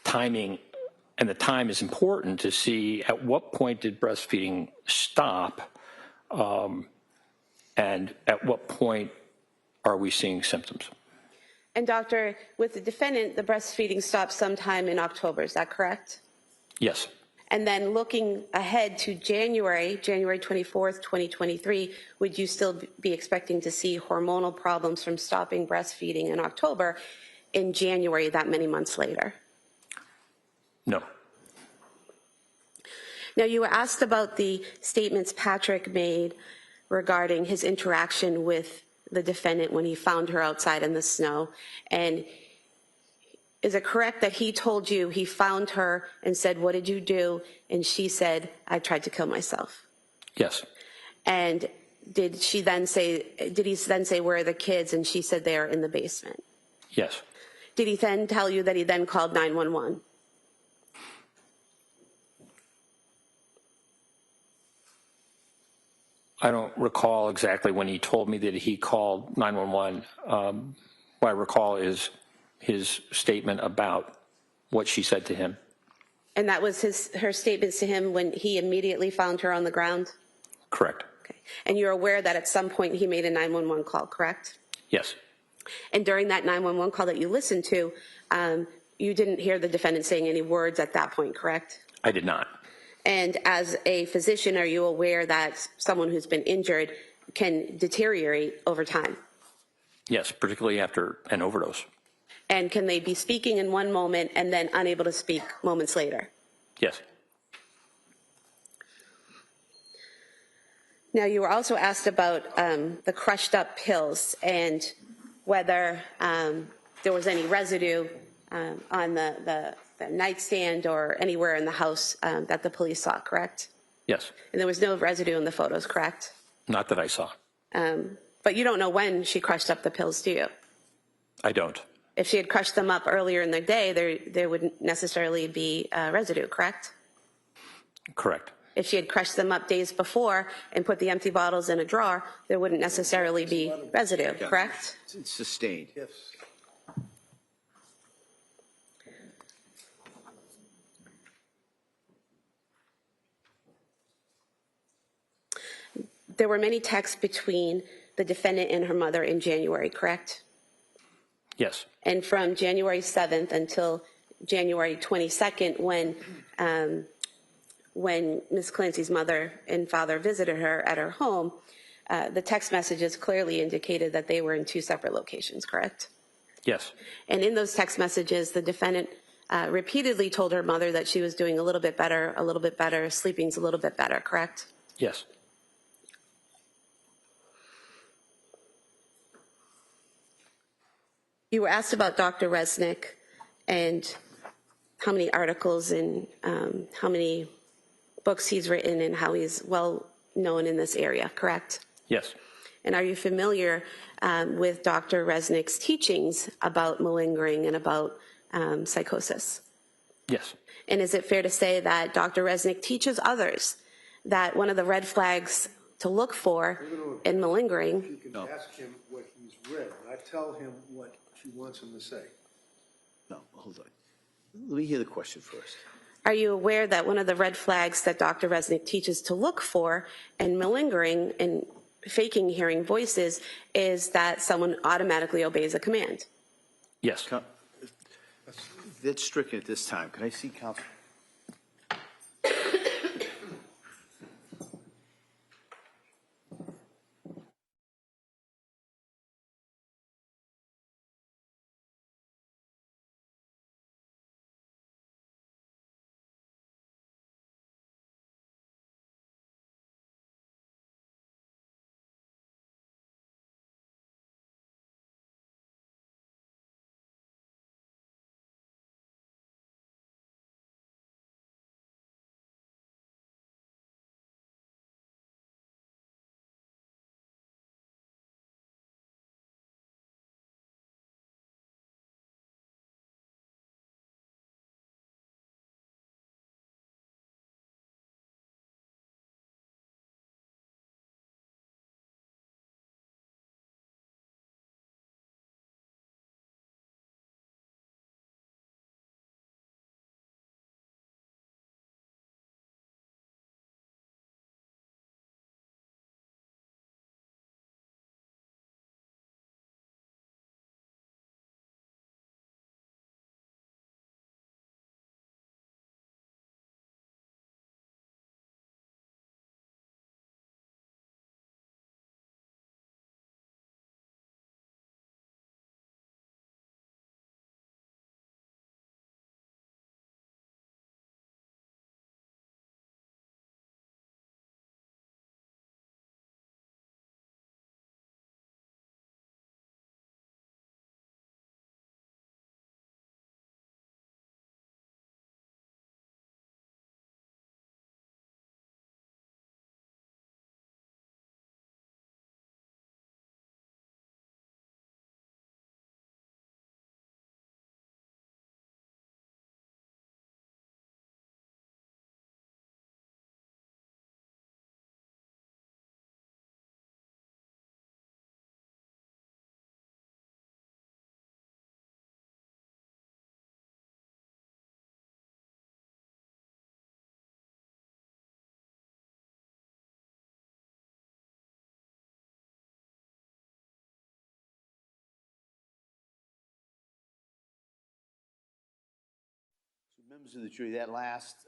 timing, and the time is important to see at what point did breastfeeding stop, and at what point are we seeing symptoms. And doctor, with the defendant, the breastfeeding stopped sometime in October, is that correct? Yes. And then looking ahead to January 24th, 2023, would you still be expecting to see hormonal problems from stopping breastfeeding in October in January, that many months later? No. Now, you were asked about the statements Patrick made regarding his interaction with the defendant when he found her outside in the snow. And is it correct that he told you he found her and said, "What did you do?" And she said, "I tried to kill myself"? Yes. And did he then say, "Where are the kids?" And she said, "They are in the basement"? Yes. Did he then tell you that he then called 911? I don't recall exactly when he told me that he called 911. What I recall is his statement about what she said to him. And that was her statements to him when he immediately found her on the ground? Correct. Okay. And you're aware that at some point he made a 911 call, correct? Yes. And during that 911 call that you listened to, you didn't hear the defendant saying any words at that point, correct? I did not. And as a physician, are you aware that someone who's been injured can deteriorate over time? Yes, particularly after an overdose. And can they be speaking in one moment and then unable to speak moments later? Yes. Now, you were also asked about the crushed up pills and whether there was any residue on the nightstand or anywhere in the house that the police saw, correct? Yes. And there was no residue in the photos, correct? Not that I saw. But you don't know when she crushed up the pills, do you? I don't. If she had crushed them up earlier in the day, there wouldn't necessarily be residue, correct? Correct. If she had crushed them up days before and put the empty bottles in a drawer, there wouldn't necessarily be residue, correct? It's sustained. Yes. There were many texts between the defendant and her mother in January, correct? Yes. And from January 7th until January 22nd, when when Ms. Clancy's mother and father visited her at her home, the text messages clearly indicated that they were in 2 separate locations, correct? Yes. And in those text messages, the defendant repeatedly told her mother that she was doing a little bit better, sleeping's a little bit better, correct? Yes. You were asked about Dr. Resnick and how many articles and how many books he's written and how he's well known in this area, correct? Yes. And are you familiar with Dr. Resnick's teachings about malingering and about psychosis? Yes. And is it fair to say that Dr. Resnick teaches others that one of the red flags to look for in malingering? You can ask him what he's read, not tell him what she wants him to say. No, hold on. Let me hear the question first. Are you aware that one of the red flags that Dr. Resnick teaches to look for in malingering and faking hearing voices is that someone automatically obeys a command? Yes. That's stricken at this time. Can I see counsel? Members of the jury, that last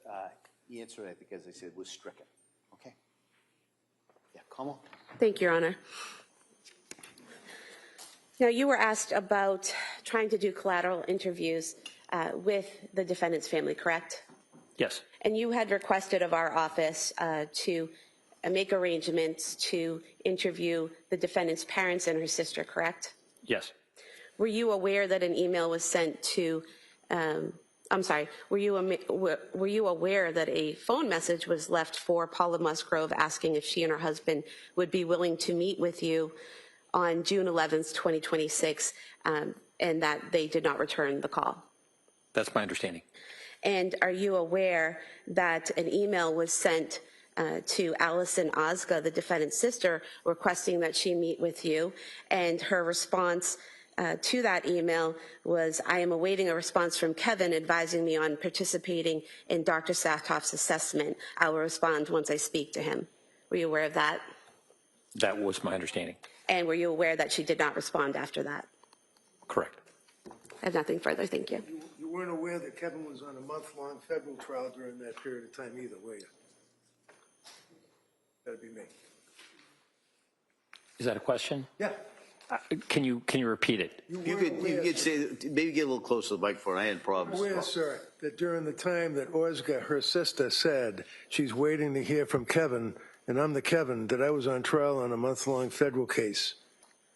answer, I think, as I said, was stricken. Okay? Yeah, come on. Thank you, Your Honor. Now, you were asked about trying to do collateral interviews with the defendant's family, correct? Yes. And you had requested of our office to make arrangements to interview the defendant's parents and her sister, correct? Yes. Were you aware that an email was sent to, were you aware that a phone message was left for Paula Musgrove asking if she and her husband would be willing to meet with you on June 11th, 2026, and that they did not return the call? That's my understanding. And are you aware that an email was sent to Allison Ozga, the defendant's sister, requesting that she meet with you, and her response to that email was, "I am awaiting a response from Kevin advising me on participating in Dr. Saathoff's assessment. I will respond once I speak to him." Were you aware of that? That was my understanding. And were you aware that she did not respond after that? Correct. I have nothing further. Thank you. You weren't aware that Kevin was on a month-long federal trial during that period of time either, were you? That'd be me. Is that a question? Yeah. Can you repeat it? You could say, maybe get a little closer to the microphone. I had problems. Aware, sir, that during the time that Orzga, her sister, said she's waiting to hear from Kevin, and I'm the Kevin, that I was on trial on a month-long federal case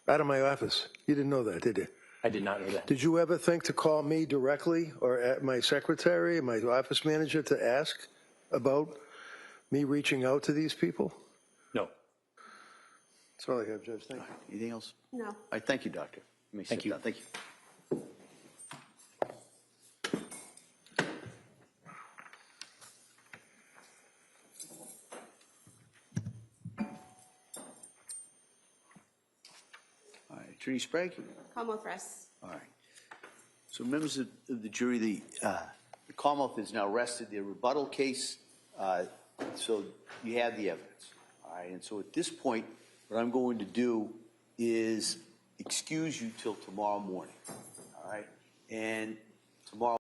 out of my office. You didn't know that, did you? I did not know that. Did you ever think to call me directly or at my secretary, my office manager, to ask about me reaching out to these people? No. That's all I have, Judge. Thank you. Anything else? No. All right, thank you, Doctor. You may Thank sit you. down. Thank you. All right, Attorney Sprague? Commonwealth rests. All right. So members of the jury, the Commonwealth has now rested their rebuttal case, so you have the evidence. All right, and so at this point, what I'm going to do is excuse you till tomorrow morning. All right, and tomorrow